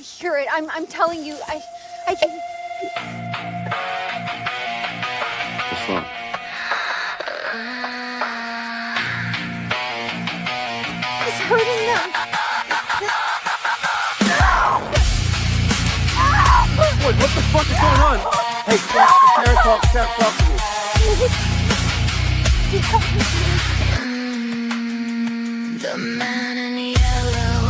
hear it. I'm telling you, I can. What's wrong? It's hurting them. Boy, what the fuck is going on? Hey, Sarah, talk to me. The man in yellow,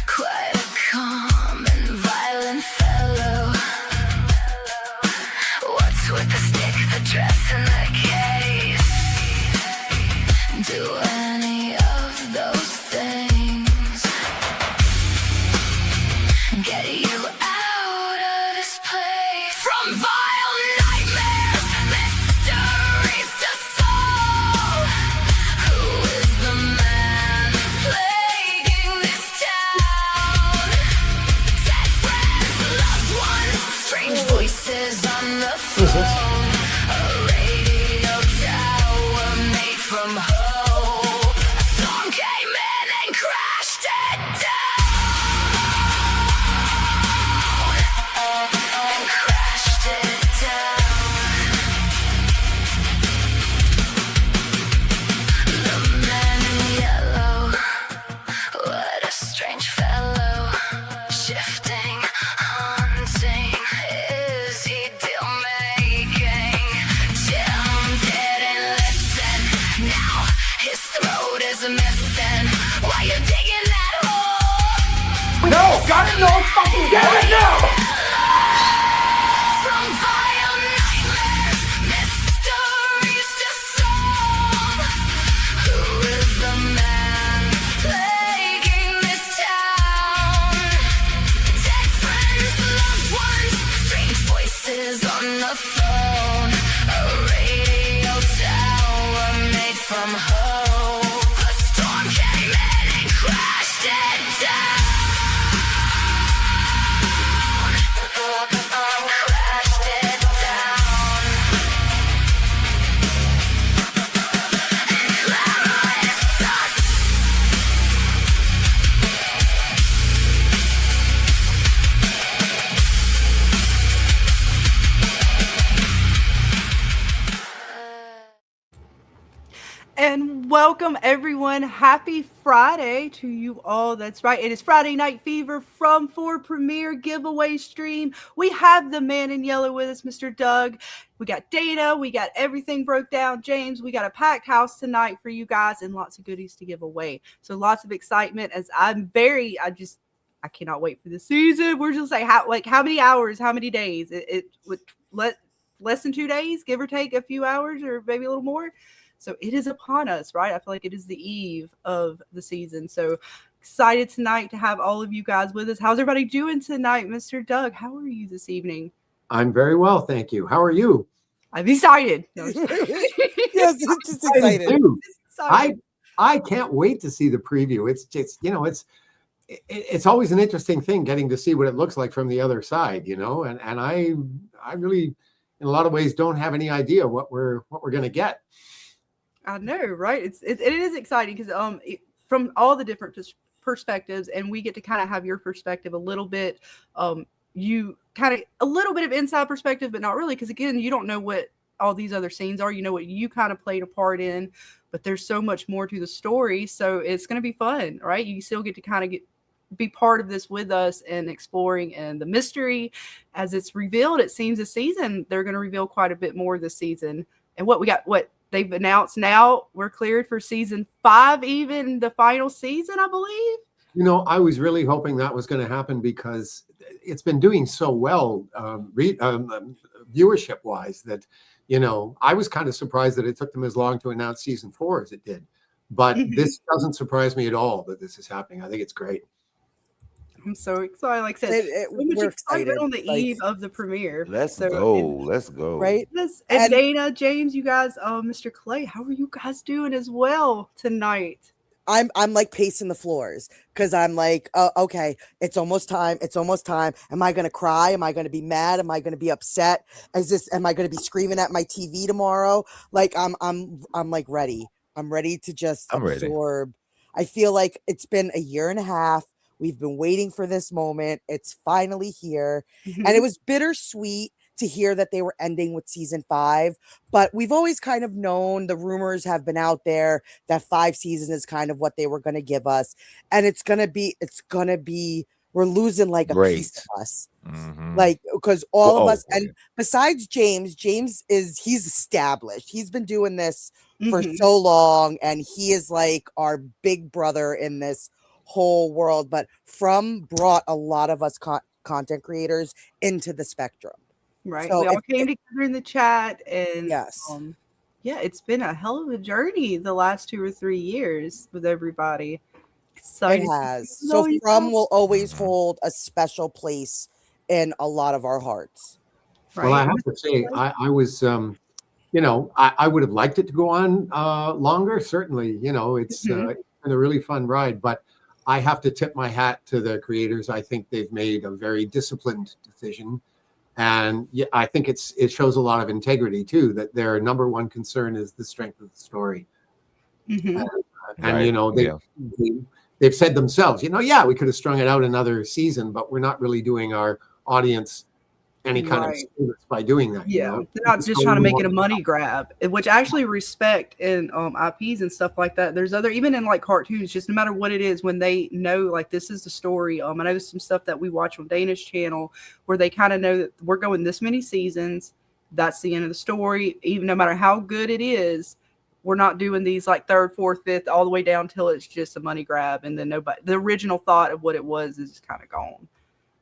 quite a calm and violent fellow. What's with the stick, the dress, and the case? Do any of those things get you out of this place? From vile nightmares, mysteries to solve. Who is the man plaguing this town? Dead friends, loved ones, strange voices on the phone. A radio tower made from hope. A storm came in and crashed it down. And crashed it down. The man in yellow, what a strange fellow. Shifting, haunting, is he deal making? Jim didn't listen, now his throat is missing. Why you digging that hole? No! Got it! No! Fucking get it now! From vile nightmares, mysteries to solve. Who is the man plaguing this town? Dead friends, loved ones, strange voices on the phone. A radio tower made from hope. A storm came in and crashed it down. Crashed it down. Glamorous us. And welcome everyone. Happy Friday to you all. That's right. It is Friday Night Fever from 4 Premiere giveaway stream. We have the man in yellow with us, Mr. Doug. We got Dana. We got Everything Broke Down. James. We got a packed house tonight for you guys and lots of goodies to give away. So lots of excitement as I cannot wait for the season. We're just like, how many hours, how many days? It would less than 2 days, give or take a few hours or maybe a little more. So it is upon us, right? I feel like it is the eve of the season. So excited tonight to have all of you guys with us. How's everybody doing tonight, Mr. Doug? How are you this evening? I'm very well, thank you. How are you? I'm excited. No, Yes, it's just excited. Dude, excited. I can't wait to see the preview. It's just, it's always an interesting thing getting to see what it looks like from the other side, and I really, in a lot of ways, don't have any idea what we're going to get. I know, right? It is exciting because from all the different perspectives, and we get to kind of have your perspective a little bit. You kind of a little bit of inside perspective, but not really, because again, you don't know what all these other scenes are. You know what you kind of played a part in, but there's so much more to the story. So it's going to be fun, right? You still get to kind of be part of this with us and exploring and the mystery as it's revealed. It seems this season they're going to reveal quite a bit more this season. And what they've announced now, we're cleared for season 5, even the final season, I believe. I was really hoping that was going to happen because it's been doing so well viewership wise that, I was kind of surprised that it took them as long to announce season 4 as it did. But this doesn't surprise me at all that this is happening. I think it's great. I'm so excited. Like I said, so much we're excitement excited. on the eve of the premiere. Let's go. Right? Yes. And Dana, James, you guys, Mr. Clay, how are you guys doing as well tonight? I'm like pacing the floors because I'm like, oh, okay, it's almost time. Am I gonna cry? Am I gonna be mad? Am I gonna be upset? Am I gonna be screaming at my TV tomorrow? Like I'm like ready. I'm ready to just absorb. I feel like it's been a year and a half. We've been waiting for this moment. It's finally here. Mhm. And it was bittersweet to hear that they were ending with season 5. But we've always kind of known, the rumors have been out there that 5 seasons is kind of what they were going to give us. And it's going to be, we're losing like a piece Great. of us. Mhm. Like, because all of Oh, us, and besides James he's established. He's been doing this for Mhm. so long, and he is like our big brother in this whole world. But brought a lot of us content creators into the spectrum. Right. So We all came together in the chat, and yes, yeah, it's been a hell of a journey the last 2 or 3 years with everybody. it Excited to has. see So all you From guys. will always Mhm. hold a special place in a lot of our hearts. Well, I Right. have to say, I was, I would have liked it to go on longer. Certainly, it's Mhm. it's been a really fun ride, but I have to tip my hat to the creators. I think they've made a very disciplined decision. And yeah, I think it shows a lot of integrity too, that their number one concern is the strength of the story. Mhm. And Right. Yeah. they've said themselves, yeah, we could have strung it out another season, but we're not really doing our audience any kind of Right. service by doing that. Yeah, they're not just trying to make it a money grab, which I actually respect in IPs and stuff like that. There's other, even in like cartoons, just no matter what it is, when they know like this is the story. I know some stuff that we watch on Dana's channel where they kind of know that we're going this many seasons. That's the end of the story. Even no matter how good it is, we're not doing these like third, fourth, fifth, all the way down till it's just a money grab, and then the original thought of what it was is kind of gone.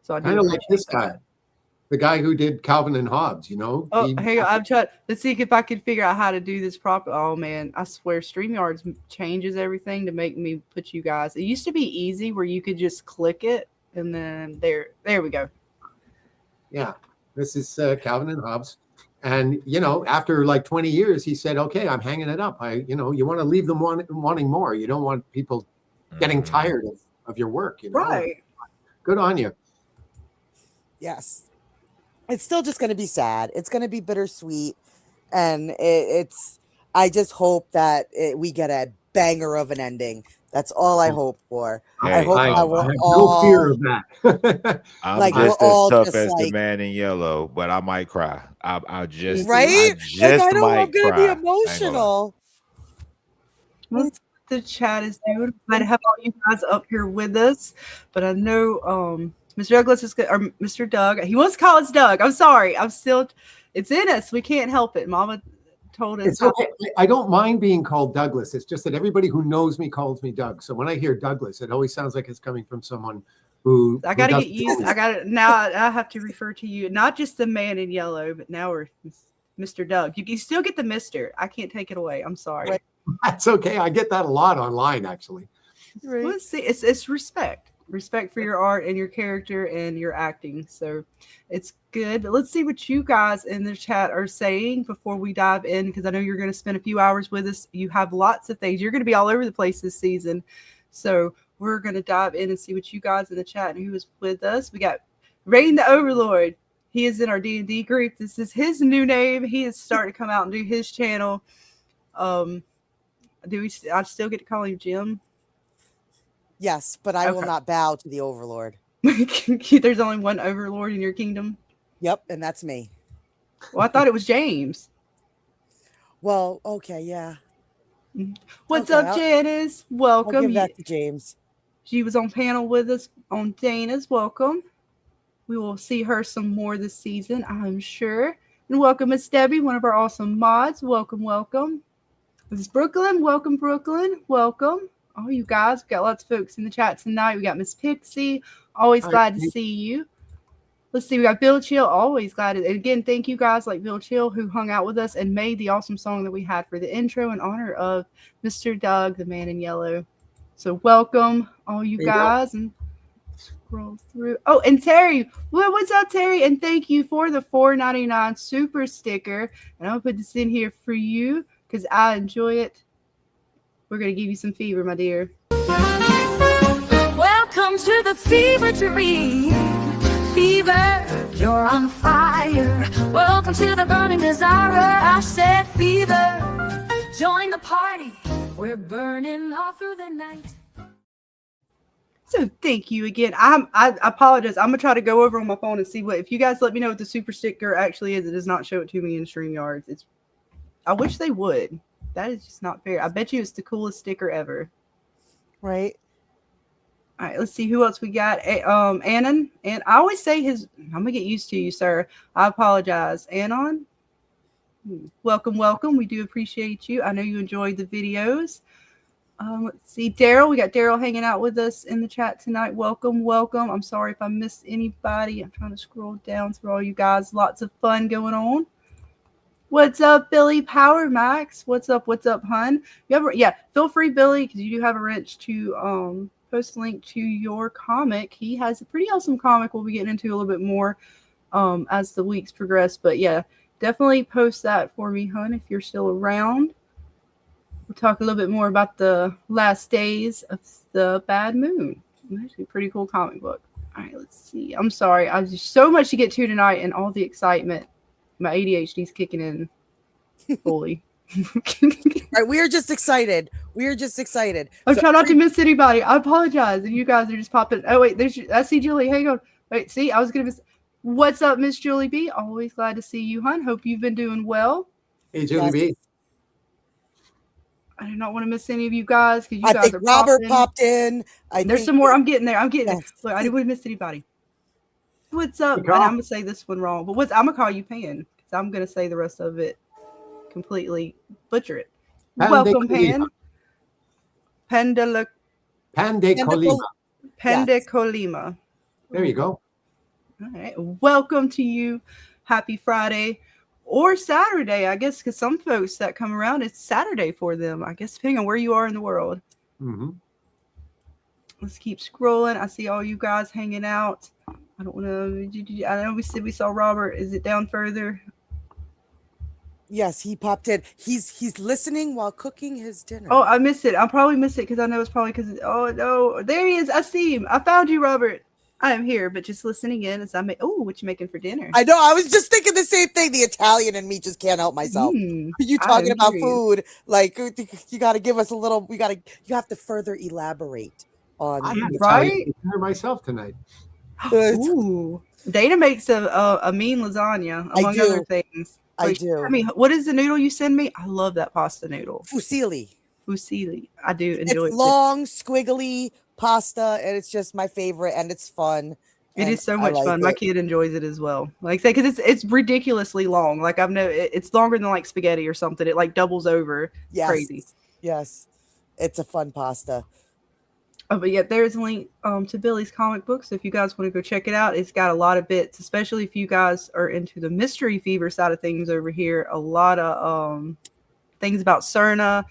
So I do Kind of like appreciate this that. guy, the guy who did Calvin and Hobbes. Oh, hang on. I'm trying. Let's see if I can figure out how to do this properly. Oh man, I swear, StreamYards changes everything to make me put you guys. It used to be easy where you could just click it and then there we go. Yeah, this is Calvin and Hobbes. And after like 20 years, he said, "Okay, I'm hanging it up. You want to leave them wanting more. You don't want people getting Mhm. tired of your work. Right. Good on you." Yes. It's still just going to be sad. It's going to be bittersweet. And I just hope that we get a banger of an ending. That's all I hope for. I Hey, hope I that have we're no fear all, of that. I'm like, we're just as all tough just as the like, man in yellow, but I might cry. I just right? Like, I know I'm might going to be cry. I ain't gonna lie. emotional. Let's see what the chat is doing. Glad to have all you guys up here with us. But I know Mr. Douglas is good, or Mr. Doug. He wants to call us Doug. I'm sorry. It's in us. We can't help it. Mama told us. It's okay. I don't mind being called Douglas. It's just that everybody who knows me calls me Doug. So when I hear Douglas, it always sounds like it's coming from someone who I got to get doesn't know used. me. I got to now. I have to refer to you, not just the man in yellow, but now we're Mr. Doug. You still get the Mister. I can't take it away. I'm sorry. Right. That's okay. I get that a lot online, actually. Right. Let's see. It's respect for your art and your character and your acting. So it's good. But let's see what you guys in the chat are saying before we dive in, because I know you're going to spend a few hours with us. You have lots of things. You're going to be all over the place this season. So we're going to dive in and see what you guys in the chat and who is with us. We got Rain the Overlord. He is in our D&D group. This is his new name. He is starting to come out and do his channel. I still get to call him Jim? Yes, but I will Okay. not bow to the overlord. There's only one overlord in your kingdom? Yep, and that's me. Well, I thought it was James. Well, okay, yeah. What's Okay, up, Janice? I'll Welcome. give that to James. She was on panel with us on Dana's. Welcome. We will see her some more this season, I'm sure. And welcome, Miss Debbie, one of our awesome mods. Welcome, welcome. This is Brooklyn. Welcome, Brooklyn. Welcome. Oh, you guys, we got lots of folks in the chat tonight. We got Miss Pixie. Always glad to see you. Let's see. We got Bill Chill. Always glad to. And again, thank you guys like Bill Chill who hung out with us and made the awesome song that we had for the intro in honor of Mr. Doug, the man in yellow. So welcome, all you guys. And scroll through. Oh, and Terry. What's up, Terry? And thank you for the $4.99 super sticker. And I'm going to put this in here for you because I enjoy it. We're going to give you some fever, my dear. Welcome to the fever dream. Fever, you're on fire. Welcome to the burning desire. I said fever. Join the party. We're burning all through the night. So thank you again. I apologize. I'm gonna try to go over on my phone and see what, if you guys let me know what the super sticker actually is. It does not show it to me in StreamYard. I wish they would. That is just not fair. I bet you it's the coolest sticker ever. Right. All right, let's see who else we got. Anon, and I always say his. I'm gonna get used to you, sir. I apologize. Anon, welcome, welcome. We do appreciate you. I know you enjoyed the videos. Let's see, Daryl. We got Daryl hanging out with us in the chat tonight. Welcome, welcome. I'm sorry if I missed anybody. I'm trying to scroll down through all you guys. Lots of fun going on. What's up, Billy Power Max? What's up, hun? Feel free, Billy, because you do have a wrench to post a link to your comic. He has a pretty awesome comic we'll be getting into a little bit more as the weeks progress. But yeah, definitely post that for me, hun, if you're still around. We'll talk a little bit more about the last days of the Bad Moon. Actually, a pretty cool comic book. All right, let's see. I'm sorry. I was just so much to get to tonight and all the excitement. My ADHD's kicking in fully. Right, we are just excited. I'm trying not to miss anybody. I apologize. And you guys are just popping. Oh, wait. I see Julie. Hang on. Wait, see? I was going to miss. What's up, Miss Julie B? Always glad to see you, hun. Hope you've been doing well. Hey, Julie B. I do not want to miss any of you guys because you I guys think are Robert popped in. There's some more. I'm getting there. Yes. Look, I didn't want to miss anybody. What's up? And Carl. I'm gonna say this one wrong, but I'm gonna call you Pan because I'm gonna say the rest of it completely butcher it. Welcome, Pan. Pandecolima. Pandecolima. There you go. All right. Welcome to you. Happy Friday or Saturday, I guess, because some folks that come around, it's Saturday for them, I guess, depending on where you are in the world. Mm-hmm. Let's keep scrolling. I see all you guys hanging out. I don't want to. I know we said we saw Robert. Is it down further? Yes, he popped in. He's listening while cooking his dinner. Oh, I missed it. I probably missed it because I know it's probably because. Oh no, there he is. I see him. I found you, Robert. I am here, but just listening in as I make. Oh, what you making for dinner? I know. I was just thinking the same thing. The Italian and me just can't help myself. You talking about food? Like you got to give us a little. You have to further elaborate on. I had right? dinner myself tonight. Ooh, Dana makes a mean lasagna among other things. I do. I mean, what is the noodle you send me? I love that pasta noodle. Fusilli. I do enjoy it. It's long, squiggly pasta, and it's just my favorite, and it's fun. It is so much fun. My kid enjoys it as well. Like say, because it's ridiculously long. Like it's longer than like spaghetti or something. It like doubles over. Yes. Crazy. Yes, it's a fun pasta. Oh, but yeah, there's a link to Billy's comic book. So if you guys want to go check it out, it's got a lot of bits, especially if you guys are into the mystery fever side of things over here. A lot of things about Cerna.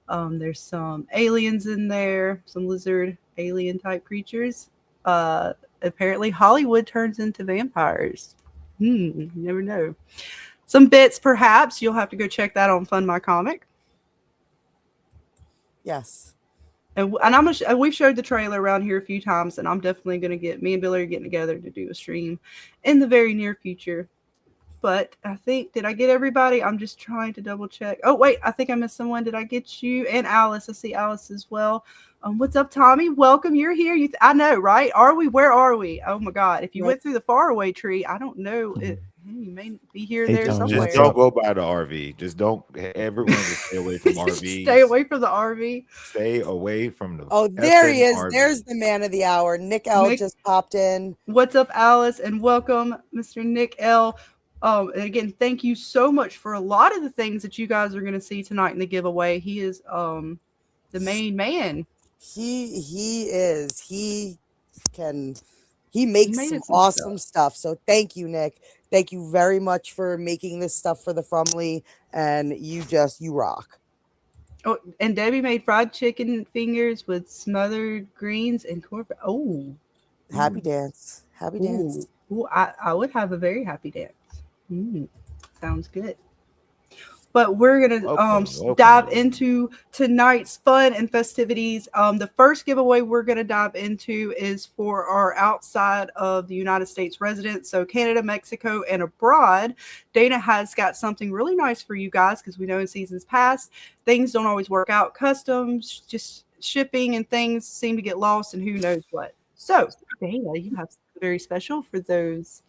There's some aliens in there, some lizard alien type creatures. Apparently Hollywood turns into vampires. You never know. Some bits, perhaps. You'll have to go check that on Fund My Comic. Yes. And we've showed the trailer around here a few times, and I'm definitely going to me and Billy are getting together to do a stream in the very near future. But I think, did I get everybody? I'm just trying to double check. Oh, wait, I think I missed someone. Did I get you? And Alice. I see Alice as well. What's up, Tommy? Welcome. You're here. I know, right? Are we? Where are we? Oh, my God. If you went through the faraway tree, I don't know. You may be here or there somewhere. Just don't go by the RV. Just don't. Everyone just stay away from RV. Stay away from the RV. Stay away from the. Oh, there he is. RV. There's the man of the hour. Nick L just popped in. What's up, Alice? And welcome, Mr. Nick L. And again, thank you so much for a lot of the things that you guys are going to see tonight in the giveaway. He is the main man. He is. He makes some awesome stuff. So thank you, Nick. Thank you very much for making this stuff for the Frumley, and you rock. Oh, and Debbie made fried chicken fingers with smothered greens and corporate. Oh, happy dance. Happy dance. Ooh, I would have a very happy dance. Sounds good. But we're gonna dive into tonight's fun and festivities. The first giveaway we're gonna dive into is for our outside of the United States residents, so Canada, Mexico, and abroad. Dana has got something really nice for you guys because we know in seasons past things don't always work out. Customs just shipping and things seem to get lost and who knows what. So, Dana, you have something very special for those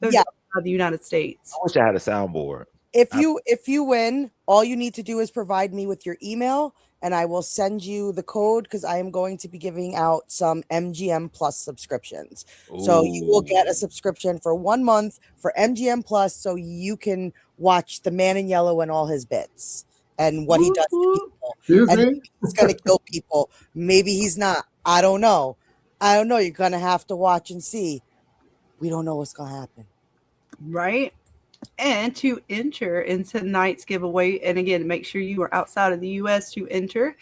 Yeah. outside the United States. I wish I had a soundboard. If you win, all you need to do is provide me with your email, and I will send you the code because I am going to be giving out some MGM Plus subscriptions. So you will get a subscription for 1 month for MGM Plus, so you can watch the Man in Yellow and all his bits and what he does to people. Excuse And me? maybe he's gonna kill people. Maybe he's not. I don't know. You're gonna have to watch and see. We don't know what's gonna happen. Right? And to enter in tonight's giveaway, and again, make sure you are outside of the US to enter.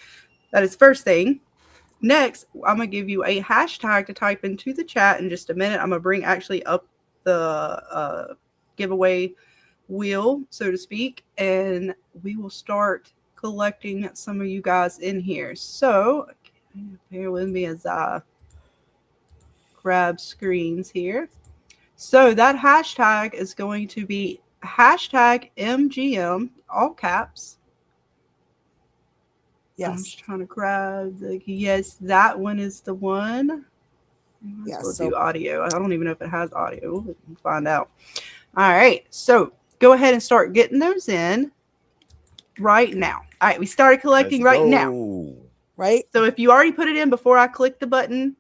That is first thing. Next, I'm going to give you a hashtag to type into the chat in just a minute. I'm going to bring actually up the giveaway wheel, so to speak, and we will start collecting some of you guys in here. So, bear with me as I grab screens here. So that hashtag is going to be hashtag MGM, all caps. Yes. I'm just trying to grab yes, that one is the one. Yes. We'll do audio. I don't even know if it has audio. We'll find out. All right. So go ahead and start getting those in right now. All right. We started collecting now. Right. So if you already put it in before I click the button,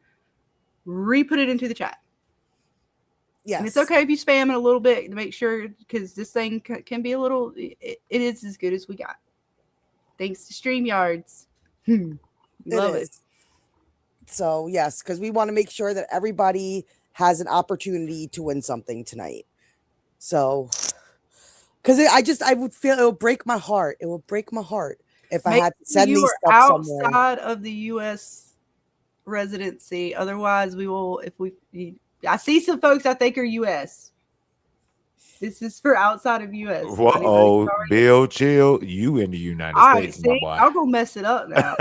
re-put it into the chat. Yes. And it's okay if you spam it a little bit to make sure, because this thing can be a little, it is as good as we got. Thanks to StreamYards. Love it. So, yes, because we want to make sure that everybody has an opportunity to win something tonight. So, because I would feel it will break my heart. It will break my heart if I had to send these stuff outside somewhere. of the U.S. residency. Otherwise, we will, I see some folks I think are U.S. This is for outside of U.S. Whoa, Bill, chill. You in the United States, see, my boy. I'll go mess it up now.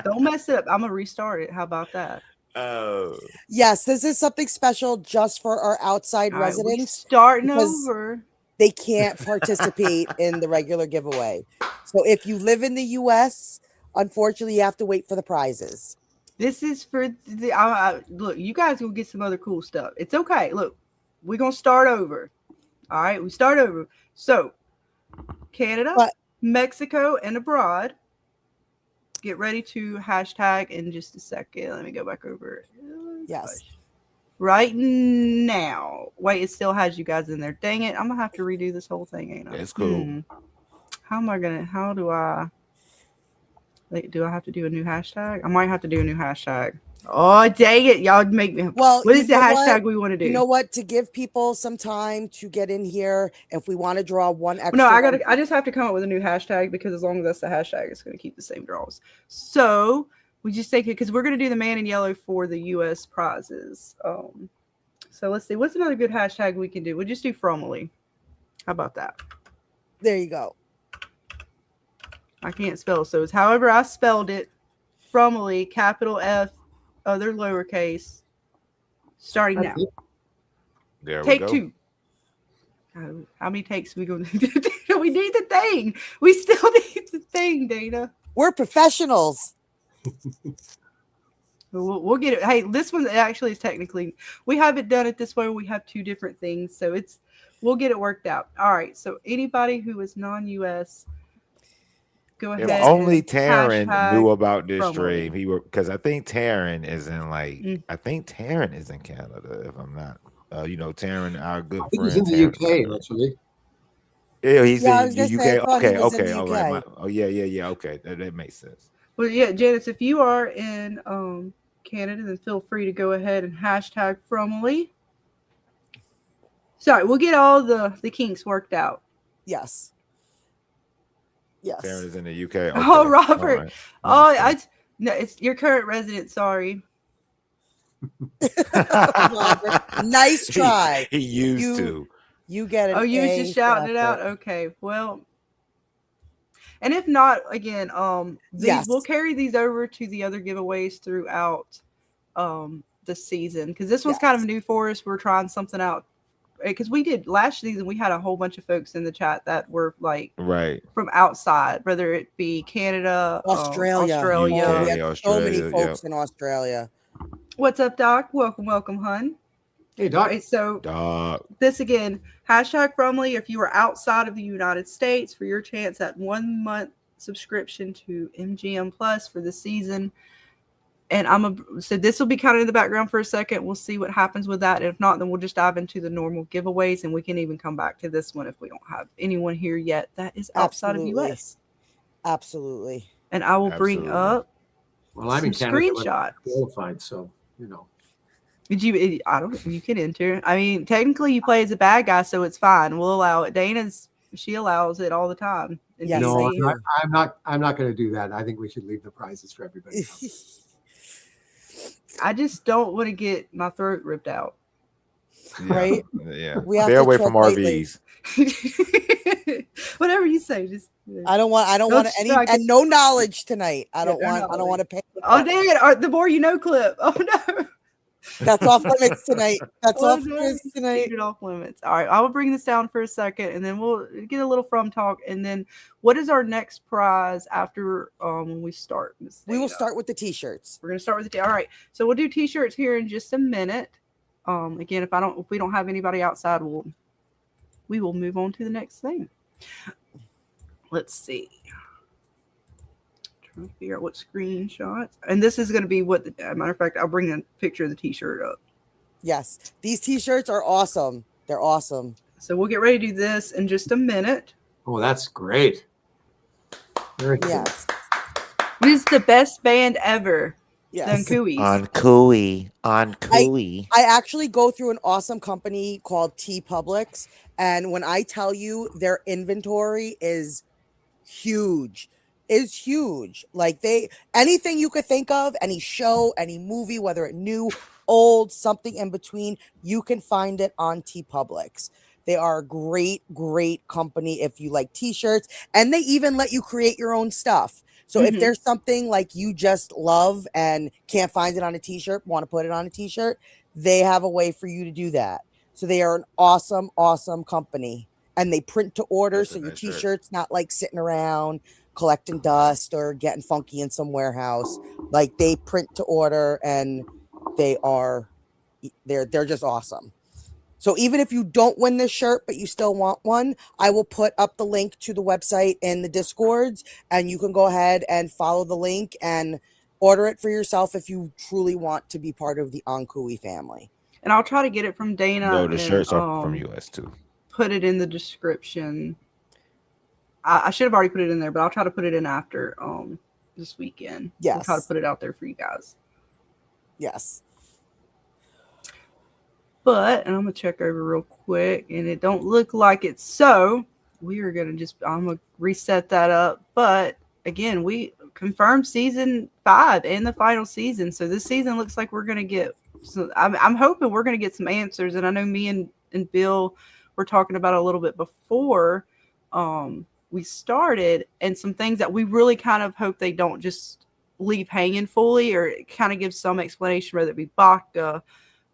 Don't mess it up. I'm going to restart it. How about that? Oh. Yes, this is something special just for our outside All right, we residents. starting over. They can't participate in the regular giveaway. So if you live in the U.S., unfortunately, you have to wait for the prizes. This is for the look. You guys will get some other cool stuff. It's okay. Look, we're gonna start over. All right, we start over. So, Canada, Mexico, and abroad. Get ready to hashtag in just a second. Let me go back over. Yes. Right now. Wait, it still has you guys in there. Dang it! I'm gonna have to redo this whole thing, ain't I? It's cool. How do I? Do I have to do a new hashtag? I might have to do a new hashtag. Oh, dang it. Y'all make me. Well, what is the hashtag we want to do? You know what? To give people some time to get in here, if we want to draw one extra. No, I just have to come up with a new hashtag, because as long as that's the hashtag, it's going to keep the same draws. So we just think it, because we're going to do the Man in Yellow for the U.S. prizes. So let's see. What's another good hashtag we can do? We'll just do Fromally. How about that? There you go. I can't spell, so it's however I spelled it. Fromally, capital F, other lowercase. Starting now. There Take we go. 2. How many takes are we going to do? We need the thing. We still need the thing, Dana. We're professionals. We'll get it. Hey, this one actually is technically, we haven't done it this way. We have 2 different things, so we'll get it worked out. All right. So anybody who is non-US, go ahead. If only Taryn knew about this stream, because I think Taryn is in I think Taryn is in Canada, if I'm not. Taryn, our good friend. He's in the UK, actually. Yeah, he's in the UK. Okay, all right. Yeah. Okay, that makes sense. Well, yeah, Janice, if you are in Canada, then feel free to go ahead and hashtag Fromally. Sorry, we'll get all the kinks worked out. Yes. Yes. Taryn is in the UK. Okay. Oh, Robert. Right. No, it's your current resident. Sorry. Robert, nice try. He used to. You get it. Oh, you was just shouting it out. Okay. Well, and if not, again, we'll carry these over to the other giveaways throughout the season, because this one's kind of new for us. We're trying something out because we did last season, we had a whole bunch of folks in the chat that were like Right. from outside, whether it be Canada, Australia. Australia. Oh, we UK, had so many Australia, folks in Australia. What's up, Doc? Welcome, hun. Hey, Doc. Right, so Dog. this again, #Fromly, if you are outside of the United States, for your chance at 1 month subscription to MGM Plus for the season. And so this will be kind of in the background for a second. We'll see what happens with that. If not, then we'll just dive into the normal giveaways, and we can even come back to this one if we don't have anyone here yet that is outside of US. Absolutely. And I will bring up Well, I'm in Canada, screenshots. Qualified, so you can enter. I mean, technically you play as a bad guy, so it's fine. We'll allow it. She allows it all the time. Yes, no, I'm not going to do that. I think we should leave the prizes for everybody else. I just don't want to get my throat ripped out. Yeah. Right? Yeah. We have Stay to away tread from lightly. RVs. Whatever you say, just I don't want any and no knowledge tonight. I don't want to pay. Oh, dang, the more you know clip. Oh no. That's off limits tonight. That's off limits tonight. Off limits. All right, I will bring this down for a second, and then we'll get a little from talk. And then, what is our next prize after when we start? We will start with the t-shirts. We're gonna start with all right. So we'll do t-shirts here in just a minute. Again, if we don't have anybody outside, we will move on to the next thing. Let's see. Trying to figure out what screenshots. And this is going to be matter of fact, I'll bring a picture of the t-shirt up. Yes. These t-shirts are awesome. They're awesome. So we'll get ready to do this in just a minute. Oh, that's great. Very cool. Yes. This is the best band ever. Yes. On Cooey. I actually go through an awesome company called TWDEx, and when I tell you their inventory is huge. Like anything you could think of, any show, any movie, whether it new, old, something in between, you can find it on TWDEx. They are a great company if you like t-shirts, and they even let you create your own stuff. So if there's something like you just love and can't find it on a t-shirt, want to put it on a t-shirt, they have a way for you to do that. So they are an awesome company, and they print to order. So your t-shirt's not like sitting around collecting dust or getting funky in some warehouse. Like they print to order, and they're just awesome. So even if you don't win this shirt, but you still want one, I will put up the link to the website in the Discords, and you can go ahead and follow the link and order it for yourself if you truly want to be part of the Ankui family. And I'll try to get it from Dana. No, the shirts are from US too. Put it in the description. I should have already put it in there, but I'll try to put it in after this weekend. Yes. I'll try to put it out there for you guys. Yes. But, and I'm going to check over real quick, and it don't look like it's so. We are going to I'm going to reset that up. But, again, we confirmed season 5 and the final season. So this season looks like we're going to get, I'm hoping we're going to get some answers. And I know me and Bill were talking about it a little bit before we started, and some things that we really kind of hope they don't just leave hanging fully, or kind of give some explanation, whether it be Baka,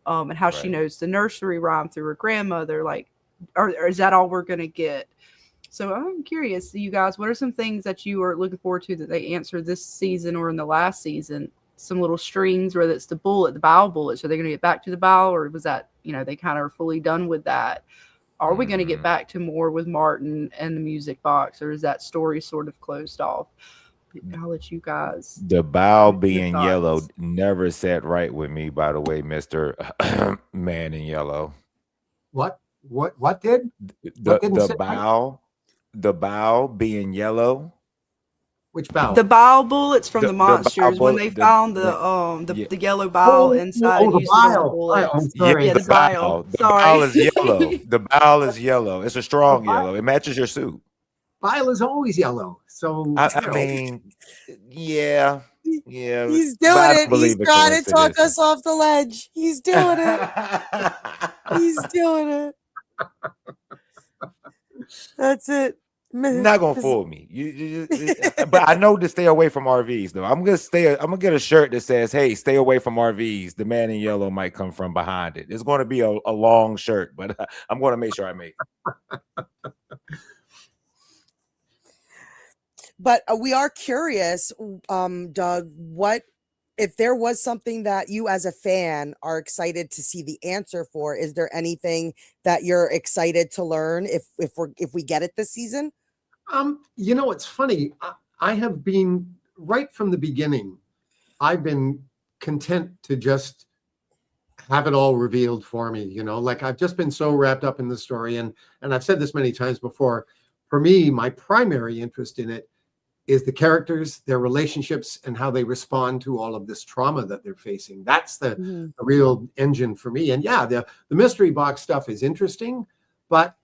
and how she knows the nursery rhyme through her grandmother, like, or is that all we're going to get? So I'm curious, you guys, what are some things that you are looking forward to that they answer this season or in the last season? Some little strings, whether it's the bow bullets. Are they going to get back to the bow, or was that, they kind of are fully done with that? Are we going to get back to more with Martin and the music box, or is that story sort of closed off? I'll let you guys. The bow being yellow never sat right with me, by the way, Mr. Man in Yellow. What did? The bow being yellow. Which bow? The bow bullets from the monsters when they found the yellow bow inside. The bile. I'm sorry. The bile. The bile is yellow. The bile is yellow. It's a strong yellow. It matches your suit. Bile is always yellow. So I mean, yeah. He's doing it. He's trying to talk us off the ledge. He's doing it. He's doing it. That's it. Not gonna fool me. But I know to stay away from RVs though. I'm gonna get a shirt that says, "Hey, stay away from RVs. The man in yellow might come from behind it." It's going to be a long shirt, but I'm going to make sure I make it. But we are curious, Doug, what if there was something that you as a fan are excited to see the answer for? Is there anything that you're excited to learn if we get it this season? It's funny. I have been right from the beginning. I've been content to just have it all revealed for me. Like I've just been so wrapped up in the story, and I've said this many times before. For me, my primary interest in it is the characters, their relationships, and how they respond to all of this trauma that they're facing. That's the real engine for me. And yeah, the mystery box stuff is interesting, but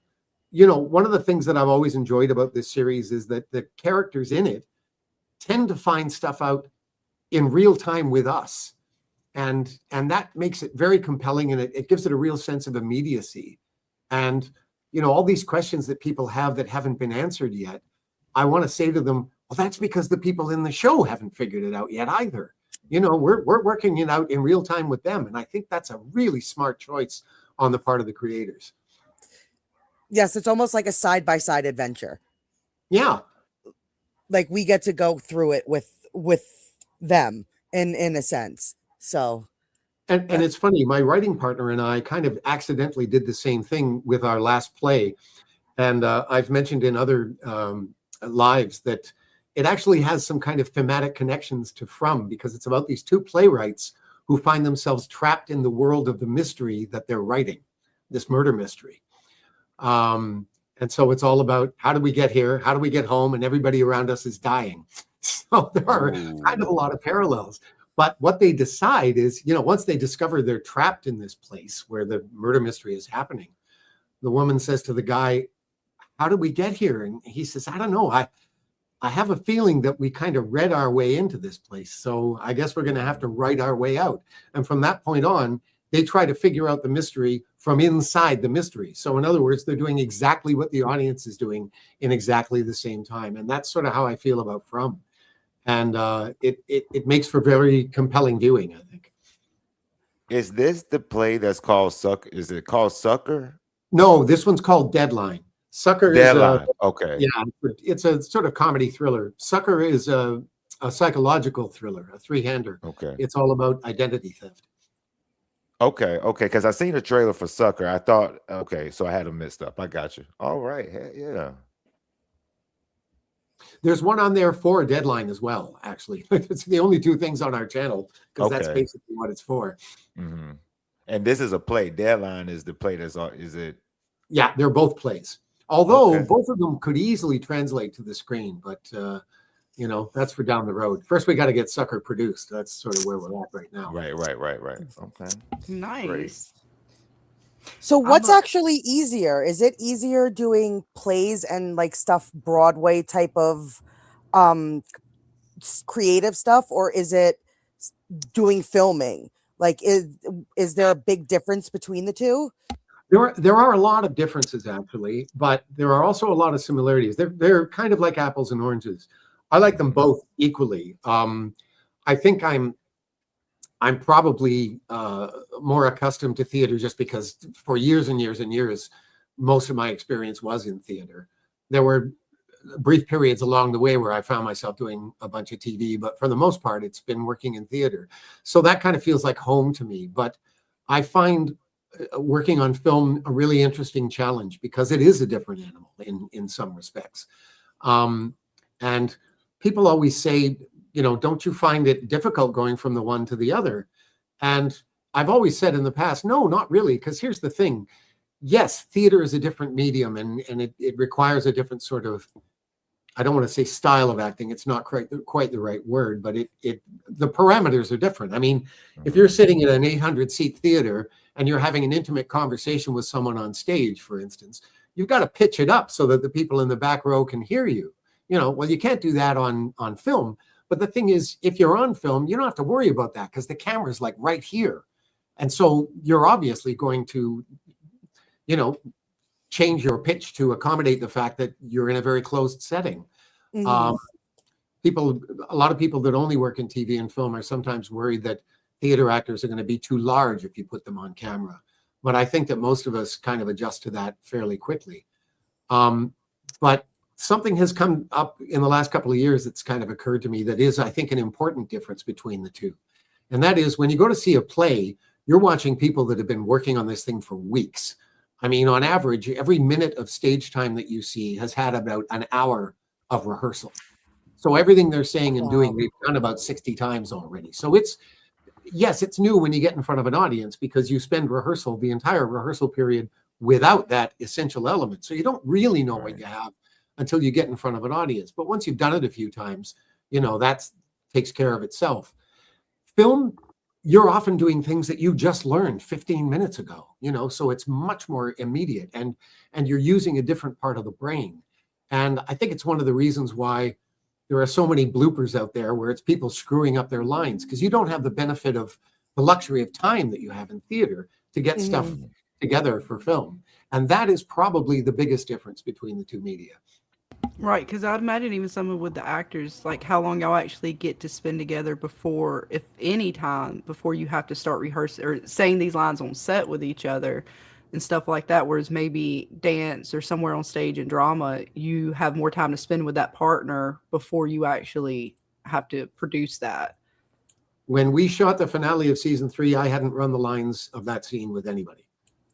one of the things that I've always enjoyed about this series is that the characters in it tend to find stuff out in real time with us. And that makes it very compelling, and it gives it a real sense of immediacy. And, all these questions that people have that haven't been answered yet, I want to say to them, well, that's because the people in the show haven't figured it out yet either. We're working it out in real time with them. And I think that's a really smart choice on the part of the creators. Yes, it's almost like a side-by-side adventure. Yeah. Like we get to go through it with them in a sense. So and it's funny, my writing partner and I kind of accidentally did the same thing with our last play. And I've mentioned in other lives that it actually has some kind of thematic connections to From, because it's about these two playwrights who find themselves trapped in the world of the mystery that they're writing, this murder mystery. And so it's all about, how do we get here? How do we get home? And everybody around us is dying. So there are kind of a lot of parallels. But what they decide is, once they discover they're trapped in this place where the murder mystery is happening, the woman says to the guy, how did we get here? And he says, I don't know. I have a feeling that we kind of read our way into this place. So I guess we're going to have to write our way out. And from that point on, they try to figure out the mystery from inside the mystery. So in other words, they're doing exactly what the audience is doing in exactly the same time. And that's sort of how I feel about From. And it makes for very compelling viewing, I think. Is this the play that's called Sucker? Is it called Sucker? No, this one's called Deadline. Sucker Deadline. is Okay. Yeah, it's a sort of comedy thriller. Sucker is a psychological thriller, a three-hander. Okay. It's all about identity theft. Okay. Because I seen the trailer for Sucker. I thought, okay, so I had them mixed up. I got you. All right. Yeah. There's one on there for Deadline as well, actually. It's the only two things on our channel, because that's basically what it's for. Mm-hmm. And this is a play. Deadline is the play is it? Yeah, they're both plays. Although both of them could easily translate to the screen, but that's for down the road. First, we got to get Sucker produced. That's sort of where we're at right now. Right. Okay. Nice. Great. So what's actually easier? Is it easier doing plays and like stuff Broadway type of creative stuff, or is it doing filming? Like is there a big difference between the two? There are a lot of differences actually, but there are also a lot of similarities. They're kind of like apples and oranges. I like them both equally. I think I'm probably more accustomed to theater just because for years and years and years, most of my experience was in theater. There were brief periods along the way where I found myself doing a bunch of TV, but for the most part, it's been working in theater. So that kind of feels like home to me. But I find working on film a really interesting challenge because it is a different animal in some respects. And people always say, don't you find it difficult going from the one to the other? And I've always said in the past, no, not really, because here's the thing. Yes, theater is a different medium and it requires a different sort of, I don't want to say style of acting. It's not quite the right word, but the parameters are different. I mean, if you're sitting in an 800-seat theater and you're having an intimate conversation with someone on stage, for instance, you've got to pitch it up so that the people in the back row can hear you. Well, you can't do that on film. But the thing is, if you're on film, you don't have to worry about that because the camera's like right here. And so you're obviously going to, change your pitch to accommodate the fact that you're in a very closed setting. Mhm. A lot of people that only work in TV and film are sometimes worried that theater actors are going to be too large if you put them on camera. But I think that most of us kind of adjust to that fairly quickly. But something has come up in the last couple of years that's kind of occurred to me that is, I think, an important difference between the two. And that is when you go to see a play, you're watching people that have been working on this thing for weeks. I mean, on average, every minute of stage time that you see has had about an hour of rehearsal. So everything they're saying and doing, they've done about 60 times already. So yes, it's new when you get in front of an audience because you spend the entire rehearsal period without that essential element. So you don't really know what you have until you get in front of an audience. But once you've done it a few times, that takes care of itself. Film, you're often doing things that you just learned 15 minutes ago, so it's much more immediate and you're using a different part of the brain. And I think it's one of the reasons why there are so many bloopers out there where it's people screwing up their lines because you don't have the benefit of the luxury of time that you have in theater to get stuff together for film. And that is probably the biggest difference between the two media. Right, because I'd imagine even some with the actors, like how long y'all actually get to spend together before, if any time, before you have to start rehearsing or saying these lines on set with each other and stuff like that. Whereas maybe dance or somewhere on stage in drama, you have more time to spend with that partner before you actually have to produce that. When we shot the finale of season 3, I hadn't run the lines of that scene with anybody.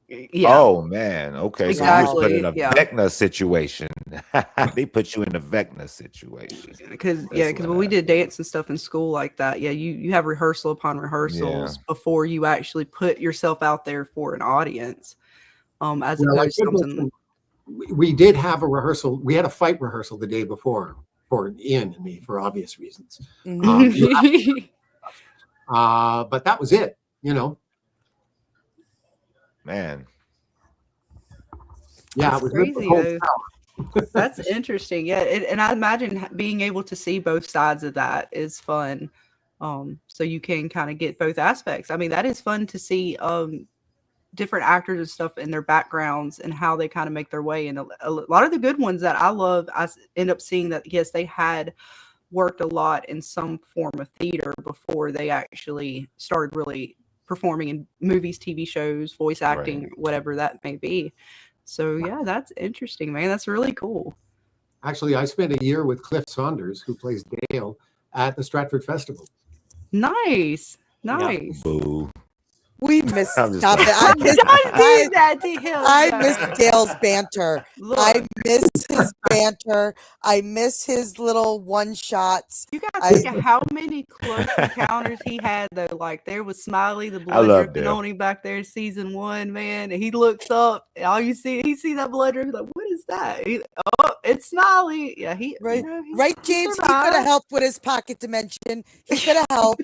Yeah. Oh man, okay. Exactly. So you was put in a Yeah. Vecna situation. They put you in a Vecna situation. Because when we did dance and stuff in school like that, you have rehearsal upon rehearsals before you actually put yourself out there for an audience. As opposed to something. We did have a rehearsal. We had a fight rehearsal the day before for Ian and me for obvious reasons. But that was it, Man. Yeah, it was crazy. That's interesting. Yeah, and I imagine being able to see both sides of that is fun. So you can kind of get both aspects. I mean, that is fun to see different actors and stuff in their backgrounds and how they kind of make their way. And a lot of the good ones that I love, I end up seeing that, yes, they had worked a lot in some form of theater before they actually started really performing in movies, TV shows, voice acting, whatever that may be. So yeah, that's interesting, man. That's really cool. Actually, I spent a year with Cliff Saunders, who plays Dale, at the Stratford Festival. Nice. Yeah. Boo. We missed stop it. I miss Dale's banter. Look. I miss his banter. I miss his little one shots. You guys think of how many close encounters he had though. Like there was Smiley, the blood dripping on him back there in season 1, man. And he looks up, and all he see that blood drip. He's like, what is that? It's Smiley. Yeah, right, James. He could have helped with his pocket dimension. He could have helped.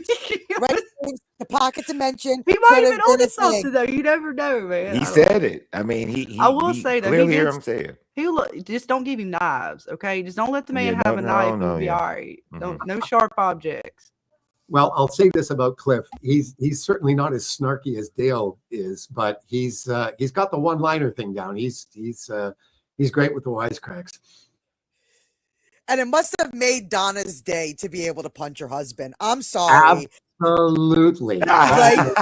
Right, James, the pocket dimension. He might have been onto something though. You never know, man. He said it. I mean, he I will say that clearly hear him say it. Just don't give him knives, okay? Just don't let the man have a knife and be all right. No sharp objects. Well, I'll say this about Cliff. He's certainly not as snarky as Dale is, but he's got the one-liner thing down. He's great with the wisecracks. And it must have made Donna's day to be able to punch her husband. I'm sorry. Absolutely. Like,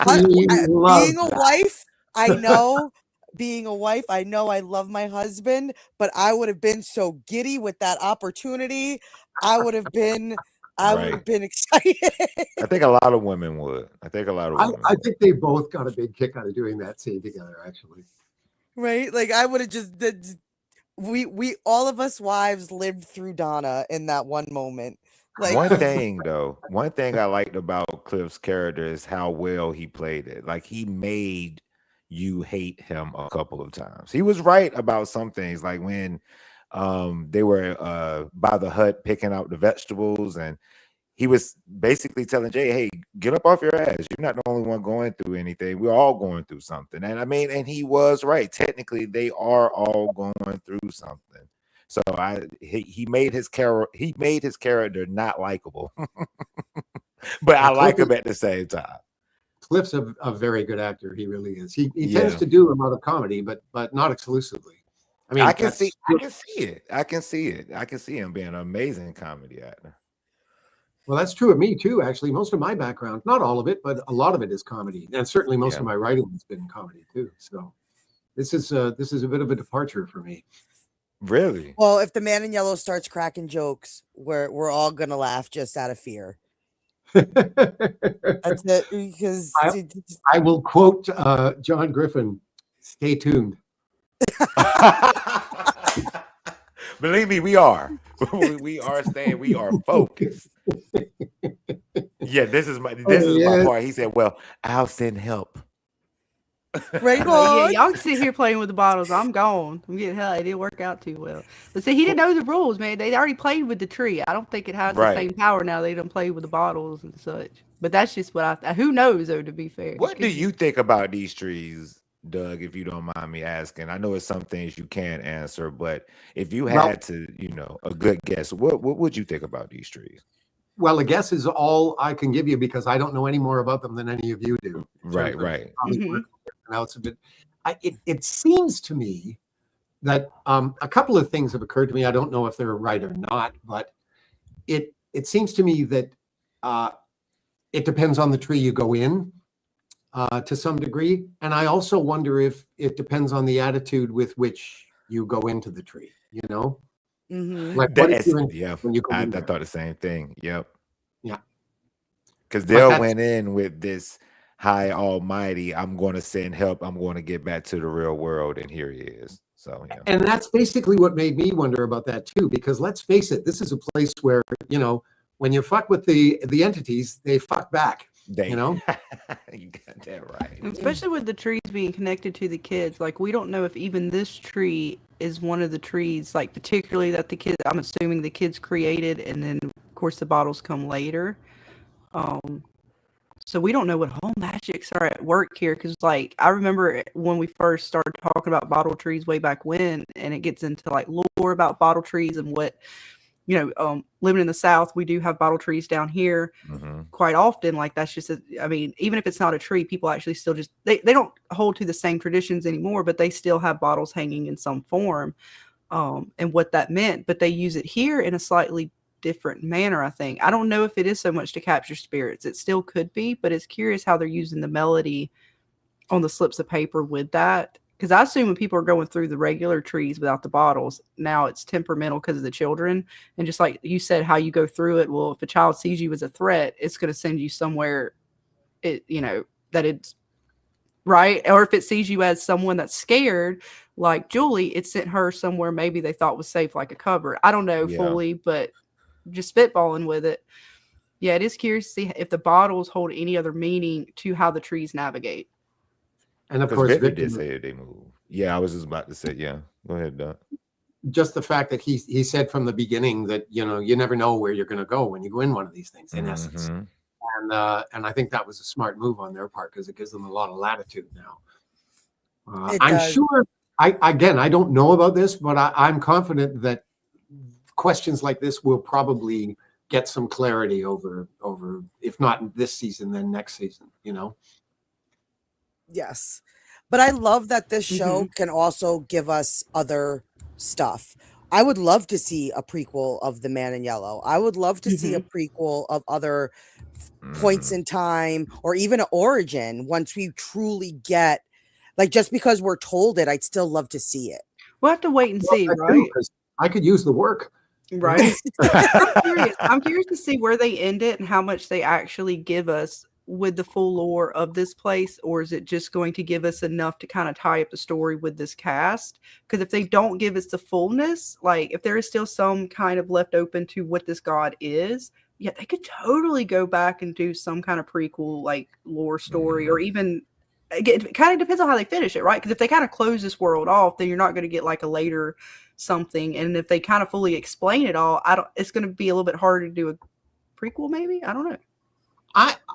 being a wife, I know. Being a wife, I know I love my husband, but I would have been so giddy with that opportunity. I would have been excited. I think a lot of women would. I think they both got a big kick out of doing that scene together, actually. Right? Like I would have just we all of us wives lived through Donna in that one moment. Like one thing I liked about Cliff's character is how well he played it. Like he made you hate him a couple of times. He was right about some things, like when they were by the hut picking out the vegetables, and he was basically telling Jay, hey, get up off your ass. You're not the only one going through anything. We're all going through something. And I mean, and he was right. Technically, they are all going through something. So he made his character not likable. But I like him at the same time. Cliff's a very good actor. He really is. He Yeah. tends to do a lot of comedy, but not exclusively. I mean, I can see it. I can see it. I can see him being an amazing comedy actor. Well, that's true of me too. Actually, most of my background, not all of it, but a lot of it is comedy, and certainly most Yeah. of my writing has been comedy too. So this is a bit of a departure for me. Really? Well, if the man in yellow starts cracking jokes, we're all gonna laugh just out of fear. That's it. Because I will quote John Griffin. Stay tuned. Believe me, we are. We are staying. We are focused. Yeah, this is my part. He said, "Well, I'll send help." right Oh, yeah, on. y'all can sit here playing with the bottles. I'm gone. I'm getting hell. It didn't work out too well. But see, he didn't know the rules, man. They already played with the tree. I don't think it has the same power now. They don't play with the bottles and such. But that's just what who knows, though, to be fair. What do you think about these trees, Doug, if you don't mind me asking? I know it's some things you can't answer, but if you had to, a good guess, what would you think about these trees? Well, a guess is all I can give you because I don't know any more about them than any of you do. Right. It seems to me that a couple of things have occurred to me. I don't know if they're right or not, but it seems to me that it depends on the tree you go in to some degree. And I also wonder if it depends on the attitude with which you go into the tree, Like what if you're when you go I in there? thought the same thing. Yep. Yeah. Because they went in with this high almighty, I'm going to send help. I'm going to get back to the real world. And here he is. So, yeah. And that's basically what made me wonder about that too, because let's face it, this is a place where, when you fuck with the entities, they fuck back. You got that right. Especially with the trees being connected to the kids. Like, we don't know if even this tree is one of the trees, like, particularly that I'm assuming the kids created, and then, of course, the bottles come later. So we don't know what whole magics are at work here, because, like, I remember when we first started talking about bottle trees way back when, and it gets into, like, lore about bottle trees and what, living in the South, we do have bottle trees down here quite often. Like, that's just, even if it's not a tree, people actually still just, they don't hold to the same traditions anymore, but they still have bottles hanging in some form, and what that meant. But they use it here in a slightly different manner, I think. I don't know if it is so much to capture spirits. It still could be, but it's curious how they're using the melody on the slips of paper with that. Because I assume when people are going through the regular trees without the bottles, now it's temperamental because of the children. And just like you said, how you go through it, well, if a child sees you as a threat, it's going to send you somewhere, that it's right. Or if it sees you as someone that's scared, like Julie, it sent her somewhere maybe they thought was safe, like a cupboard. I don't know fully, but just spitballing with it. Yeah, it is curious to see if the bottles hold any other meaning to how the trees navigate. And of course, Victor did say they move. Yeah, I was just about to say, yeah. Go ahead, Doug. Just the fact that he said from the beginning that, you never know where you're going to go when you go in one of these things, in essence. And I think that was a smart move on their part, because it gives them a lot of latitude now. I'm sure, I don't know about this, but I'm confident that questions like this will probably get some clarity over, if not this season, then next season, Yes. But I love that this show can also give us other stuff. I would love to see a prequel of The Man in Yellow. I would love to see a prequel of other points in time, or even an origin once we truly get, like, just because we're told it, I'd still love to see it. We'll have to wait and see, right? I could use the work. Right. I'm curious to see where they end it and how much they actually give us with the full lore of this place, or is it just going to give us enough to kind of tie up the story with this cast? Because if they don't give us the fullness, like if there is still some kind of left open to what this god is, yeah, they could totally go back and do some kind of prequel, like lore story, or even, it kind of depends on how they finish it, right? Because if they kind of close this world off, then you're not going to get like a later something. And if they kind of fully explain it all, it's going to be a little bit harder to do a prequel, maybe. I don't know.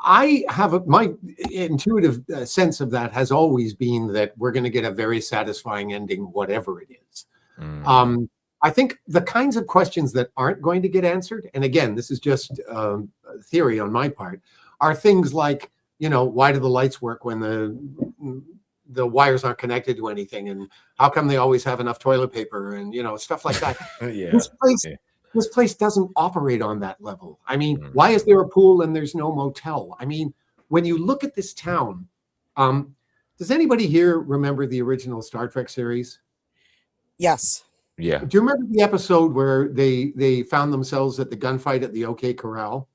I have my intuitive sense of that has always been that we're going to get a very satisfying ending, whatever it is. I think the kinds of questions that aren't going to get answered, and again, this is just theory on my part, are things like, why do the lights work when the wires aren't connected to anything, and how come they always have enough toilet paper, and stuff like that. Yeah. This place doesn't operate on that level. I mean, Mhm. why is there a pool and there's no motel? I mean, when you look at this town, does anybody here remember the original Star Trek series? Yes. Yeah. Do you remember the episode where they found themselves at the gunfight at the OK Corral?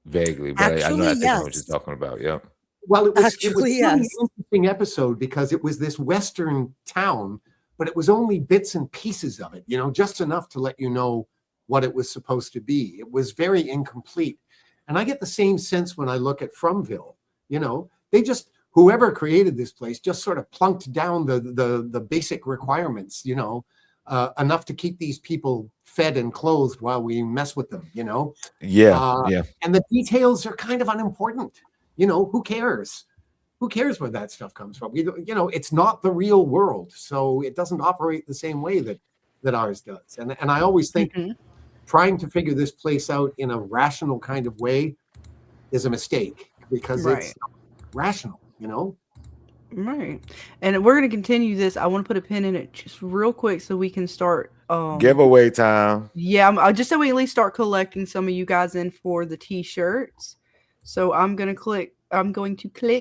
Vaguely, but I know Actually, I think I know what yes. you're talking about. Yeah. Well, it was Actually, a really yes. interesting episode because it was this Western town, but it was only bits and pieces of it, just enough to let you know what it was supposed to be. It was very incomplete. And I get the same sense when I look at Fromville. They just, whoever created this place just sort of plunked down the basic requirements, enough to keep these people fed and clothed while we mess with them, Yeah. And the details are kind of unimportant. Who cares? Who cares where that stuff comes from? It's not the real world, so it doesn't operate the same way that ours does. And I always think trying to figure this place out in a rational kind of way is a mistake because it's not rational, Right. And we're going to continue this. I want to put a pin in it just real quick so we can start Giveaway time. Yeah, just so we at least start collecting some of you guys in for the t-shirts. So I'm going to click,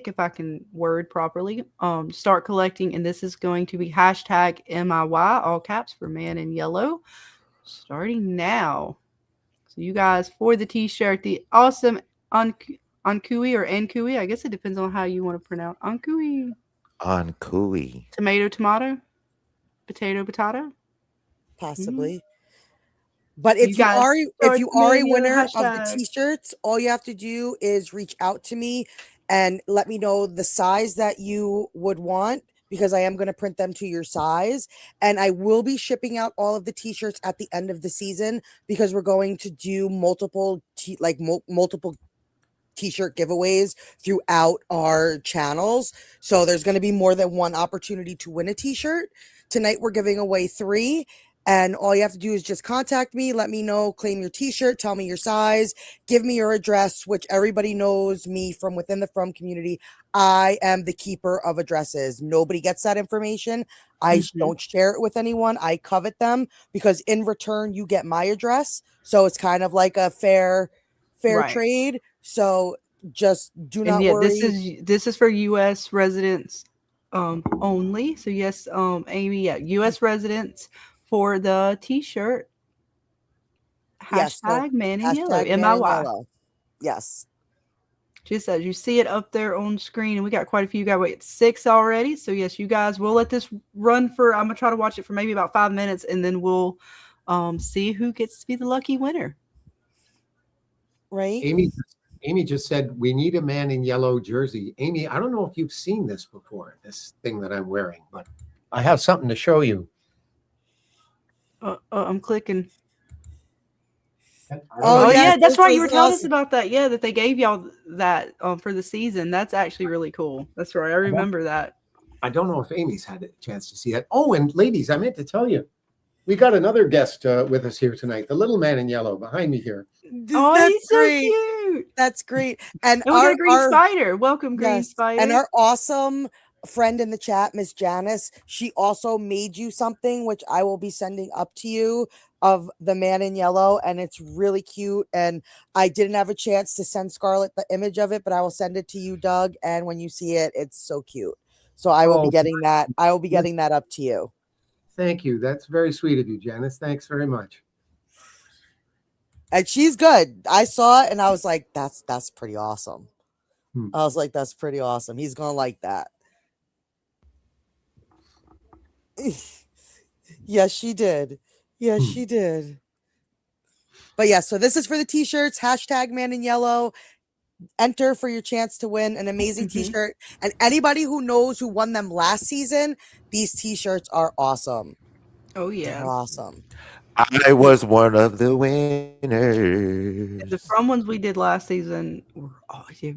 if I can word properly, start collecting. And this is going to be hashtag MIY, all caps for Man in Yellow, starting now. So you guys, for the t-shirt, the awesome Ankui or Ankui, I guess it depends on how you want to pronounce Ankui. Ankui. Tomato, potato. Possibly. But if you are a winner of the t-shirts, all you have to do is reach out to me and let me know the size that you would want, because I am going to print them to your size, and I will be shipping out all of the t-shirts at the end of the season, because we're going to do multiple t-shirt giveaways throughout our channels. So there's going to be more than one opportunity to win a t-shirt. Tonight we're giving away 3. And all you have to do is just contact me, let me know, claim your t-shirt, tell me your size, give me your address, which everybody knows me from within the From community. I am the keeper of addresses. Nobody gets that information. I don't share it with anyone. I covet them, because in return you get my address. So it's kind of like a fair trade. So just do not worry. This is for U.S. residents only. So yes, Amy, U.S. residents for the t-shirt. Hashtag Man in Yellow, MIY. Yes. Just as you see it up there on screen, and we got quite a few. You got 6 already. So yes, you guys, we'll let this run for, I'm gonna try to watch it for maybe about 5 minutes, and then we'll see who gets to be the lucky winner. Right. Amy just said we need a Man in Yellow jersey. Amy, I don't know if you've seen this before, this thing that I'm wearing, but I have something to show you. I'm clicking. Oh yeah, that's right. You were telling us awesome. about that. Yeah, that they gave y'all that for the season. That's actually really cool. That's right. I remember that. I don't know if Amy's had a chance to see that. Oh, and ladies, I meant to tell you, we got another guest with us here tonight. The little man in yellow behind me here. Oh, That's he's so great. cute. That's great. And we got a Green Spider. Welcome, Green Spider. And our awesome friend in the chat, Miss Janice, she also made you something, which I will be sending up to you, of the Man in Yellow, and it's really cute. And I didn't have a chance to send Scarlett the image of it, but I will send it to you, Doug. And when you see it, it's so cute. So I will be getting that. I will be getting that up to you. Thank you. That's very sweet of you, Janice. Thanks very much. And she's good. I saw it and I was like, that's pretty awesome. I was like, that's pretty awesome. He's gonna like that. Yes, she did. Yes, she did. But yeah, so this is for the t-shirts. Hashtag Man in Yellow. Enter for your chance to win an amazing t-shirt. And anybody who knows who won them last season, these t-shirts are awesome. Oh yeah, they're awesome. I was one of the winners. The From ones we did last season were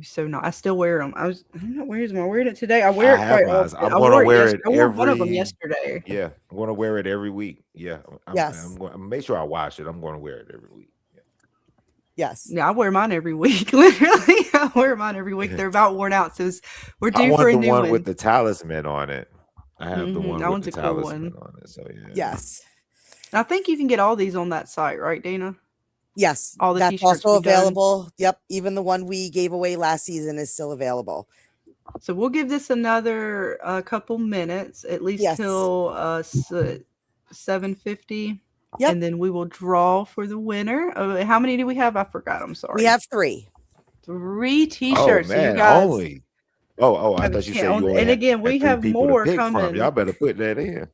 so nice. I still wear them. I'm not wearing them. I'm wearing it today. I wear it quite often. I'm going to wear it I wore one of them yesterday. Yeah, I'm going to wear it every week. Yeah. Yes. I'm going to make sure I wash it. I'm going to wear it every week. Yes. Yeah, I wear mine every week, literally. I wear mine every week. They're about worn out, so we're I due want for a the new one one. with the talisman on it. I have the one That with one's the a cool talisman one. on it. So yeah. Yes. And I think you can get all these on that site, right, Dana? Yes. All the That's t-shirts also we've done. available. Yep. Even the one we gave away last season is still available. So we'll give this another couple minutes, at least Yes. till 7:50. Yep. And then we will draw for the winner. How many do we have? I forgot. I'm sorry. We have 3. 3 Oh t-shirts. So you man, guys only. Oh, I have a thought you chance. said you only And again, we had 3 have people to more pick from. coming. Y'all better put that in.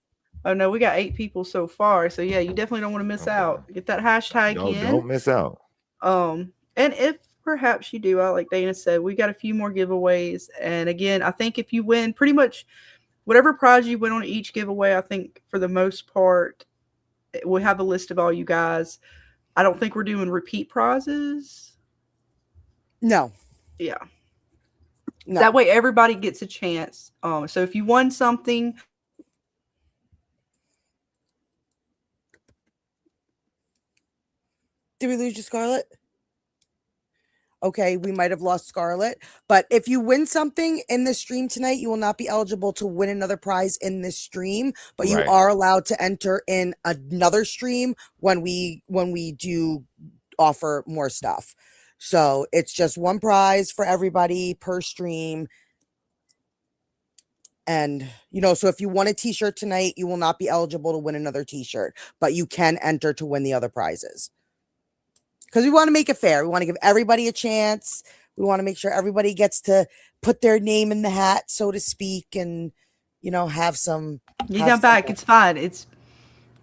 Oh no, we got 8 people so far. So yeah, you definitely don't want to miss out. Get that hashtag No, in. don't miss out. And if perhaps you do, like Dana said, we got a few more giveaways. And again, I think if you win pretty much whatever prize you win on each giveaway, I think for the most part, we'll have a list of all you guys. I don't think we're doing repeat prizes. No. Yeah. No. That way everybody gets a chance. So if you won something. Did we lose you, Scarlett? Okay, we might have lost Scarlett. But if you win something in the stream tonight, you will not be eligible to win another prize in this stream. But you Right. are allowed to enter in another stream when we do offer more stuff. So it's just one prize for everybody per stream. And, so if you won a t-shirt tonight, you will not be eligible to win another t-shirt. But you can enter to win the other prizes. Because we want to make it fair. We want to give everybody a chance. We want to make sure everybody gets to put their name in the hat, so to speak, and, have some. You come back. It's fine. It's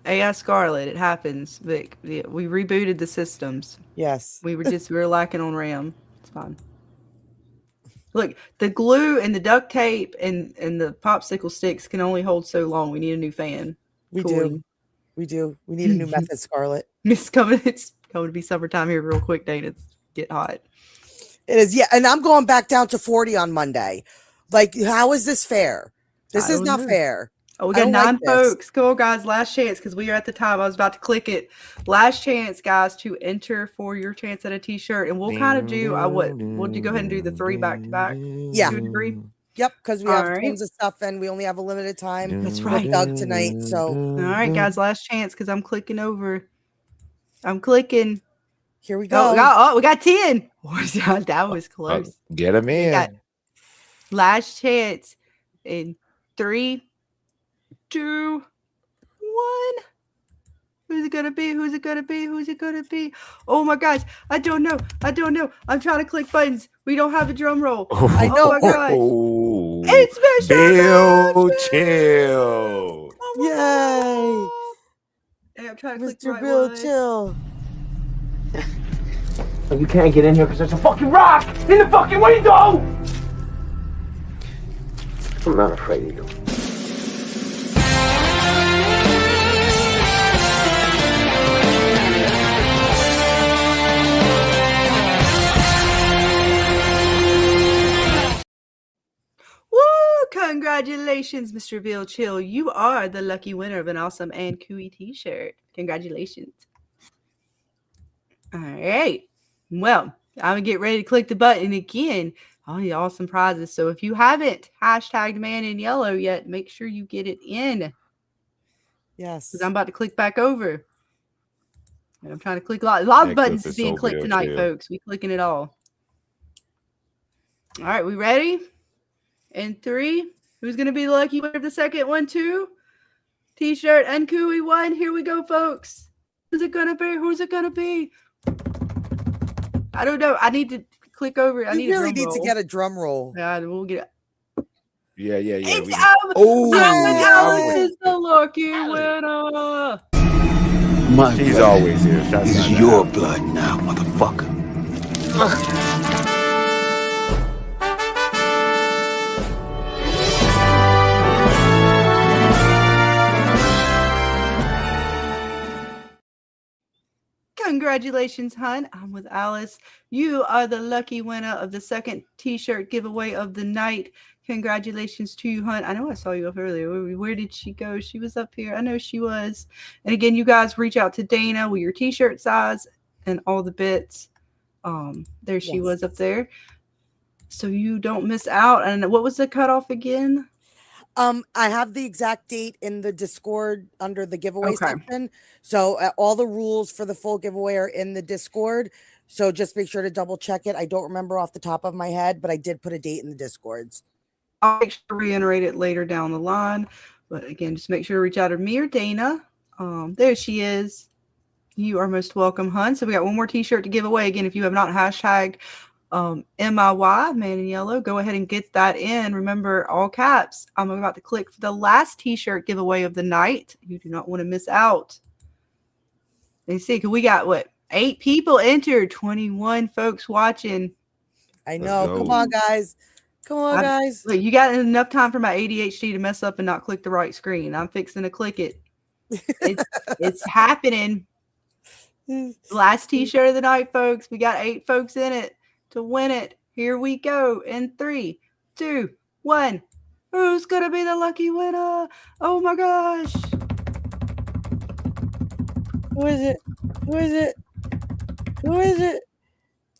AI Scarlet. It happens. But we rebooted the systems. Yes. We were lacking on RAM. It's fine. Look, the glue and the duct tape and the popsicle sticks can only hold so long. We need a new fan. We do. We need a new method, Scarlet. It's coming to be summertime here real quick, Dana. It's get hot. It is, yeah. And I'm going back down to 40 on Monday. Like, how is this fair? This is not fair. Oh, we got 9 folks. Go, guys. Last chance, because we are at the time. I was about to click it. Last chance, guys, to enter for your chance at a t-shirt. And we'll kind of do we'll go ahead and do the 3 back-to-back. Yeah. 2 to 3. Yep, because we have tons of stuff and we only have a limited time. That's right. Doug tonight. So all right, guys, last chance because I'm clicking over. I'm clicking. Here we go. We got 10. That was close. Get them in. Last chance in 3, 2, 1. Who's it gonna be? Who's it gonna be? Who's it gonna be? Oh my gosh! I don't know. I'm trying to click buttons. We don't have a drum roll. I know. Oh my gosh! It's Mr. Bill Chill. Yay! Hey, I'm trying to click Mr. right Bill one. Chill. You can't get in here because there's a fucking rock in the fucking window! I'm not afraid of you. Woo! Congratulations, Mr. Bill Chill. You are the lucky winner of an awesome and cooey t-shirt. Congratulations. All right. Well, I'm going to get ready to click the button again. All the awesome prizes. So if you haven't hashtagged Man in Yellow yet, make sure you get it in. Yes. Because I'm about to click back over. And I'm trying to click a lot of buttons is being clicked tonight, folks. We clicking it all. All right, we ready? In 3. Who's going to be the lucky winner of the second one, 2? T-shirt and Cooey 1. Here we go, folks. Who's it going to be? Who's it going to be? I don't know. I need to click over. I need to get a drum roll. Yeah, we'll get it. Yeah. Alex is the lucky winner. She's always here. This is your blood now, motherfucker. Congratulations, hun. I'm with Alice. You are the lucky winner of the second t-shirt giveaway of the night. Congratulations to you, hun. I know I saw you up earlier. Where did she go? She was up here. I know she was. And again, you guys reach out to Dana with your t-shirt size and all the bits. There she was up there. so you don't miss out. And what was the cutoff again? I have the exact date in the Discord under the giveaway Okay. section. So all the rules for the full giveaway are in the Discord. So just make sure to double check it. I don't remember off the top of my head, but I did put a date in the Discords. I'll make sure to reiterate it later down the line. But again, just make sure to reach out to me or Dana. There she is. You are most welcome, hun. So we got one more t-shirt to give away. Again, if you have not hashtag MIY, Man in Yellow, go ahead and get that in. Remember, all caps. I'm about to click for the last t-shirt giveaway of the night. You do not want to miss out. Let's see, because we got, what, 8 people entered, 21 folks watching. I know. Come on, guys. Come on, guys. Look, you got enough time for my ADHD to mess up and not click the right screen. I'm fixing to click it. It's happening. Last t-shirt of the night, folks. We got 8 folks in it to win it. Here we go. In 3, 2, 1. Who's gonna be the lucky winner? Oh my gosh. Who is it? Who is it? Who is it?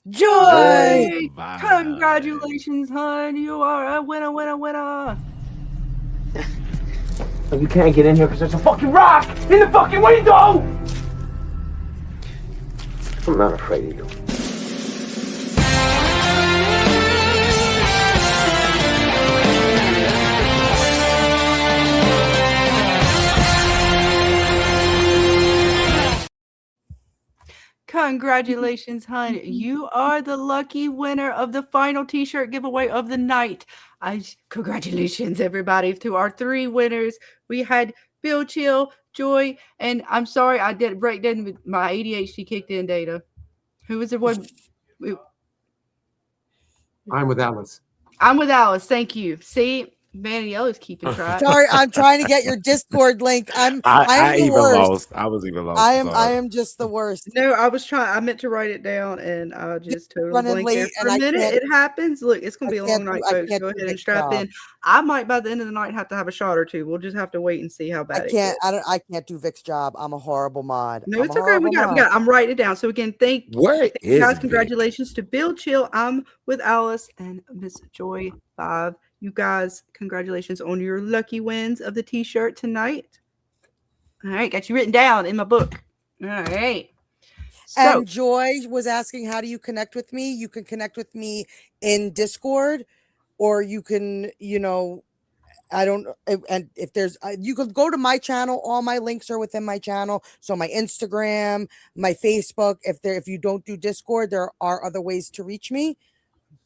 Joy! Congratulations, hon. You are a winner. You can't get in here because there's a fucking rock in the fucking window! I'm not afraid of you. Congratulations, hon. You are the lucky winner of the final t-shirt giveaway of the night. Congratulations, everybody, to our 3 winners. We had Bill Chill, Joy, and I'm sorry I did break down with my ADHD kicked in, Data. Who was the one? I'm with Alice. I'm with Alice. Thank you. See, Man in Yellow's keeping track. Sorry, I'm trying to get your Discord link. I I the even worst. lost. I was even lost. I am just the worst. No, I meant to write it down and I just totally Running blanked there late for a and I minute. can't- It happens. Look, it's gonna be a long night, I folks. can't Go do ahead this and strap job. in. I might by the end of the night have to have a shot or 2. We'll just have to wait and see how bad it gets. I can't do Vic's job. I'm a horrible mod. No, it's okay. We got. I'm writing it down. So again, thank Where you is guys. Vic? Congratulations to Bill Chill. I'm with Alice and Miss Joy 5. You guys, congratulations on your lucky wins of the t-shirt tonight. All right, got you written down in my book. All right. So, And Joy was asking, how do you connect with me? You can connect with me in Discord, or you can, I don't, and if there's, you could go to my channel. All my links are within my channel. So my Instagram, my Facebook. If you don't do Discord, there are other ways to reach me.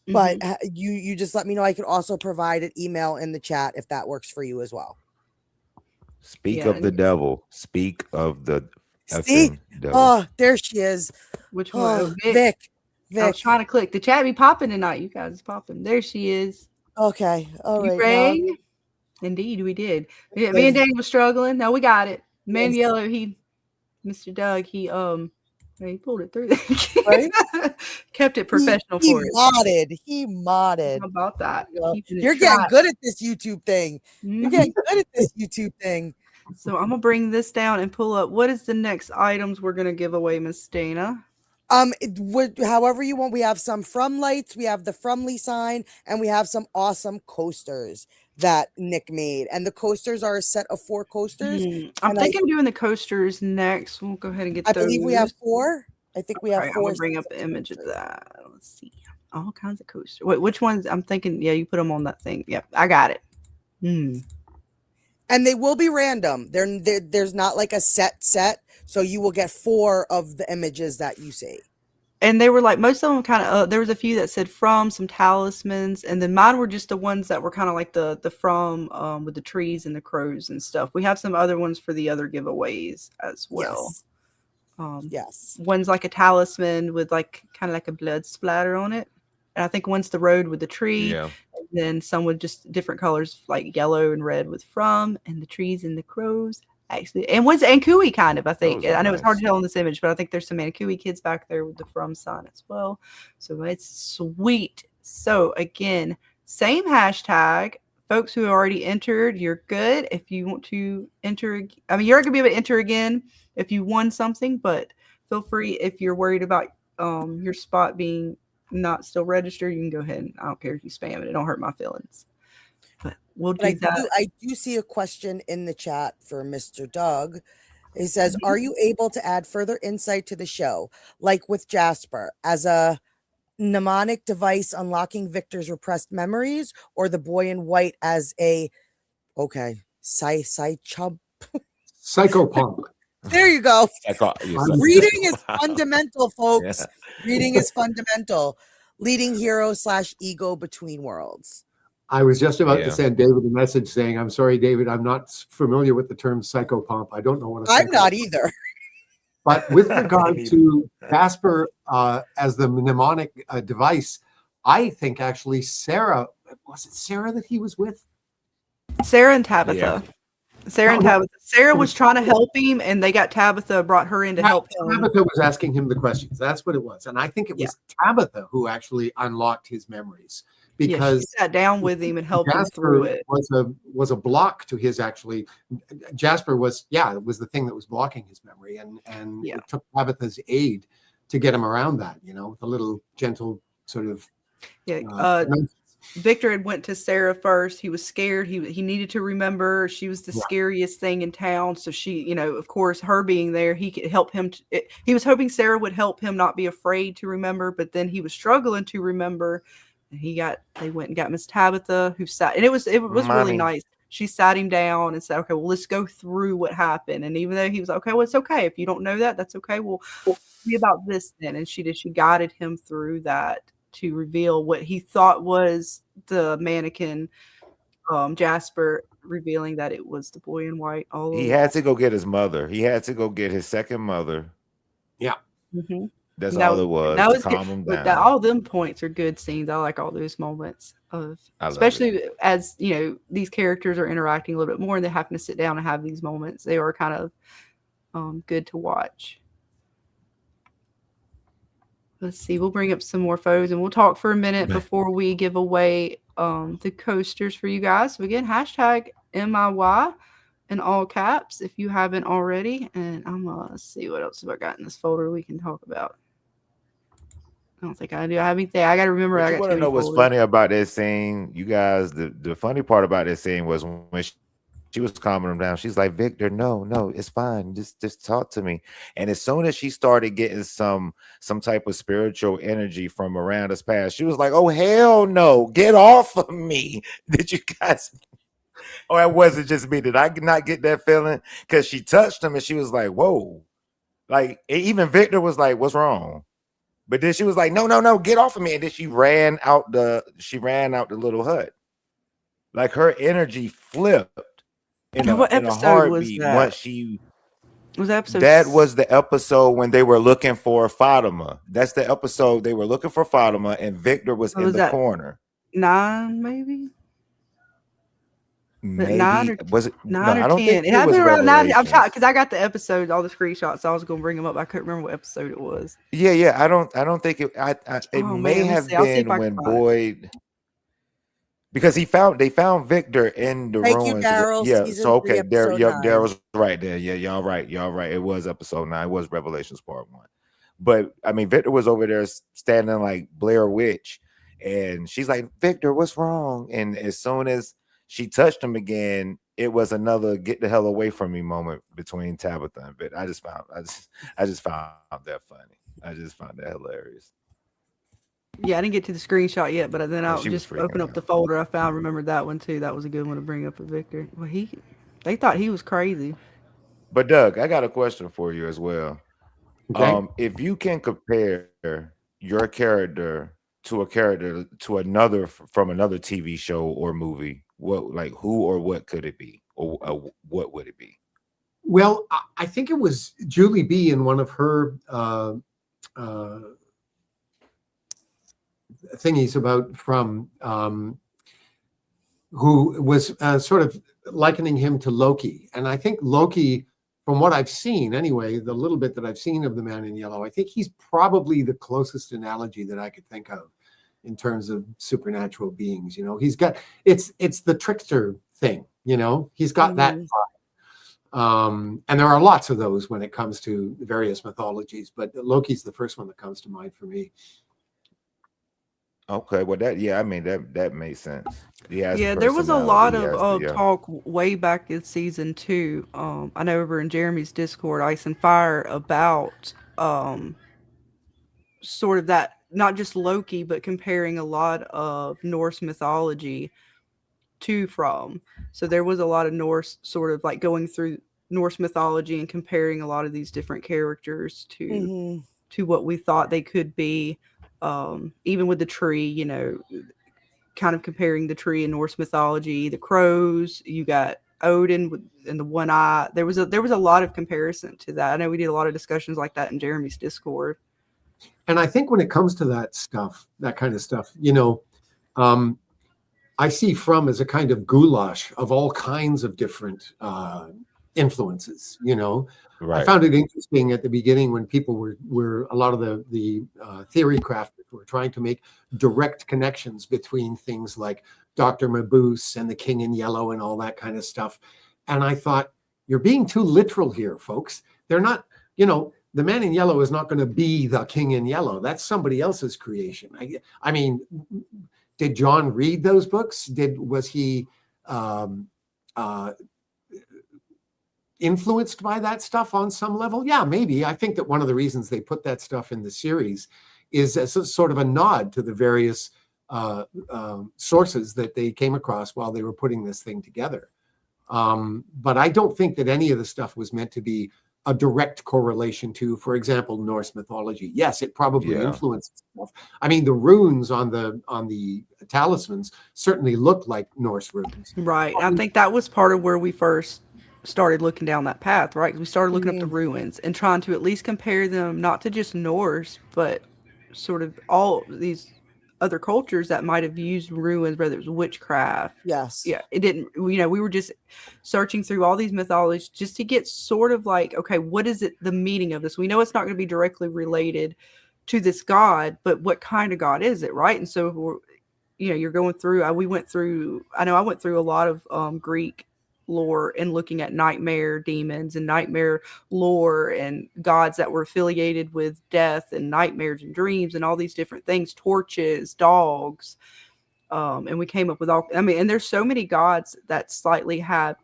But you just let me know. I could also provide an email in the chat if that works for you as well. Speak of the devil. Speak of the See? devil. Oh, there she is. Which one? Oh, Vic. Vic. I was trying to click. The chat be popping tonight. You guys is popping. There she is. Okay. All you right. rang? Indeed, we did. Me and Danny was struggling. No, we got it. Man Yellow, Mr. Doug, he pulled it through. Right? Kept it professional he for modded. He modded. How about that? You're getting good at this YouTube thing. You're getting good at this YouTube thing. So I'm gonna bring this down and pull up. What is the next items we're gonna give away, Miss Dana? However you want. We have some From lights. We have the Fromly sign, and we have some awesome coasters that Nick made. And the coasters are a set of 4 coasters. I'm thinking of doing the coasters next. We'll go ahead and get those. I believe we have 4. I think we have 4. I'm gonna bring up the image of that. Let's see. All kinds of coasters. Wait, which ones? I'm thinking. Yeah, you put them on that thing. Yep, I got it. And they will be random. There's not like a set. So you will get 4 of the images that you see. And they were like, most of them kind of, there was a few that said from, some talismans, and then mine were just the ones that were kind of like the from with the trees and the crows and stuff. We have some other ones for the other giveaways as well. Yes. One's like a talisman with like kind of like a blood splatter on it. And I think one's the road with the tree. Yeah. And then some with just different colors like yellow and red with from, and the trees and the crows. Actually, and one's Ankui kind of, I think. I know it's hard to tell in this image, but I think there's some Ankui kids back there with the from sign as well. So it's sweet. So again, same hashtag. Folks who already entered, you're good. If you want to enter, I mean, you're going to be able to enter again if you won something, but feel free if you're worried about your spot being not still registered, you can go ahead and I don't care if you spam it. It don't hurt my feelings. But we'll But do that. I do see a question in the chat for Mr. Doug. He says, "Are you able to add further insight to the show, like with Jasper, as a mnemonic device unlocking Victor's repressed memories, or the boy in white as a chub?" Psychopomp. There you go. I'm Reading is fundamental, folks. Yeah. Reading is fundamental. Leading hero / ego between worlds. I was just about Yeah. to send David a message saying, "I'm sorry, David, I'm not familiar with the term psychopomp. I don't know what I'm not either. But with regard to Jasper as the mnemonic device, I think actually Sarah, was it Sarah that he was with? Sarah and Tabitha. Yeah. Sarah and Tabitha. Sarah was trying to help him, and they got Tabitha, brought her in to help him. Tabitha was asking him the questions. That's what it was. And I think it was Tabitha who actually unlocked his memories, because she sat down with him and helped him Jasper through it. was a block to his actually. Jasper was it was the thing that was blocking his memory, and it took Tabitha's aid to get him around that. The little gentle sort of. Victor had went to Sarah first. He was scared. He needed to remember. She was the scariest thing in town. So she, of course, her being there, he could help him. He was hoping Sarah would help him not be afraid to remember, but then he was struggling to remember. And they went and got Miss Tabitha, who sat, and it was really nice. She sat him down and said, "Okay, well, let's go through what happened." And even though he was okay, well, it's okay if you don't know that, that's okay. We'll be about this then. And she guided him through that to reveal what he thought was the mannequin, Jasper, revealing that it was the boy in white. He had to go get his mother. He had to go get his second mother. Yeah. Mm-hmm. That's all it was to calm him down. All them points are good scenes. I like all those moments especially as these characters are interacting a little bit more and they're having to sit down and have these moments. They are kind of good to watch. Let's see. We'll bring up some more photos and we'll talk for a minute before we give away the coasters for you guys. So again, hashtag MIY in all caps if you haven't already. And I'm let's see what else have I got in this folder we can talk about. I don't think I do. I have anything. I got to remember. I want to know what's funny about this scene, you guys. The funny part about this scene was when she was calming him down. She's like, "Victor, no, it's fine. Just talk to me." And as soon as she started getting some type of spiritual energy from Miranda's past, she was like, "Oh, hell no, get off of me." Did you guys? Or it wasn't just me. Did I not get that feeling? Because she touched him and she was like, "Whoa." Like even Victor was like, "What's wrong?" But then she was like, no, get off of me. And then she ran out the little hut. Like her energy flipped in a heartbeat once she was episode. That was the episode when they were looking for Fatima. That's the episode they were looking for Fatima, and Victor was in the corner. 9, maybe. Maybe 9 or, was it 9 or 10? It had been around 9. I'm trying because I got the episode, all the screenshots. So I was going to bring them up. I couldn't remember what episode it was. Yeah. I don't think it. It may have been when Boyd, because they found Victor in the ruins. You, Daryl. Yeah. So okay, Daryl's right there. Yeah, y'all right. It was episode 9. It was Revelations Part 1. But I mean, Victor was over there standing like Blair Witch, and she's like, "Victor, what's wrong?" And as soon as she touched him again, it was another "get the hell away from me" moment between Tabitha and Victor. I just found that funny. I just found that hilarious. Yeah, I didn't get to the screenshot yet, but then I'll just open up the folder. I remembered that one too. That was a good one to bring up with Victor. Well, they thought he was crazy. But Doug, I got a question for you as well. Okay. If you can compare your character to another from another TV show or movie, who or what could it be, or what would it be? Well, I think it was Julie B in one of her thingies about from who was sort of likening him to Loki. And I think Loki, from what I've seen anyway, the little bit that I've seen of the Man in Yellow, I think he's probably the closest analogy that I could think of in terms of supernatural beings. He's got it's the trickster thing, he's got that vibe. And there are lots of those when it comes to various mythologies, but Loki's the first one that comes to mind for me. Okay, well I mean that makes sense. He has Yeah, there was a lot personality. He of has the talk way back in season 2. I know over in Jeremy's Discord, Ice and Fire, about sort of that, not just Loki, but comparing a lot of Norse mythology to From. So there was a lot of Norse, sort of like going through Norse mythology and comparing a lot of these different characters Hmm. to what we thought they could be. Even with the tree, kind of comparing the tree in Norse mythology, the crows, you got Odin and the one eye. There was a lot of comparison to that. I know we did a lot of discussions like that in Jeremy's Discord. And I think when it comes to that stuff, that kind of stuff, um, I see From as a kind of goulash of all kinds of different influences. I right. found it interesting at the beginning when people were a lot of the theory crafters were trying to make direct connections between things like Dr. Mabuse and the King in Yellow and all that kind of stuff. And I thought, you're being too literal here, folks. They're not, the Man in Yellow is not going to be the King in Yellow. That's somebody else's creation. I mean, did John read those books? Was he influenced by that stuff on some level? Yeah, maybe. I think that one of the reasons they put that stuff in the series is as a sort of a nod to the various sources that they came across while they were putting this thing together. But I don't think that any of the stuff was meant to be a direct correlation to, for example, Norse mythology. Yes, it probably influenced stuff. I mean, the runes on the talismans certainly look like Norse runes. Right. I think that was part of where we first started looking down that path, right? 'Cause we started looking up the ruins and trying to at least compare them, not to just Norse, but sort of all these other cultures that might have used ruins, whether it was witchcraft. Yes. Yeah, it didn't, we were just searching through all these mythologies just to get sort of like, okay, what is it, the meaning of this? We know it's not going to be directly related to this god, but what kind of god is it, right? And so, you're going through, I went through a lot of Greek lore and looking at nightmare demons and nightmare lore and gods that were affiliated with death and nightmares and dreams and all these different things, torches, dogs. And we came up with and there's so many gods that slightly have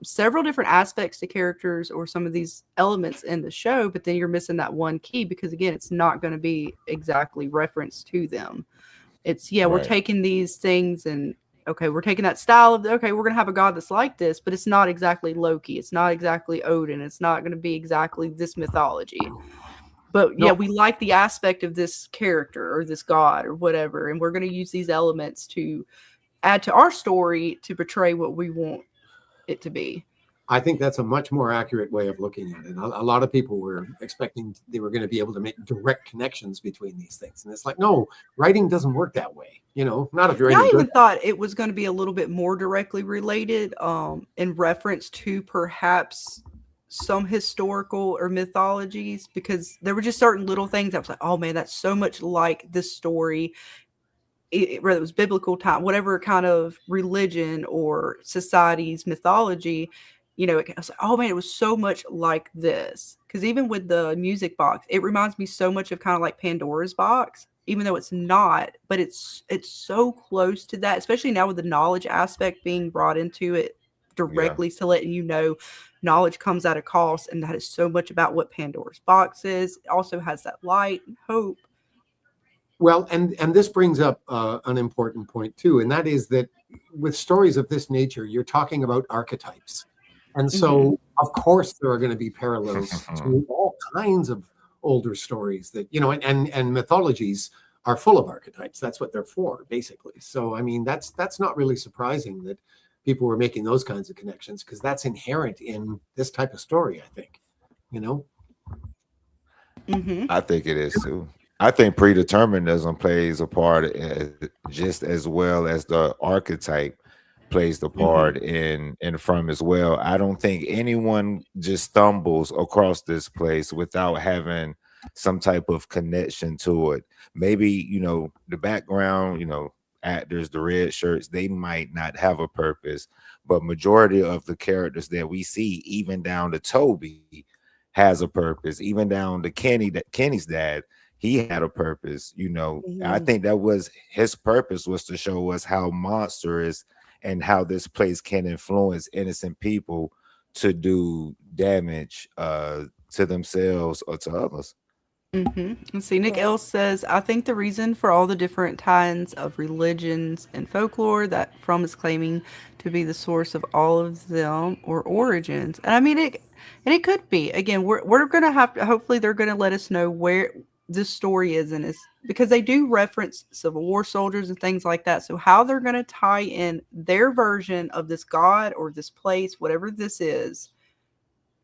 several different aspects to characters or some of these elements in the show, but then you're missing that one key because, again, it's not going to be exactly referenced to them. It's, we're taking these things and, okay, we're taking that style of, okay, we're going to have a god that's like this, but it's not exactly Loki. It's not exactly Odin. It's not going to be exactly this mythology. But we like the aspect of this character or this god or whatever, and we're going to use these elements to add to our story to portray what we want it to be. I think that's a much more accurate way of looking at it. A lot of people were expecting they were going to be able to make direct connections between these things. And it's like, no, writing doesn't work that way. Not if you're I even thought it was going to be a little bit more directly related in reference to perhaps some historical or mythologies, because there were just certain little things that was like, oh man, that's so much like this story. Whether it was biblical time, whatever kind of religion or society's mythology, I was like, oh man, it was so much like this. Because even with the music box, it reminds me so much of kind of like Pandora's box, even though it's not, but it's so close to that, especially now with the knowledge aspect being brought into it directly to letting you know knowledge comes at a cost, and that is so much about what Pandora's box is. It also has that light and hope. Well, and this brings up an important point too, and that is that with stories of this nature, you're talking about archetypes. And so, of course, there are going to be parallels to all kinds of older stories that, and mythologies are full of archetypes. That's what they're for, basically. So, I mean, that's not really surprising that people were making those kinds of connections, because that's inherent in this type of story, I think, I think it is too. I think predeterminism plays a part just as well as the archetype plays the part in From as well. I don't think anyone just stumbles across this place without having some type of connection to it. Maybe, the background, actors, the red shirts, they might not have a purpose, but majority of the characters that we see, even down to Toby, has a purpose. Even down to Kenny's dad. he had a purpose. You know, I Mhm. think that was his purpose, was to show us how monstrous and how this place can influence innocent people to do damage to themselves or to others. Let's see. Nick L says, I think the reason for all the different kinds of religions and folklore that Fromm is claiming to be the source of all of them or origins. And I mean, it could be. Again, we're going to have to, hopefully they're going to let us know where this story is, and it's because they do reference Civil War soldiers and things like that. So how they're going to tie in their version of this god or this place, whatever this is,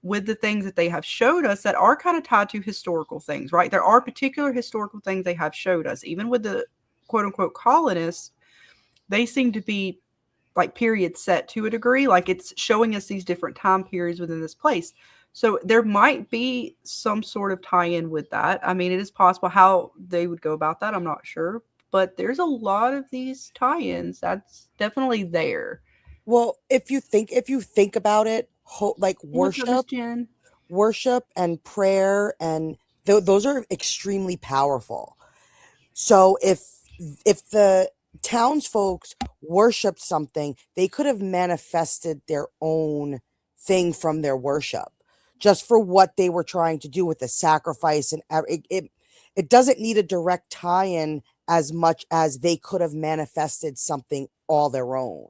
with the things that they have showed us that are kind of tied to historical things, right? There are particular historical things they have showed us. Even with the quote unquote colonists, they seem to be like period set to a degree. Like it's showing us these different time periods within this place. So there might be some sort of tie-in with that. I mean, it is possible. How they would go about that, I'm not sure. But there's a lot of these tie-ins that's definitely there. Well, if you think about it, like What's up, Miss Jen? worship and prayer, and those are extremely powerful. So if the townsfolk worshiped something, they could have manifested their own thing from their worship, just for what they were trying to do with the sacrifice, and it doesn't need a direct tie-in as much as they could have manifested something all their own,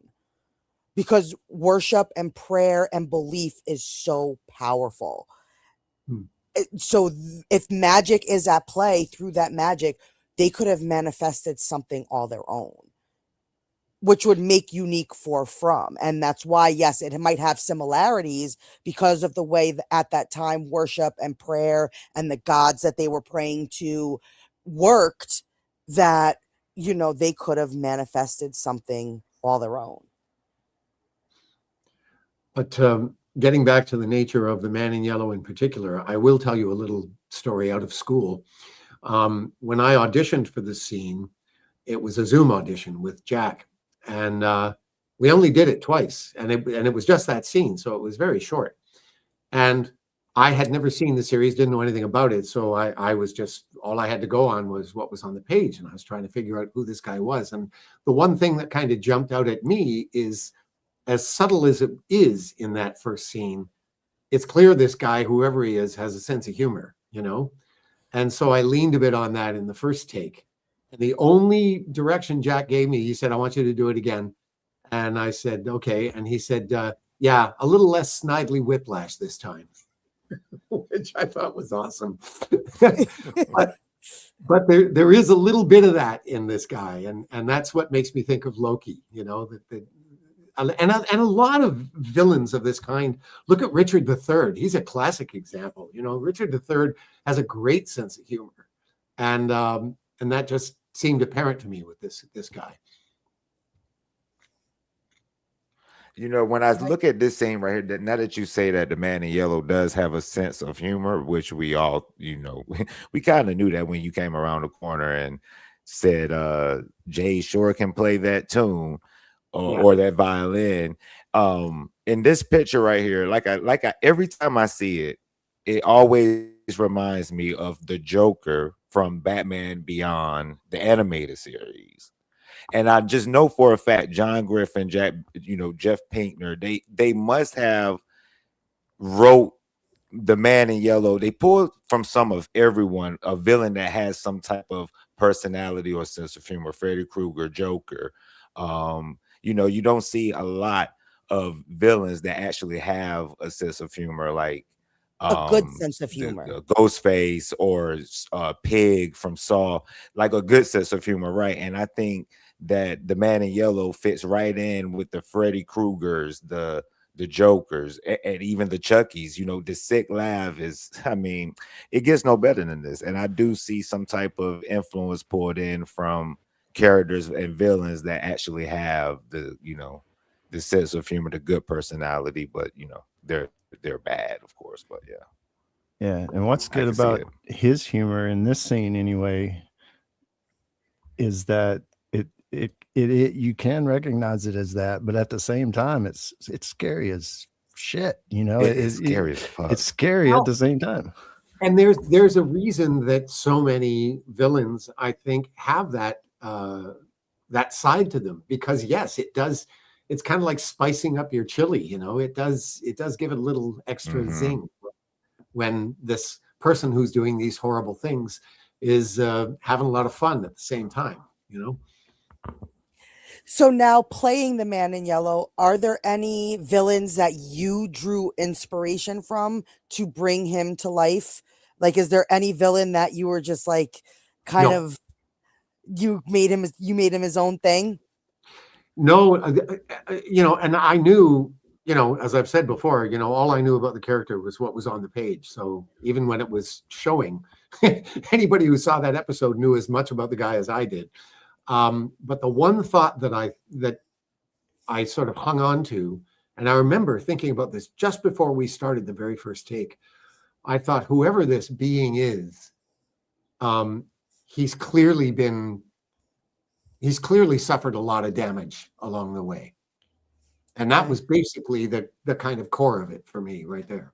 because worship and prayer and belief is so powerful. So if magic is at play, through that magic, they could have manifested something all their own, which would make unique for From. And that's why, yes, it might have similarities because of the way that at that time worship and prayer and the gods that they were praying to worked, that, you know, they could have manifested something all their own. But getting back to the nature of the man in yellow in particular, I will tell you a little story out of school. When I auditioned for this scene, it was a Zoom audition with Jack, and we only did it twice, and it was just that scene, so it was very short. And I had never seen the series, didn't know anything about it, so I was just, all I had to go on was what was on the page, and I was trying to figure out who this guy was. And the one thing that kind of jumped out at me is, as subtle as it is in that first scene, it's clear this guy, whoever he is, has a sense of humor, you know? And so I leaned a bit on that in the first take. And the only direction Jack gave me, he said, I want you to do it again. And I said, okay. And he said, yeah, a little less snidely whiplash this time, which I thought was awesome. but there is a little bit of that in this guy. And that's what makes me think of Loki, you know, and a lot of villains of this kind. Look at Richard III. He's a classic example. You know, Richard III has a great sense of humor, and that just seemed apparent to me with this guy. You know, when I look at this scene right here, now that you say that the man in yellow does have a sense of humor, which we all, you know, we kind of knew that when you came around the corner and said, Jay sure can play that tune. Or that violin. In this picture right here, like I every time I see it, it always reminds me of the Joker from Batman Beyond, the animated series. And I just know for a fact John Griffin, Jeff Pinkner, they must have wrote the man in yellow. They pulled from some of everyone, a villain that has some type of personality or sense of humor. Freddy Krueger, Joker. You know, you don't see a lot of villains that actually have a sense of humor, like a good sense of humor, the Ghostface or Pig from Saw, like a good sense of humor, right? And I think that the man in yellow fits right in with the Freddy Kruegers, the Jokers, and even the Chuckies. You know, the sick laugh is, I mean, it gets no better than this. And I do see some type of influence poured in from characters and villains that actually have the, you know, the sense of humor, the good personality, but you know, they're bad, of course. But yeah. And what's good about his humor in this scene anyway is that it you can recognize it as that, but at the same time it's scary as shit, you know. It's scary as fuck. It's scary at the same time. And there's a reason that so many villains, I think, have that that side to them, because yes, it does. It's kind of like spicing up your chili, you know. It does give it a little extra zing when this person who's doing these horrible things is having a lot of fun at the same time, you know. So now, playing the Man in Yellow, are there any villains that you drew inspiration from to bring him to life? Like, is there any villain that you were just like kind No. of you made him his own thing? No, you know, and I knew, you know, as I've said before, you know, all I knew about the character was what was on the page. So even when it was showing, anybody who saw that episode knew as much about the guy as I did. But the one thought that I sort of hung on to, and I remember thinking about this just before we started the very first take, I thought, whoever this being is, he's clearly suffered a lot of damage along the way. And that was basically the kind of core of it for me right there.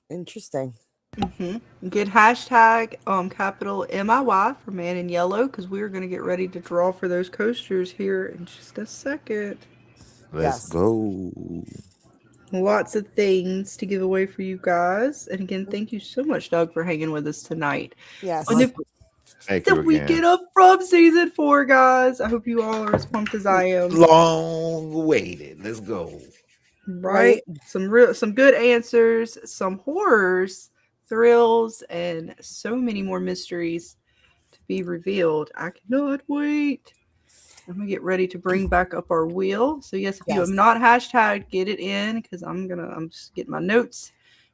Interesting. Good hashtag capital MIY for Man in Yellow, because we're going to get ready to draw for those coasters here in just a second. Let's go. Lots of things to give away for you guys. And again, thank you so much, Doug, for hanging with us tonight. Yes. On the weekend up from season 4, guys. I hope you all are as pumped as I am. Long waited. Let's go. Right? Some good answers, some horrors, thrills, and so many more mysteries to be revealed. I cannot wait. I'm gonna get ready to bring back up our wheel. So yes, if you have not hashtag, get it in, because I'm just getting my notes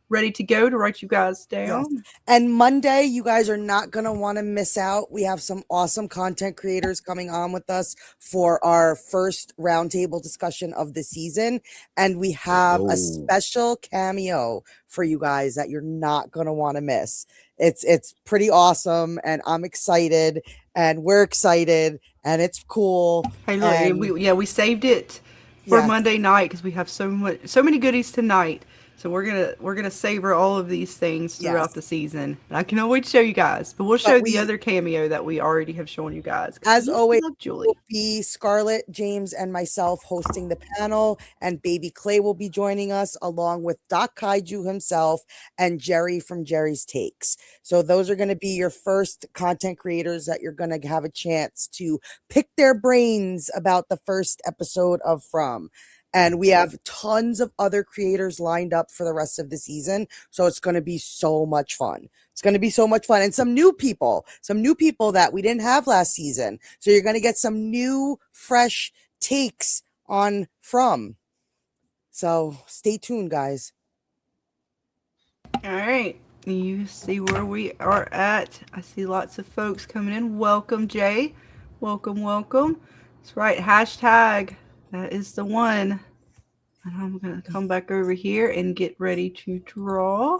ready to go to write you guys down. Yes. And Monday, you guys are not going to want to miss out. We have some awesome content creators coming on with us for our first roundtable discussion of the season. And we have a special cameo for you guys that you're not going to want to miss. It's pretty awesome, and I'm excited, and we're excited, and it's cool. Hey, look, we saved it for Monday night because we have so many goodies tonight. So we're gonna savor all of these things throughout the season. And I cannot wait to show you guys. But we'll show the other cameo that we already have shown you guys. As always, Julie will be Scarlett, James, and myself hosting the panel, and Baby Clay will be joining us along with Doc Kaiju himself and Jerry from Jerry's Takes. So those are going to be your first content creators that you're going to have a chance to pick their brains about the first episode of From. And we have tons of other creators lined up for the rest of the season. So it's going to be so much fun. It's going to be so much fun. And some new people that we didn't have last season. So you're going to get some new, fresh takes on From. So stay tuned, guys. All right. You see where we are at. I see lots of folks coming in. Welcome, Jay. Welcome. That's right. Hashtag. That is the one. And I'm going to come back over here and get ready to draw.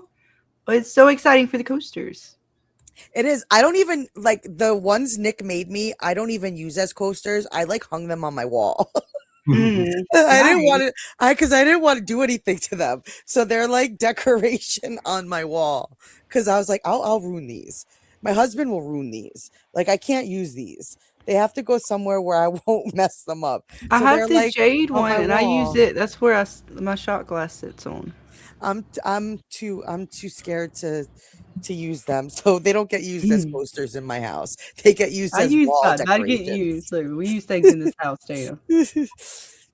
It's so exciting for the coasters. It is. I don't even like the ones Nick made me. I don't even use as coasters. I like hung them on my wall. I didn't want to do anything to them. So they're like decoration on my wall. Because I was like, I'll ruin these. My husband will ruin these. Like, I can't use these. They have to go somewhere where I won't mess them up. So I have the jade one, and I use it. That's where my shot glass sits on. I'm too scared to use them, so they don't get used as posters in my house. They get used as wall decorations. I get used. So we use things in this house too.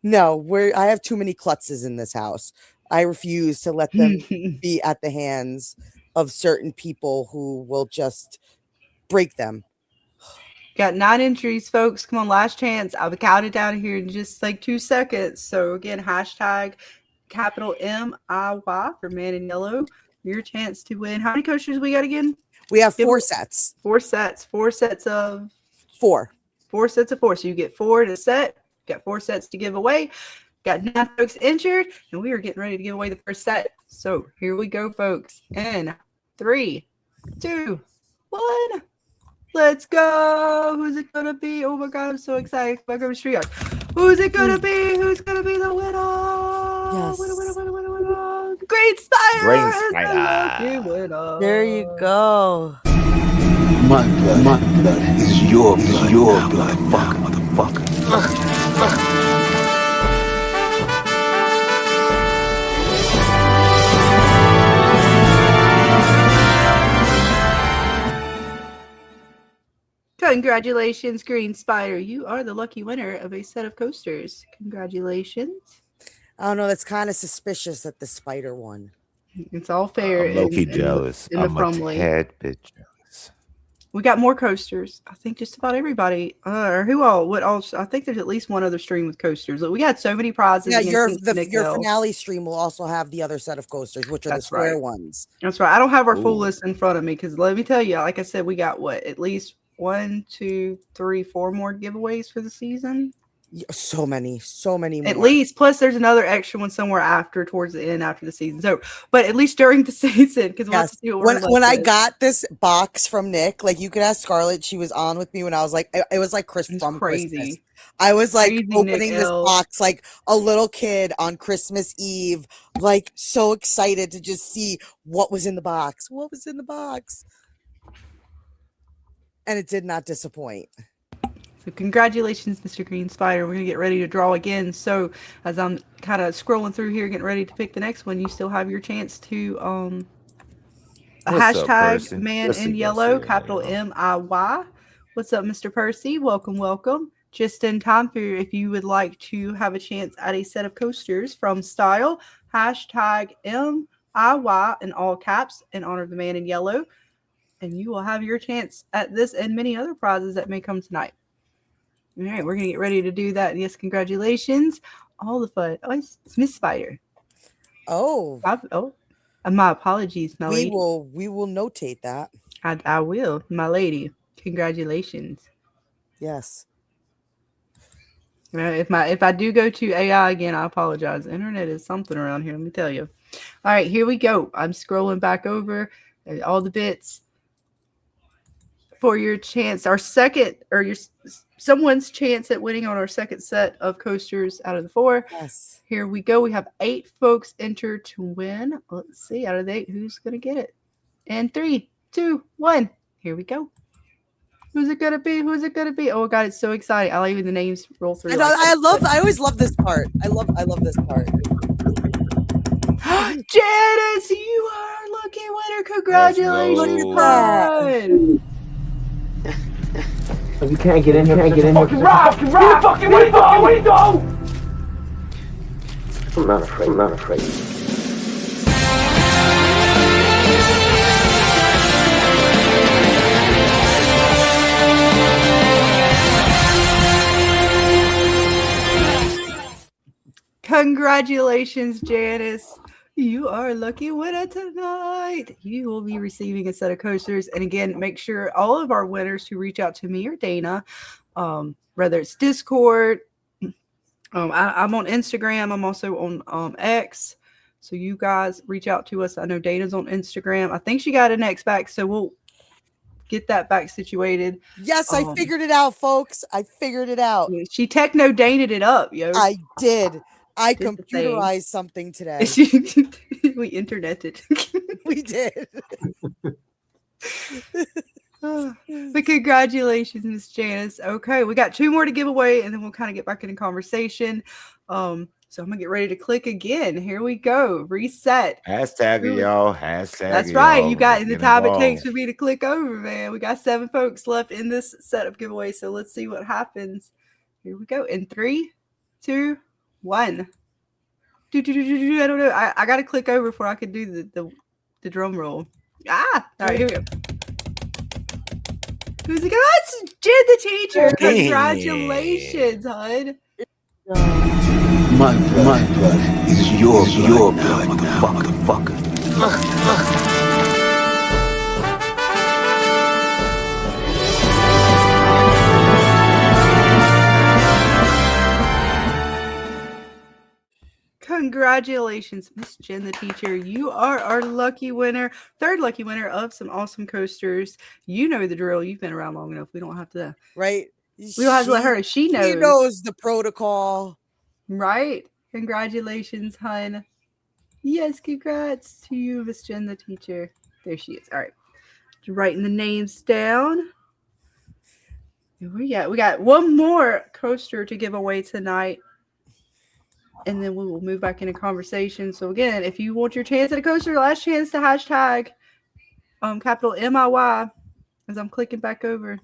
No, I have too many klutzes in this house. I refuse to let them be at the hands of certain people who will just break them. Got 9 entries, folks. Come on, last chance. I'll count it down here in just like 2 seconds. So again, hashtag capital MIY for Man in Yellow. Your chance to win. How many coasters we got again? We have 4 sets. 4 sets. 4 sets of 4. 4 sets of 4. So you get 4 to set. Got 4 sets to give away. Got 9 folks entered, and we are getting ready to give away the first set. So here we go, folks. In 3, 2, 1. Let's go. Who's it gonna be? Oh my god, I'm so excited. Back over street. Who's it gonna be? Who's gonna be the winner? Yes. Winner. Great Green Spider. Green is the lucky Spider. winner. There you go. My blood is your blood, motherfucker. Congratulations, Green Spider. You are the lucky winner of a set of coasters. Congratulations. I don't know. That's kind of suspicious that the spider won. It's all fair. I'm low-key in jealous. the I'm a Frumley. tad bit jealous. We got more coasters. I think just about everybody. Or who all? What else? I think there's at least one other stream with coasters. Look, we got so many prizes. Yeah, against your Nickel. finale stream will also have the other set of coasters, which are the That's square right. ones. That's right. I don't have our full Ooh. list in front of me because let me tell you, like I said, we got what? At least 1, 2, 3, 4 more giveaways for the season. So many more. At least. Plus, there's another extra one somewhere after, towards the end, after the season's over. But at least during the season, because we'll have to see what we're when I with. got this box from Nick, like you could ask Scarlett, she was on with me when I was like, it was like Christmas. I was like Crazy, opening Nick this L. box like a little kid on Christmas Eve, like so excited to just see what was in the box. What was in the box? And it did not disappoint. So congratulations, Mr. Green Spider. We're going to get ready to draw again. So as I'm kind of scrolling through here, getting ready to pick the next one, you still have your chance to What's up, hashtag Percy? man Let's in see, yellow, let's see. capital MIY. What's up, Mr. Percy? Welcome. Just in time for if you would like to have a chance at a set of coasters from Style, hashtag MIY in all caps in honor of the man in yellow. And you will have your chance at this and many other prizes that may come tonight. All right, we're going to get ready to do that. Yes, congratulations. All the fun. Oh, it's Miss Spider. Oh. My apologies, my lady. We will notate that. I will, my lady. Congratulations. Yes. If I do go to AI again, I apologize. Internet is something around here, let me tell you. All right, here we go. I'm scrolling back over all the bits for your chance. Our second, or someone's chance at winning on our second set of coasters out of the 4. Yes. Here we go. We have 8 folks entered to win. Let's see, out of the 8, who's going to get it? And 3, 2, 1. Here we go. Who's it gonna be? Oh God, it's so exciting! I like even the names roll through. I always love this part. I love this part. Janice, you are a lucky winner. Congratulations, bud. You can't get in here. Fucking rock! Fucking window! I'm not afraid. Congratulations, Janice. You are a lucky winner tonight. You will be receiving a set of coasters. And again, make sure all of our winners who reach out to me or Dana, whether it's Discord, I'm on Instagram. I'm also on X. So you guys reach out to us. I know Dana's on Instagram. I think she got an X back, so we'll get that back situated. Yes, I figured it out, folks. I figured it out. She techno-dated it up, yo. I did. I computerized something today. We interneted. We did. But congratulations, Miss Janice. Okay, we got 2 more to give away, and then we'll kind of get back into conversation. So I'm gonna get ready to click again. Here we go. Reset. Hashtag it, y'all. Hashtag. That's it, right. y'all. You got in the Get time involved. it takes for me to click over, man. We got 7 folks left in this setup giveaway. So let's see what happens. Here we go. In 3, 2, 1. I don't know. I got to click over before I could do the drum roll. All right, here we go. Who's it? That's Jid the teacher. Congratulations, hon. My blood is your blood, motherfucker. Congratulations, Miss Jen the teacher. You are our lucky winner, 3rd lucky winner of some awesome coasters. You know the drill. You've been around long enough. We don't have to. Right. We don't have to let her. She knows. She knows the protocol. Right. Congratulations, hun. Yes, congrats to you, Miss Jen, the teacher. There she is. All right. Writing the names down. We got one more coaster to give away tonight. And then we will move back into conversation. So again, if you want your chance at a coaster, last chance to hashtag capital MIY as I'm clicking back over.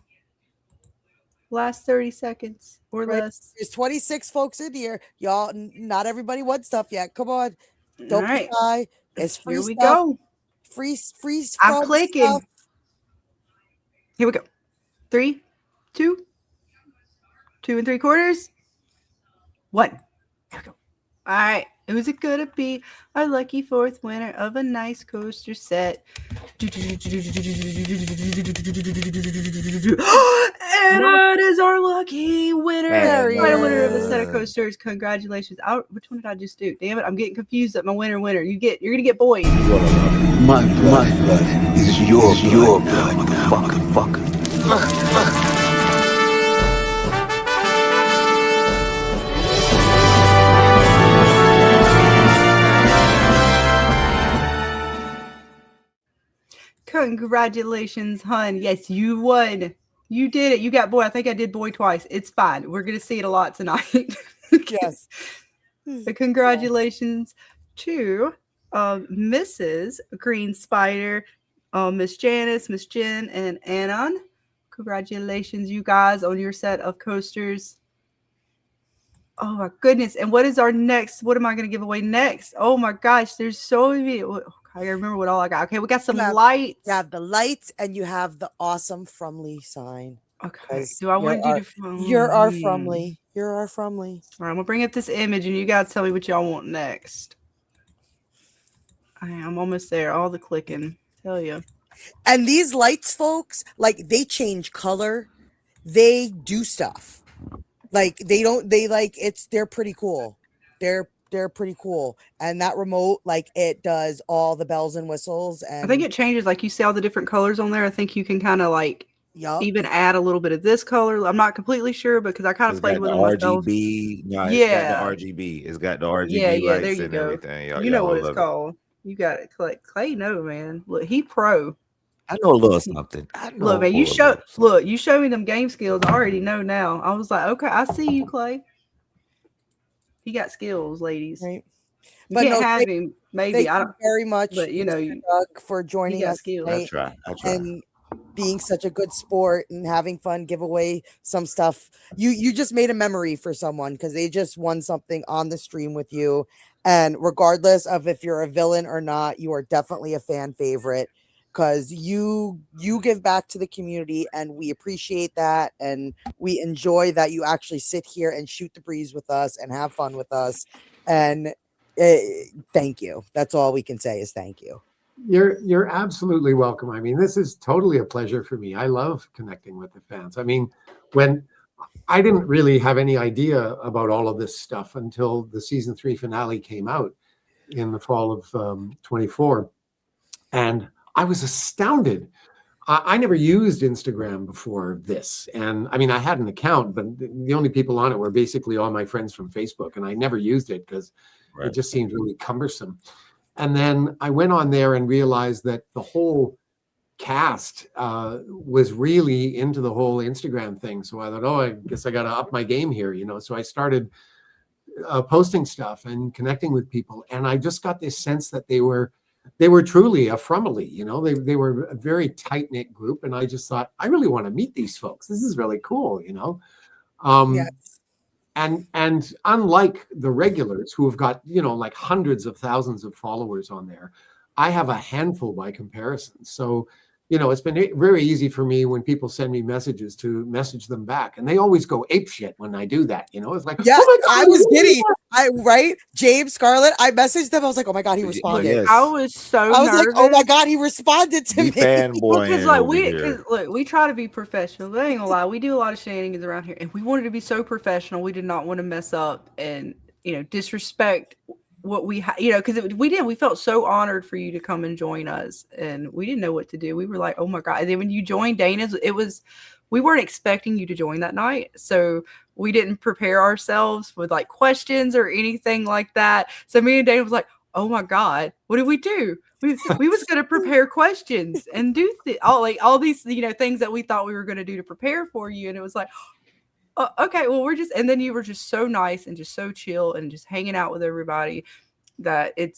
Last 30 seconds or less. There's 26 folks in here. Y'all, not everybody wants stuff yet. Come on. Don't be shy. It's free Here we stuff. go. Free I'm clicking. stuff. Here we go. 3, 2 3/4. 1. Here we go. All right. Who's it gonna be? Our lucky fourth winner of a nice coaster set. And it is our lucky winner. Final winner of the set of coasters. Congratulations. Which one did I just do? Damn it. I'm getting confused at my winner. You're gonna get boys. My blood is your blood, motherfucker. Congratulations, hun. Yes, you won. You did it. You got boy. I think I did boy twice. It's fine. We're going to see it a lot tonight. Yes. But congratulations to Mrs. Green Spider, Miss Janice, Miss Jen, and Anon. Congratulations, you guys, on your set of coasters. Oh, my goodness. And what is our next? What am I going to give away next? Oh, my gosh. There's so many. I remember what all I got. Okay, we got some lights. You have the lights and you have the awesome Frumley sign. Okay. Do I want to do You're our Frumley. You're our Frumley. All right, I'm gonna bring up this image and you guys tell me what y'all want next. I'm almost there. All the clicking. Tell you. And these lights, folks, like they change color. They do stuff. Like they're pretty cool. They're pretty cool. And that remote, like it does all the bells and whistles. And I think it changes, like you see all the different colors on there. I think you can kind of like even add a little bit of this color. I'm not completely sure because I kind of played with them myself. RGB. No, it's got the RGB. It's got the RGB lights there you and go. everything. You know what it's called. You got it. Clay, no, man. Look, he pro. I know a little something. Look, man, you show me them game skills. I already know now. I was like, okay, I see you, Clay. He got skills, ladies. Right. You can't have him. Maybe I don't very much. But Doug, for joining us I try. and being such a good sport and having fun, give away some stuff. You just made a memory for someone because they just won something on the stream with you. And regardless of if you're a villain or not, you are definitely a fan favorite because you give back to the community and we appreciate that. And we enjoy that you actually sit here and shoot the breeze with us and have fun with us. And thank you. That's all we can say is thank you. You're absolutely welcome. I mean, this is totally a pleasure for me. I love connecting with the fans. I mean, when I didn't really have any idea about all of this stuff until the season 3 finale came out in the fall of 24. And I was astounded. I never used Instagram before this. And I mean, I had an account, but the only people on it were basically all my friends from Facebook. And I never used it because it just seemed really cumbersome. And then I went on there and realized that the whole cast was really into the whole Instagram thing. So I thought, I guess I got to up my game here, So I started posting stuff and connecting with people. And I just got this sense that they were truly a Frumley, they were a very tight knit group. And I just thought, I really want to meet these folks. This is really cool, Yes. And unlike the regulars who have got, like hundreds of thousands of followers on there, I have a handful by comparison. So, it's been very easy for me when people send me messages to message them back. And they always go apeshit when I do that. It's like, yeah, oh my God, I was giddy. Right? James, Scarlett, I messaged them. I was like, oh my God, he responded. Yes. I was nervous. Like, oh my God, he responded to me. Fanboy. We try to be professional. But I ain't gonna lie, we do a lot of shenanigans around here. And we wanted to be so professional. We did not want to mess up and, disrespect what we because we felt so honored for you to come and join us, and we didn't know what to do. We were like, oh my God. And then when you joined Dana's, we weren't expecting you to join that night, so we didn't prepare ourselves with like questions or anything like that. So me and Dana was like, oh my God, what did we do? We was going to prepare questions and do all these, things that we thought we were going to do to prepare for you. And it was like, okay, well, and then you were just so nice and just so chill and just hanging out with everybody that it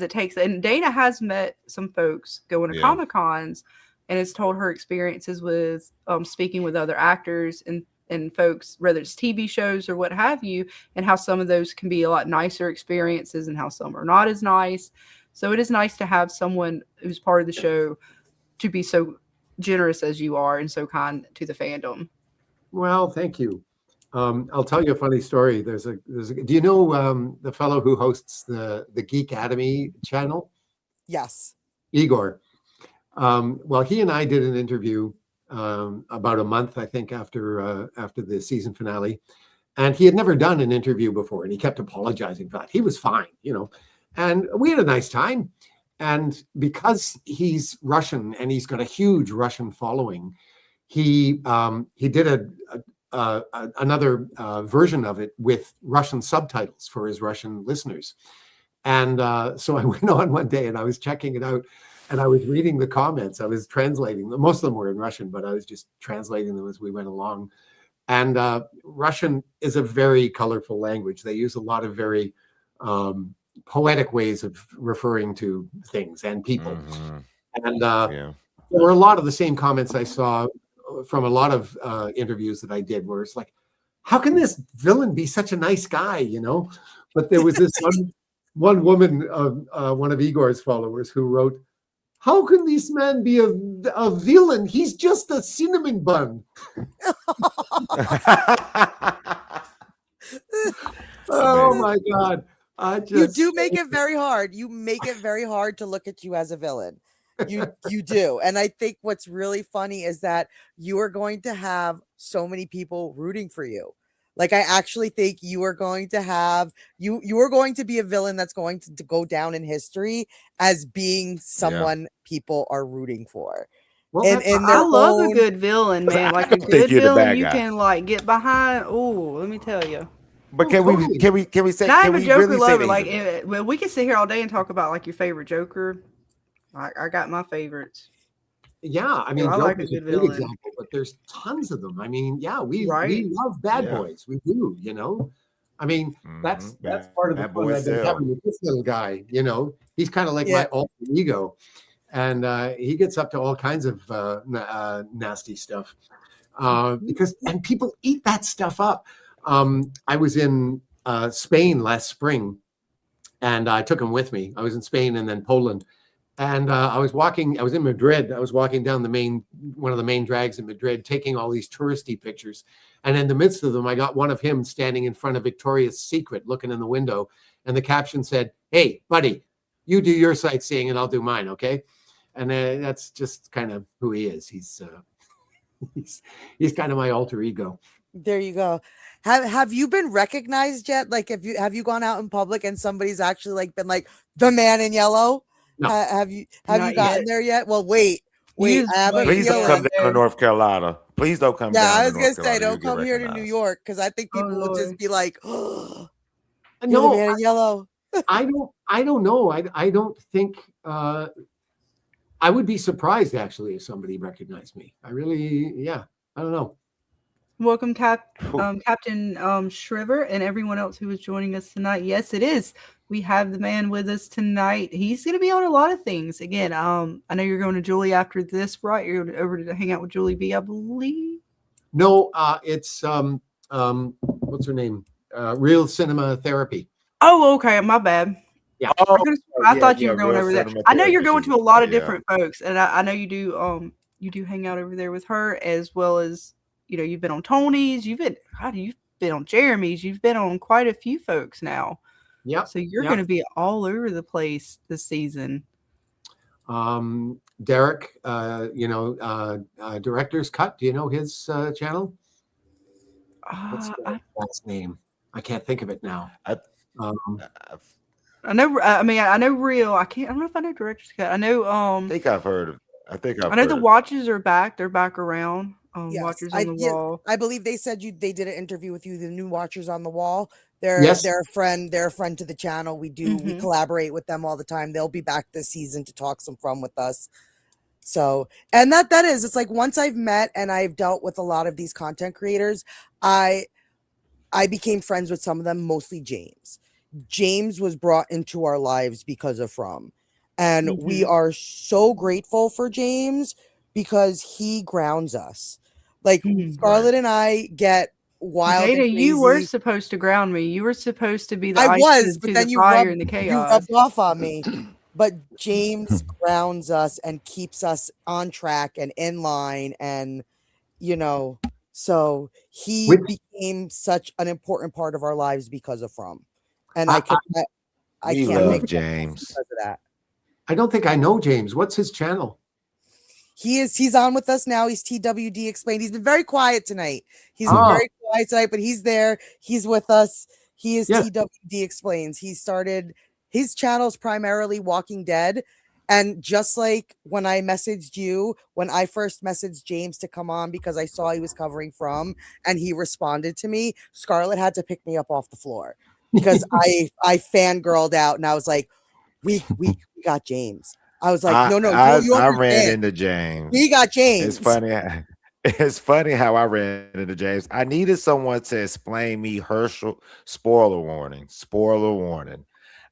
takes. And Dana has met some folks going to Comic Cons and has told her experiences with speaking with other actors and folks, whether it's TV shows or what have you, and how some of those can be a lot nicer experiences and how some are not as nice. So it is nice to have someone who's part of the show to be so generous as you are and so kind to the fandom. Well, thank you. I'll tell you a funny story. Do you know the fellow who hosts the Geek Academy channel? Yes. Igor. Well, he and I did an interview about a month, I think, after the season finale, and he had never done an interview before, and he kept apologizing for that. He was fine, and we had a nice time. And because he's Russian and he's got a huge Russian following, he did another version of it with Russian subtitles for his Russian listeners. And so I went on one day and I was checking it out. And I was reading the comments. I was translating them. Most of them were in Russian, but I was just translating them as we went along. And Russian is a very colorful language. They use a lot of very poetic ways of referring to things and people. Mm-hmm. And there were a lot of the same comments I saw from a lot of interviews that I did, where it's like, how can this villain be such a nice guy, But there was this one woman, one of Igor's followers, who wrote, how can this man be a villain? He's just a cinnamon bun. Oh my God. You do make it very hard. You make it very hard to look at you as a villain. You do. And I think what's really funny is that you are going to have so many people rooting for you. Like, I actually think you are going to have you are going to be a villain that's going to go down in history as being someone people are rooting for. Well, I love a good villain, man. Like a good villain you can like get behind. Oh, let me tell you. But can we say, not can a we Joker really lover? say Like, well, we can sit here all day and talk about like your favorite Joker. I got my favorites. Yeah, I mean, I Joker's like a a good good villain. example, but there's tons of them. I mean, yeah, we love bad boys. We do, I mean, that's part of the fun I've been having with this little guy. He's kind of like my alter ego, and he gets up to all kinds of nasty stuff because people eat that stuff up. I was in Spain last spring, and I took him with me. I was in Spain and then Poland. And I was in Madrid. I was walking down one of the main drags in Madrid, taking all these touristy pictures. And in the midst of them, I got one of him standing in front of Victoria's Secret, looking in the window. And the caption said, "Hey, buddy, you do your sightseeing and I'll do mine, okay?" And that's just kind of who he is. He's kind of my alter ego. There you go. Have you been recognized yet? Like, have you gone out in public and somebody's actually like been like the man in yellow? No. Have you gotten there yet? Well, wait. I have a Please don't come down to North Carolina. Please don't come down. Yeah, I was gonna say, don't come here to New York, because I think people will just be like, "Oh, no, man in yellow." I don't know. I don't think. I would be surprised actually if somebody recognized me. I don't know. Welcome, Captain Shriver, and everyone else who is joining us tonight. Yes, it is. We have the man with us tonight. He's going to be on a lot of things. Again, I know you're going to Julie after this, right? You're going over to hang out with Julie B, I believe. No, it's what's her name? Real Cinema Therapy. Oh, okay. My bad. Yeah. I thought you were going over there. I know you're going to a lot of different folks, and I know you do hang out over there with her, as well as you've been on Tony's. You've been on Jeremy's. You've been on quite a few folks now. Yeah. So you're going to be all over the place this season. Derek, Director's Cut. Do you know his channel? What's his last name? I can't think of it now. I know. I mean, I know Real. I don't know if I know Director's Cut. I know. I think I've heard of. I know the Watches are back. They're back around. Yes, Watchers on the Wall. I believe they said they did an interview with you. The new Watchers on the Wall. Yes. They're a friend. They're a friend to the channel. We collaborate with them all the time. They'll be back this season to talk some fun with us. So, and that is, it's like once I've met and I've dealt with a lot of these content creators, I became friends with some of them, mostly James. James was brought into our lives because of From. And we are so grateful for James because he grounds us. Like Scarlett and I get wild Dana, and crazy. you were supposed to ground me. You were supposed to be the I ice was, but to then the you fire and the chaos. rubbed off on me. But James grounds us and keeps us on track and in line, and so he became such an important part of our lives because of From. And I can't love make James because of that. I don't think I know James. What's his channel? He's on with us now. He's TWDExplained. He's been very quiet tonight. He's been very quiet tonight, but he's there. He's with us. He is TWDExplains. He started his channel's primarily Walking Dead. And just like when I messaged you, when I first messaged James to come on because I saw he was covering From and he responded to me, Scarlett had to pick me up off the floor because I fangirled out and I was like, we got James. I was like, I ran into James. We got James. It's funny. It's funny how I ran into James. I needed someone to explain me Herschel. Spoiler warning.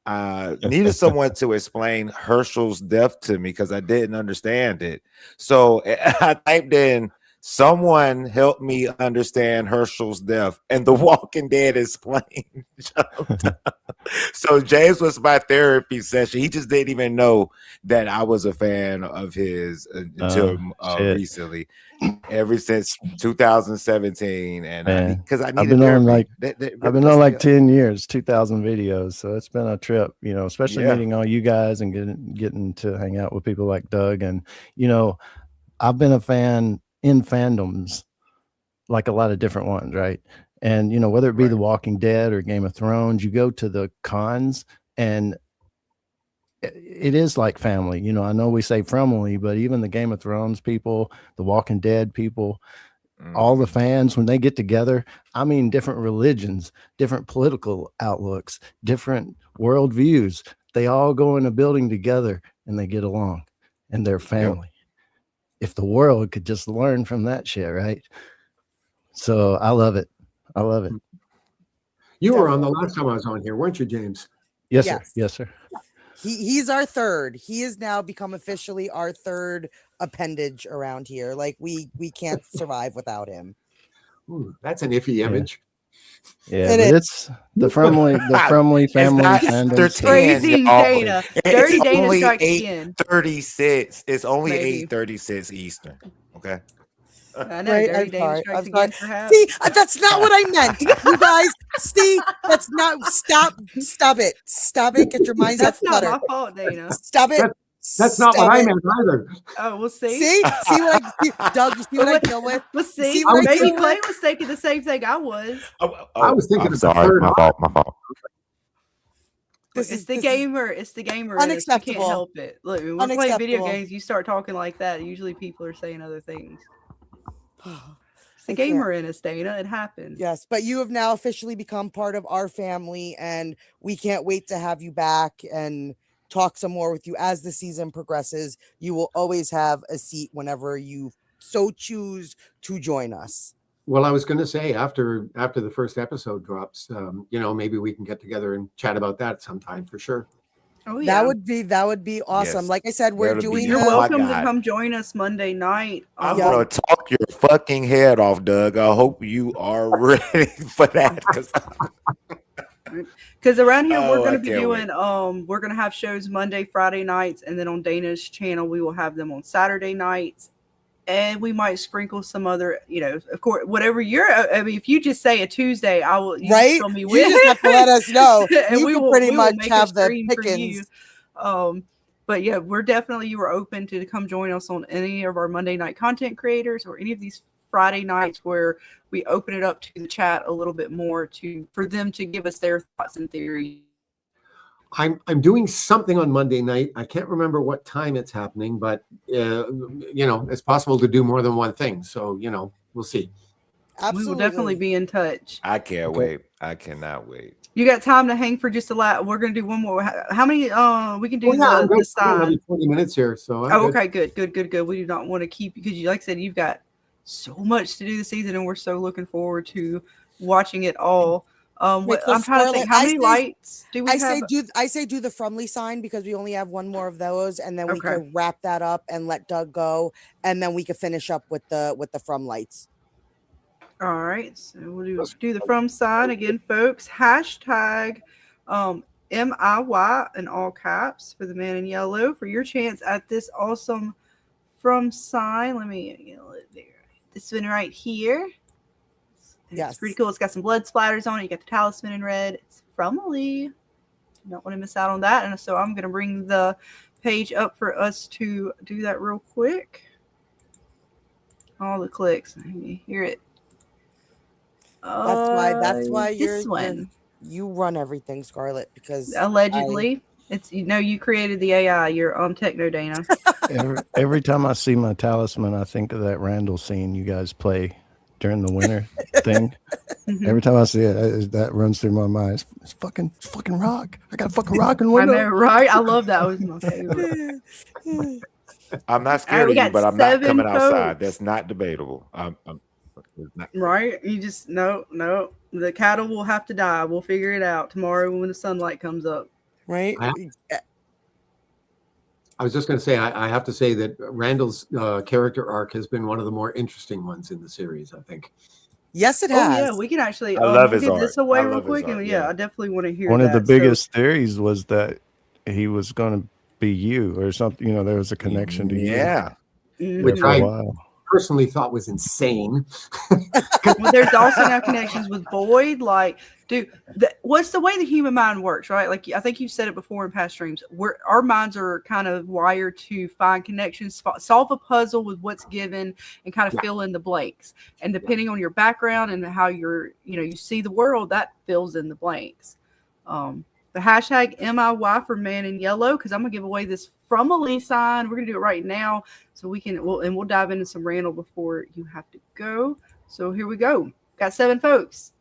Needed someone to explain Herschel's death to me because I didn't understand it. So I typed in, someone help me understand Herschel's death, and The Walking Dead explained. So James was my therapy session. He just didn't even know that I was a fan of his until recently. Ever since 2017, and because I've been on like 10 years, 2,000 videos, so it's been a trip, especially meeting all you guys and getting to hang out with people like Doug. And I've been a fan in fandoms, like a lot of different ones, right? And whether it be The Walking Dead or Game of Thrones, you go to the cons and it is like family. I know we say family, but even the Game of Thrones people, the Walking Dead people, all the fans, when they get together, I mean, different religions, different political outlooks, different worldviews, they all go in a building together and they get along and they're family. If the world could just learn from that shit, right? So I love it. You were on the last time I was on here, weren't you, James? Yes, sir. Yes, sir. He's our third. He has now become officially our third appendage around here. Like we can't survive without him. Ooh, that's an iffy image. Yeah, it's the family fandom. Crazy Dana. Dirty Dana strikes again. 8:36. It's only 8:36 Eastern. Okay. I know. Dirty Dana strikes again. See, that's not what I meant. You guys, see, that's not. Stop it. Get your minds That's out. That's not my fault, Dana. Stop it. That's not what I meant either. Oh, we'll see. See what Doug, you see what I deal with? We'll see. Maybe Clay was thinking the same thing I was. I was thinking I'm sorry. My fault. It's the gamer. It's the gamer. Unacceptable. You can't help it. Look, when we're playing video games, you start talking like that. Usually people are saying other things. It's the gamer in us, Dana. It happens. Yes, but you have now officially become part of our family, and we can't wait to have you back and talk some more with you as the season progresses. You will always have a seat whenever you so choose to join us. Well, I was going to say after the first episode drops, maybe we can get together and chat about that sometime for sure. Oh yeah, that would be awesome. Yes. Like I said, we're doing. You're welcome to come join us Monday night. I'm gonna talk your fucking head off, Doug. I hope you are ready for that. Because around here we're going to be doing we're going to have shows Monday, Friday nights, and then on Dana's channel we will have them on Saturday nights, and we might sprinkle some other, of course, whatever if you just say a Tuesday, I will tell me when. You just have to let us know. And we will pretty much have the pickings. But yeah, you were open to come join us on any of our Monday night content creators or any of these Friday nights where we open it up to the chat a little bit more for them to give us their thoughts and theories. I'm doing something on Monday night. I can't remember what time it's happening, but it's possible to do more than one thing. So we'll see. Absolutely. We will definitely be in touch. I can't wait. I cannot wait. You got time to hang for just a lot. We're gonna do one more. How many? We can do Well, yeah, I'm good. the sign. Another 20 minutes here, so I'm Oh, good. okay, good. We do not want to keep because you, like I said, you've got so much to do this season, and we're so looking forward to watching it all. Wait, so I'm trying to think. How many lights do we have? I say do the Frumley sign because we only have one more of those, and then we Okay. could wrap that up and let Doug go, and then we could finish up with the Frum lights. All right, so we'll do the from sign again, folks. Hashtag MIY in all caps for the man in yellow for your chance at this awesome from sign. Let me get it there. This one right here. Yes. It's pretty cool. It's got some blood splatters on it. You got the talisman in red. It's from Ali. You don't want to miss out on that. And so I'm going to bring the page up for us to do that real quick. All the clicks. Let me hear it. That's why you run everything, Scarlett, because allegedly it's you created the AI. You're Techno Dana. every time I see my talisman, I think of that Randall scene you guys play during the winter thing. Mm-hmm. Every time I see it, that runs through my mind. It's fucking rock. I got a fucking rock and window. I know, right? I love that. It was my favorite. I'm not scared of you, but I'm not coming outside. That's not debatable. Right? You just no. The cattle will have to die. We'll figure it out tomorrow when the sunlight comes up. Right? I was just going to say, I have to say that Randall's character arc has been one of the more interesting ones in the series, I think. Yes, it has. Oh, yeah, we can actually I love his give art. this away I real love his quick. art, And yeah. I definitely want to hear One of the that. biggest theories was that he was going to be you or something. There was a connection to you. Yeah. Which for a I while. personally thought was insane. Well, there's also now connections with Boyd. Like, dude, what's the way the human mind works, right? Like, I think you've said it before in past streams. Our minds are kind of wired to find connections, solve a puzzle with what's given, and kind of fill in the blanks. And depending on your background and how you see the world, that fills in the blanks. The hashtag MIY for man in yellow, because I'm gonna give away this from Ali sign. We're gonna do it right now, so we'll dive into some Randall before you have to go. So here we go. Got 7 folks.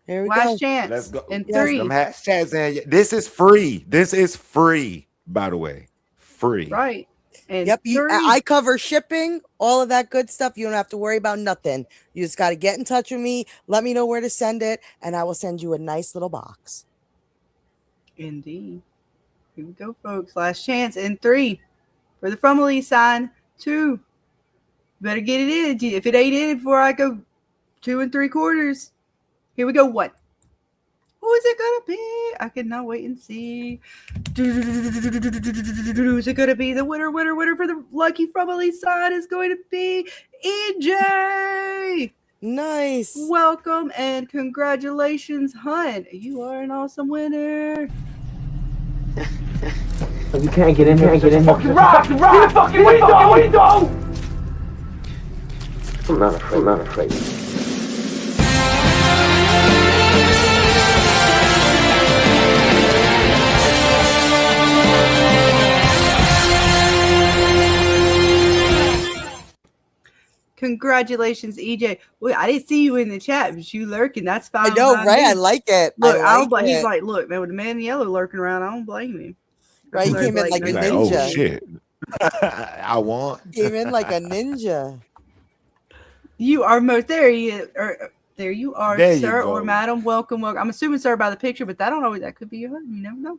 Here we Last go. chance. Let's go. In Yes, 3. them hashtags in. This is free. This is free, by the way. Free. Right. And Yep. 3. I cover shipping, all of that good stuff. You don't have to worry about nothing. You just got to get in touch with me. Let me know where to send it, and I will send you a nice little box. Indeed. Here we go, folks. Last chance in 3 for the from Ali sign. 2. Better get it in. If it ain't in before I go 2 3/4. Here we go. 1. Who is it gonna be? I cannot wait and see. Is it gonna be the winner for the lucky from Ali side? Is going to be EJ. Nice. Welcome and congratulations, Hun. You are an awesome winner. But you can't get in here. Fucking rock! In the fucking window! I'm not afraid. Congratulations, EJ. Well, I didn't see you in the chat, but you lurking. That's fine. I know, right? I like it. Look, he's it. like, look, man, with the man in yellow lurking around, I don't blame him. Right, he came in like a Like, ninja. oh shit. I want. Came in like a ninja. You are most there. There you are, There you sir go. or madam. Welcome. I'm assuming, sir, by the picture, but that could be your husband. You never know.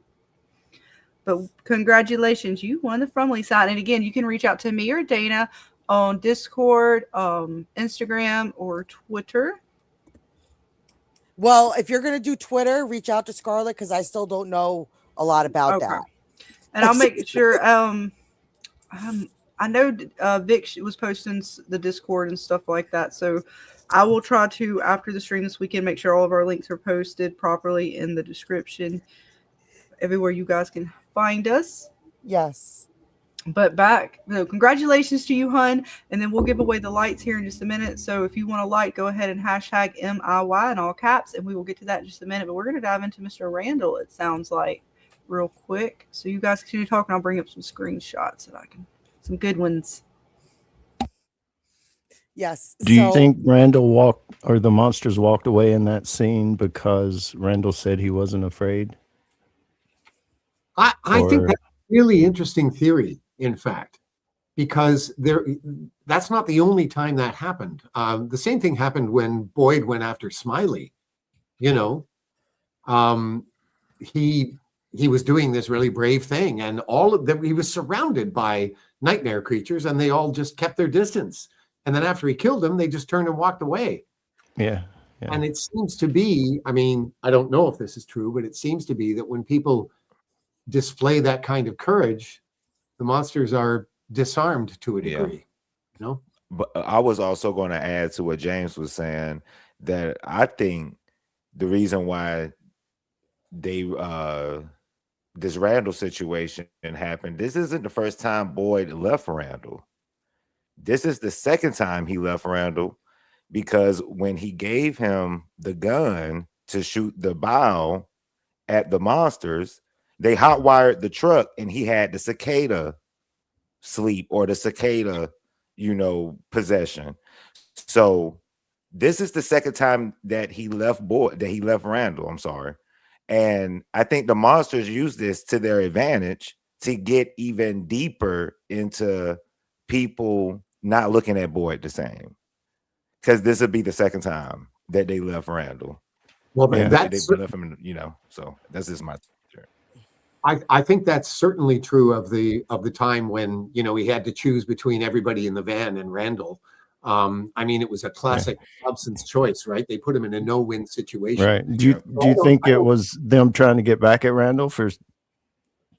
But congratulations, you won the Frumley side. And again, you can reach out to me or Dana on Discord, Instagram, or Twitter. Well, if you're gonna do Twitter, reach out to Scarlett because I still don't know a lot about that. And I'll make sure. I know Vic was posting the Discord and stuff like that, so I will try to, after the stream this weekend, make sure all of our links are posted properly in the description, everywhere you guys can find us. Yes. But congratulations to you, Hun, and then we'll give away the lights here in just a minute. So if you want a light, go ahead and hashtag MIY in all caps, and we will get to that in just a minute. But we're going to dive into Mr. Randall, it sounds like, real quick. So you guys continue talking. I'll bring up some screenshots that some good ones. Yes. Do you So think Randall walked or the monsters walked away in that scene because Randall said he wasn't afraid? I think Or that's a really interesting theory, in fact, because that's not the only time that happened. The same thing happened when Boyd went after Smiley. You know, um, he he was doing this really brave thing, and all of them he was surrounded by nightmare creatures, and they all just kept their distance. And then after he killed them, they just turned and walked away. yeah, yeah, And it seems to be, I mean, I don't know if this is true, but it seems to be that when people display that kind of courage, the monsters are disarmed to a Yeah. degree. You know? But I was also going to add to what James was saying, that I think the reason why they this Randall situation happened, this isn't the first time Boyd left Randall. This is the second time he left Randall, because when he gave him the gun to shoot the bow at the monsters, they hotwired the truck and he had the cicada sleep, or the cicada, possession. So this is the second time that he left Randall. I'm sorry. And I think the monsters use this to their advantage to get even deeper into people not looking at Boyd the same. Because this would be the second time that they left Randall. Well, They that's left him, so that's just my theory. I think that's certainly true of the time when he had to choose between everybody in the van and Randall. I mean, it was a classic Hobson's choice, right? They put him in a no-win situation. right. Do you think it was them trying to get back at Randall for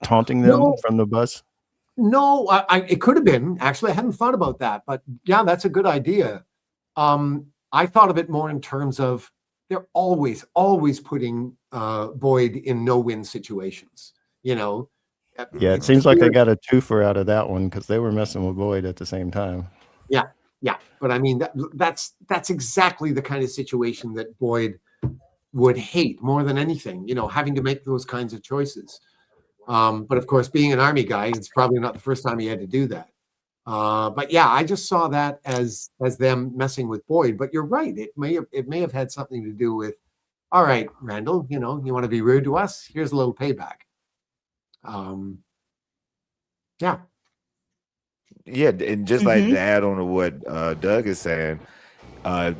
taunting them No. from the bus? No, it could have been. Actually, I hadn't thought about that, but yeah, that's a good idea. I thought of it more in terms of they're always putting Boyd in no-win situations. Yeah, it seems like they got a twofer out of that one because they were messing with Boyd at the same time. Yeah, but I mean that's exactly the kind of situation that Boyd would hate more than anything. Having to make those kinds of choices. But of course, being an Army guy, it's probably not the first time he had to do that. But yeah, I just saw that as them messing with Boyd. But you're right; it may have had something to do with, all right, Randall, you want to be rude to us? Here's a little payback. Yeah. Yeah, and just like to add on to what Doug is saying,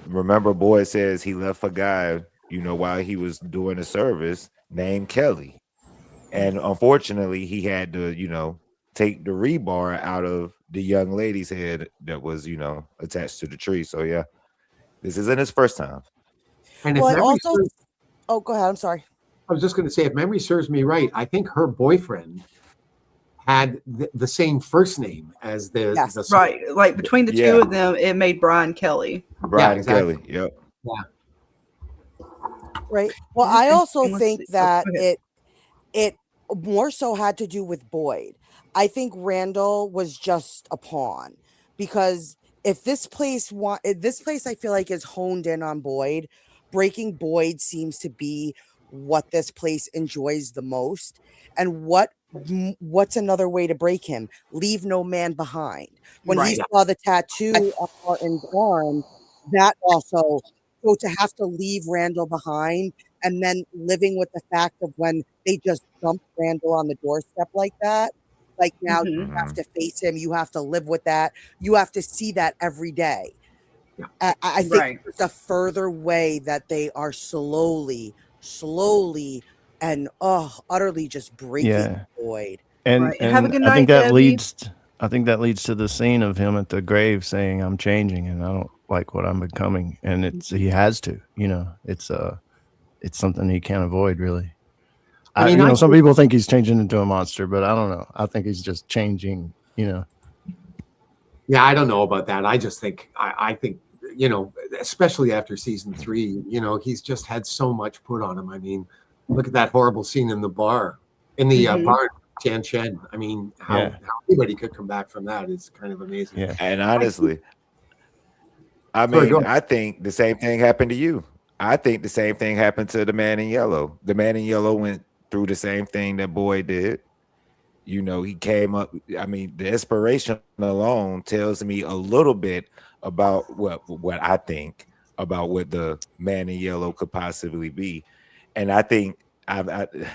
remember Boyd says he left a guy, while he was doing the service named Kelly. And unfortunately, he had to, take the rebar out of the young lady's head that was, attached to the tree. So yeah, this isn't his first time. And well, go ahead. I'm sorry. I was just going to say, if memory serves me right, I think her boyfriend had the same first name as the right. Like between the two of them, it made Brian Kelly. Brian Kelly. Yep. Yeah. Right. Well, I also think that it more so had to do with Boyd. I think Randall was just a pawn, because if this place I feel like is honed in on Boyd. Breaking Boyd seems to be what this place enjoys the most. And what's another way to break him? Leave no man behind. When he saw the tattoo on Martin's arm, that also, so to have to leave Randall behind, and then living with the fact of when they just dumped Randall on the doorstep like that, like now you have to face him, you have to live with that, you have to see that every day. I think it's a further way that they are slowly and utterly just breaking Boyd. And have a good night, I think that Debbie. leads to the scene of him at the grave saying, "I'm changing and I don't like what I'm becoming." And he has to, it's something he can't avoid, really. I mean, some people think he's changing into a monster, but I don't know. I think he's just changing, Yeah, I don't know about that. I just think I think, especially after season 3, he's just had so much put on him. I mean, look at that horrible scene in the bar, barn, Jan Chen. I mean, how anybody could come back from that is kind of amazing. Yeah. And honestly, I think the same thing happened to you. I think the same thing happened to the man in yellow. The man in yellow went through the same thing that Boyd did. You know, he came up. I mean, the inspiration alone tells me a little bit about what I think about what the man in yellow could possibly be. And I think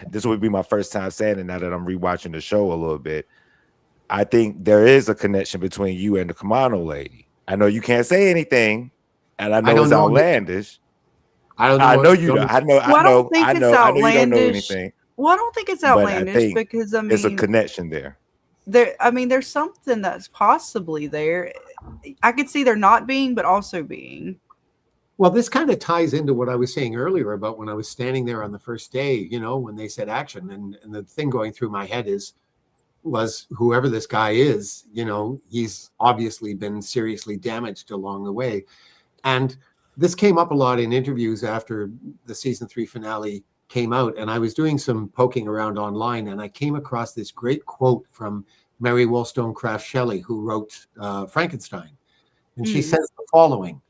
this would be my first time saying it now that I'm rewatching the show a little bit. I think there is a connection between you and the Kimono lady. I know you can't say anything, and I know don't it's know. outlandish. I don't know. I know you don't. I know. Well, I don't think it's I know you don't know outlandish. anything. Well, I don't think it's But I outlandish think because I mean, there's a connection there. there's something that's possibly there. I could see there not being, but also being. Well, this kind of ties into what I was saying earlier about when I was standing there on the first day, you know, when they said action, and the thing going through my head was whoever this guy is, you know, he's obviously been seriously damaged along the way. And this came up a lot in interviews after the season 3 finale came out. And I was doing some poking around online, and I came across this great quote from Mary Wollstonecraft Shelley, who wrote Frankenstein. And she says the following: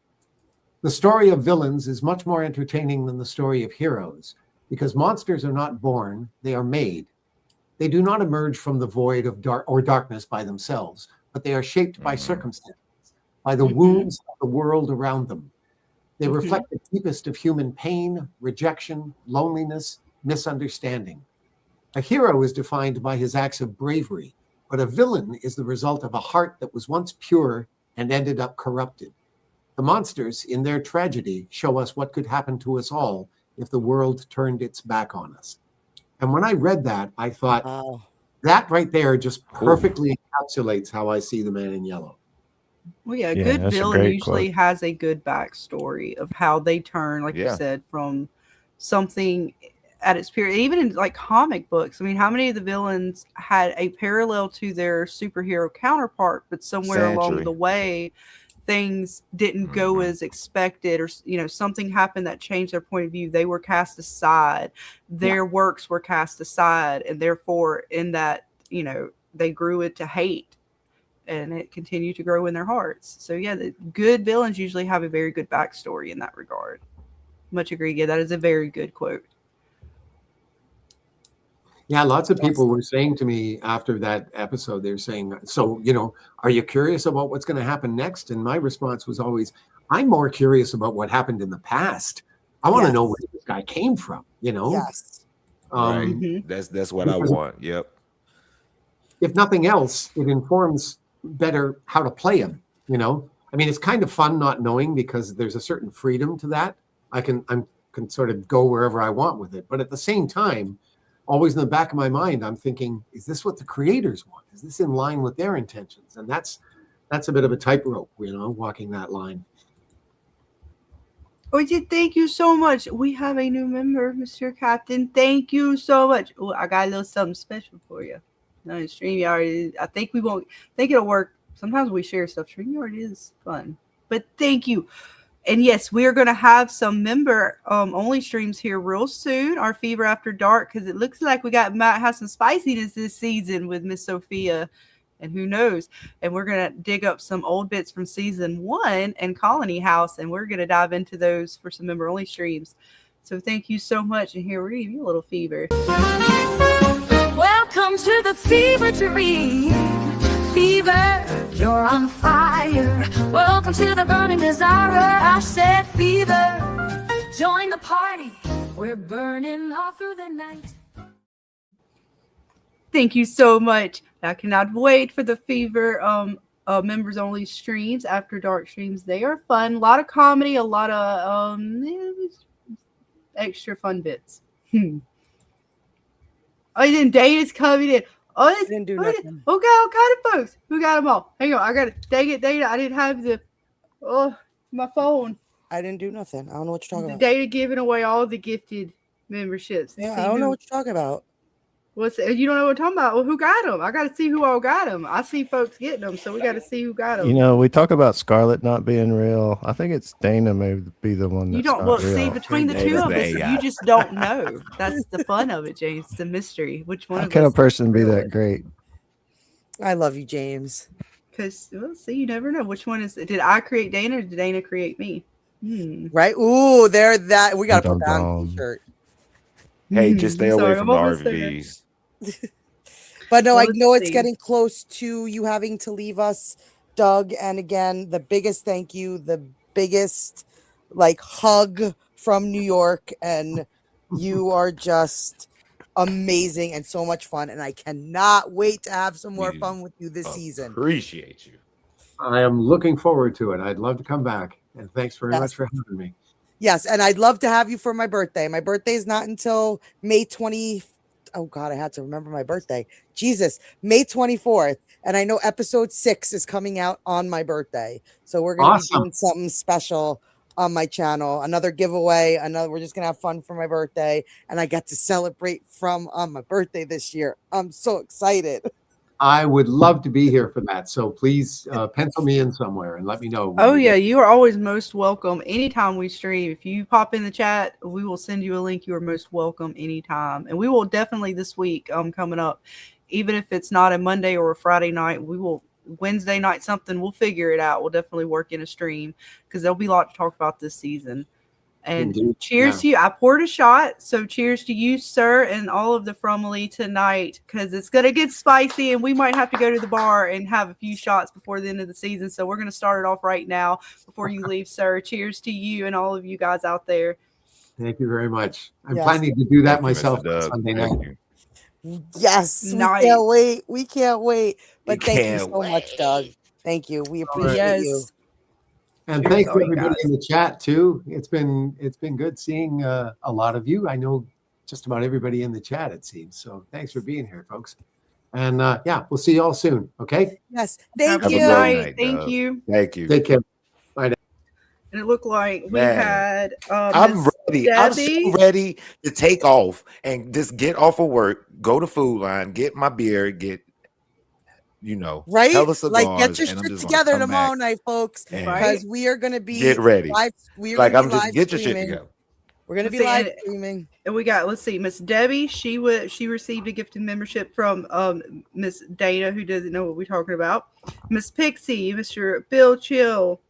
"The story of villains is much more entertaining than the story of heroes, because monsters are not born, they are made. They do not emerge from the void of darkness by themselves, but they are shaped by circumstances, by the wounds of the world around them. They reflect the deepest of human pain, rejection, loneliness, misunderstanding. A hero is defined by his acts of bravery, but a villain is the result of a heart that was once pure and ended up corrupted. The monsters, in their tragedy, show us what could happen to us all if the world turned its back on us." And when I read that, I thought, that right there just perfectly encapsulates how I see the man in yellow. Well, yeah, a good villain usually has a good backstory of how they turn, like you said, from something at its period, even in like comic books. I mean, how many of the villains had a parallel to their superhero counterpart, but somewhere along the way, things didn't go as expected, or you know, something happened that changed their point of view. They were cast aside, their works were cast aside, and therefore in that, you know, they grew into hate, and it continued to grow in their hearts. So yeah, the good villains usually have a very good backstory in that regard. Much agreed. Yeah, that is a very good quote. Yeah, lots of people were saying to me after that episode, they're saying, so, you know, are you curious about what's going to happen next? And my response was always, I'm more curious about what happened in the past. I want to know where this guy came from, you know? Yes. Right. That's what I want. Yep. If nothing else, it informs better how to play him, you know? I mean, it's kind of fun not knowing, because there's a certain freedom to that. I can sort of go wherever I want with it. But at the same time, always in the back of my mind, I'm thinking, is this what the creators want? Is this in line with their intentions? And that's a bit of a tightrope, you know, walking that line. Oh, thank you so much. We have a new member, Mr. Captain. Thank you so much. Oh, I got a little something special for you. No, StreamYard, I think it'll work. Sometimes we share stuff. StreamYard is fun. But thank you. And yes, we are going to have some member only streams here real soon. Our Fever After Dark, because it looks like might have some spiciness this season with Miss Sophia, and who knows. And we're going to dig up some old bits from season 1 and Colony House, and we're going to dive into those for some member only streams. So thank you so much. And here, we're going to give you a little fever. Welcome to the fever dream. Fever, you're on fire. Welcome to the burning desire. I said fever. Join the party. We're burning all through the night. Thank you so much. I cannot wait for the Fever members only streams, After Dark streams. They are fun. A lot of comedy, a lot of extra fun bits. Oh, then Dana's coming in. Oh, I didn't do nothing. Okay, all kind of folks. Who got them all? Hang on, I got it. Dang it, Dana. I didn't have my phone. I didn't do nothing. I don't know what you're talking about. Dana giving away all the gifted memberships. Yeah, I don't know what you're talking about. You don't know what I'm talking about? Well, who got them? I got to see who all got them. I see folks getting them, so we got to see who got them. You know, we talk about Scarlet not being real. I think it's Dana may be the one that's not real. See, between the two of us, you just don't know. That's the fun of it, James. The mystery. Which one? How can a person be that great? I love you, James. Because, see, you never know. Which one is it? Did I create Dana, or did Dana create me? Right? Ooh, there. That we got to put that on the t-shirt. Hey, just stay away from the RVs. But no, Well, I know let's it's see. getting close to you having to leave us, Doug. And again, the biggest thank you, the biggest like hug from New York. And you are just amazing and so much fun. And I cannot wait to have some more We fun with you this season. Appreciate you. I am looking forward to it. I'd love to come back. And thanks very much Yes. for having me. Yes, and I'd love to have you for my birthday. My birthday is not until May 20. Oh God, I had to remember my birthday. Jesus, May 24th. And I know episode 6 is coming out on my birthday. So we're gonna be Awesome. doing something special on my channel. Another giveaway. We're just gonna have fun for my birthday. And I get to celebrate on my birthday this year. I'm so excited. I would love to be here for that. So please pencil me in somewhere and let me know. Oh yeah, you are always most welcome anytime we stream. If you pop in the chat, we will send you a link. You are most welcome anytime. And we will definitely this week coming up, even if it's not a Monday or a Friday night, we will Wednesday night something, we'll figure it out. We'll definitely work in a stream because there'll be a lot to talk about this season. And Indeed. cheers to you. I poured a shot. So cheers to you, sir, and all of the Frumley tonight because it's going to get spicy and we might have to go to the bar and have a few shots before the end of the season. So we're going to start it off right now before you leave, sir. Cheers to you and all of you guys out there. Thank you very much. I'm Yes. planning to do that Thank you, myself Mr. Doug. on Sunday Thank night. you. Yes, Nice. we can't wait. We can't wait. But We thank you can't so much, Doug. Thank you. We appreciate Yes. you. And Cheers thanks to to all you everybody guys. in the chat too. It's been good seeing a lot of you. I know just about everybody in the chat, it seems. So thanks for being here, folks. And yeah, we'll see you all soon. Okay. Yes. Have Thank a you. good night. Doug. Thank you. Thank you. Take care. And it looked like we Man. had I'm Miss ready. I'm so Debbie. ready to take off and just get off of work, go to Food Line, get my beer, get Right? hella cigars, Like get your and I'm shit just gonna together come tomorrow back night, folks. and Because we are gonna be get ready. live. We are Like gonna I'm be just live get your shit streaming. together. We're gonna Let's be see, live and- streaming. And we got, let's see, Miss Debbie. She received a gifted membership from Miss Dana, who doesn't know what we're talking about. Miss Pixie, Mr. Bill Chill.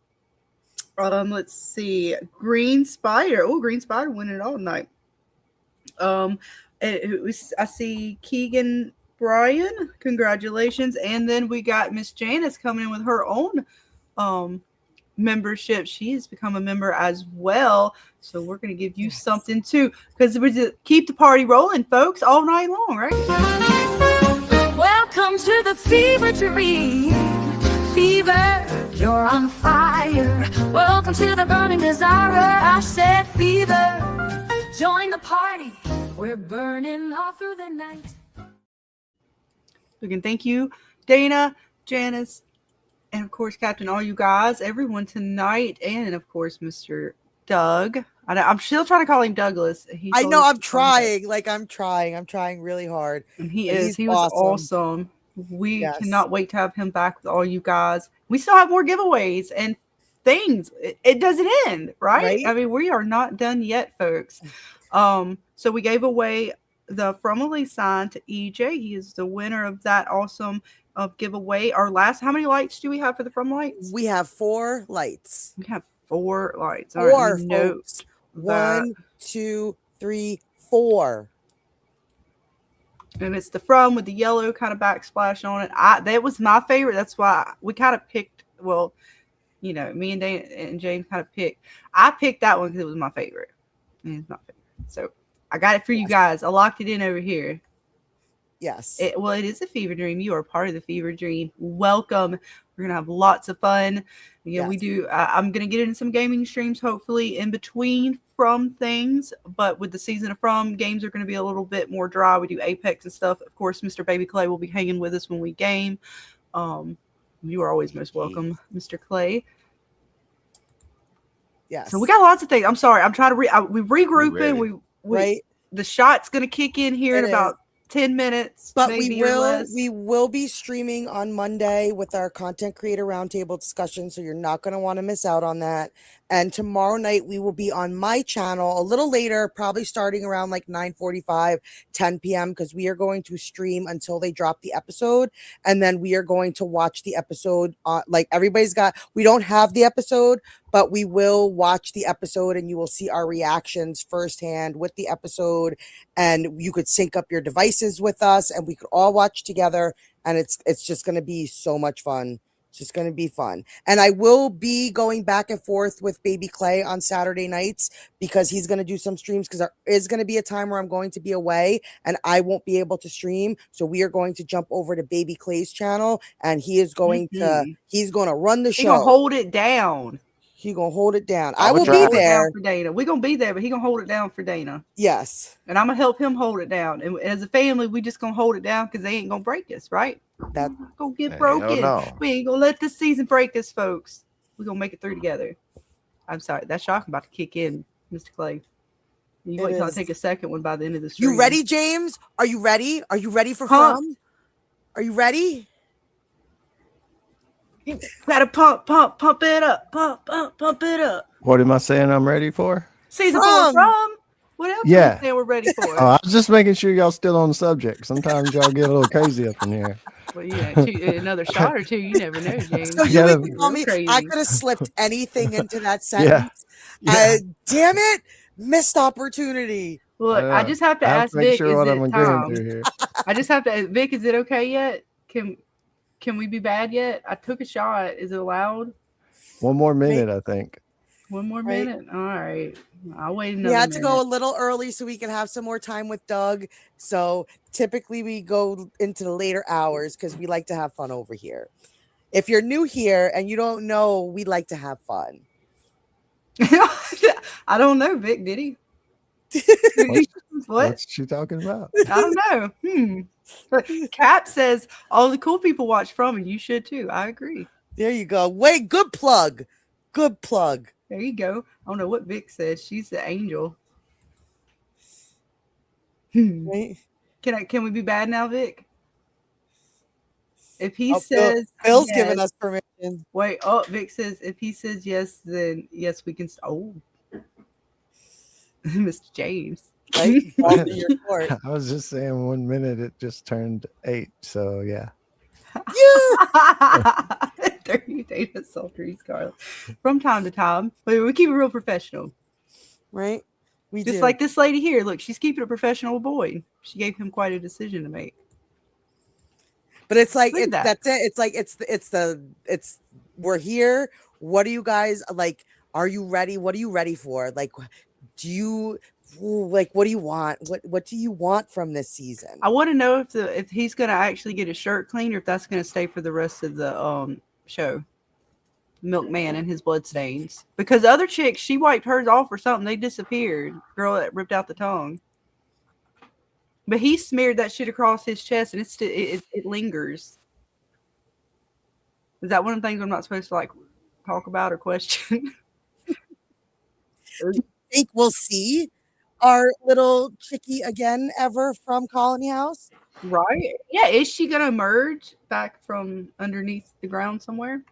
Let's see, Green Spider. Oh, Green Spider winning it all night. I see Keegan Bryan. Congratulations. And then we got Miss Janice coming in with her own membership. She has become a member as well. So we're going to give you something too, because we just keep the party rolling, folks, all night long, right? Welcome to the fever dream. Fever, you're on fire. Welcome to the burning desire. I said fever. Join the party. We're burning all through the night. We can thank you, Dana, Janice, and of course, Captain, all you guys, everyone tonight, and of course, Mr. Doug. I'm still trying to call him Douglas. He I told know us I'm to call him Doug. trying. Like I'm trying really hard. And he But is. he's He was awesome. awesome. We Yes. cannot wait to have him back with all you guys. We still have more giveaways and things. It doesn't end, right? I mean, we are not done yet, folks. So we gave away the Frumley sign to EJ. He is the winner of that awesome giveaway. Our last, how many lights do we have for the Frum lights? We have 4 lights. We have 4 lights. All right, 4, let me note folks. that. 1, 2, 3, 4. And it's the Frum with the yellow kind of backsplash on it. That was my favorite. That's why we kind of picked, well, you know, me and Dana and James kind of picked. I picked that one because it was my favorite. And it's my favorite. So I got it for you guys. I locked it in over here. Yes. It is a fever dream. You are part of the fever dream. Welcome. We're going to have lots of fun. Again, we do. I'm going to get into some gaming streams, hopefully, in between Frum things. But with the season of Frum, games are going to be a little bit more dry. We do Apex and stuff. Of course, Mr. Baby Clay will be hanging with us when we game. You are always most welcome, Mr. Clay. Yes. So we got lots of things. I'm sorry. I'm trying to we regrouping. We right. The shot's going to kick in here in about 10 minutes. But maybe we will be streaming on Monday with our content creator roundtable discussion, so you're not going to want to miss out on that. And tomorrow night we will be on my channel a little later, probably starting around like 9:45, 10 p.m. because we are going to stream until they drop the episode, and then we are going to watch the episode. Like we don't have the episode, but we will watch the episode, and you will see our reactions firsthand with the episode, and you could sync up your devices faces with us, and we could all watch together, and it's just going to be so much fun. It's just going to be fun. And I will be going back and forth with Baby Clay on Saturday nights because he's going to do some streams, because there is going to be a time where I'm going to be away and I won't be able to stream. So we are going to jump over to Baby Clay's channel, and he is going he's going to run the show. He's going to hold it down. He's going to hold it down. I I will would be try. there. For Dana. We're going to be there, but he's going to hold it down for Dana. Yes. And I'm going to help him hold it down. And as a family, we just going to hold it down because they ain't going to break us, right? That going to get Hell broken. no. We ain't going to let this season break us, folks. We're going to make it through together. I'm sorry. That shock about to kick in, Mr. Clay. You wait till I take a second one by the end of the stream. You ready, James? Are you ready? Are you ready for Pump. From? Are you ready? You gotta pump it up, pump it up. What am I saying I'm ready for? Season 4 From. What else? Yeah. Are we saying we're ready for? I was just making sure y'all still on the subject. Sometimes y'all get a little crazy up in here. Well, yeah, another shot or two. You never know, James. So Yeah. you would call me. I could have slipped anything into that Yeah. sentence. Damn it, missed opportunity. Look, I just have to I ask make Vic. sure Is what it I'm agreeing Tom? to here. I just have to. Vic, is it okay yet? Can we be bad yet? I took a shot. Is it allowed? One more minute, I think. One more Right. minute. All right. I'll wait We another had to minute. go a little early so we can have some more time with Doug. So typically we go into the later hours because we like to have fun over here. If you're new here and you don't know, we like to have fun. I don't know, Vic. Did he? What? What's she talking about? I don't know. But Cap says all the cool people watch From, and you should too. I agree. There you go. Wait, good plug. Good plug. There you go. I don't know what Vic says. She's the angel. Right? Can we be bad now, Vic? If he Oh, says Phil's yes, giving us permission. Wait, Vic says if he says yes, then yes, we can. Mr. James. Right? Ball in your court. I was just saying 1 minute, it just turned 8. So, yeah. You. 30 data sultry Scarlet. From time to time, but we keep it real professional. Right? We Just do. like this lady here. Look, she's keeping a professional boy. She gave him quite a decision to make. But it's like Look at that. that's it. It's like we're here. What are you guys like? Are you ready? What are you ready for? Like, do you like what do you want? What do you want from this season? I want to know if he's gonna actually get his shirt cleaned or if that's gonna stay for the rest of the show. Milkman and his blood stains. Because the other chick, she wiped hers off or something. They disappeared. Girl that ripped out the tongue. But he smeared that shit across his chest, and it lingers. Is that one of the things I'm not supposed to like talk about or question? Think we'll see our little chickie again ever from Colony House? Right? Yeah. Is she gonna emerge back from underneath the ground somewhere?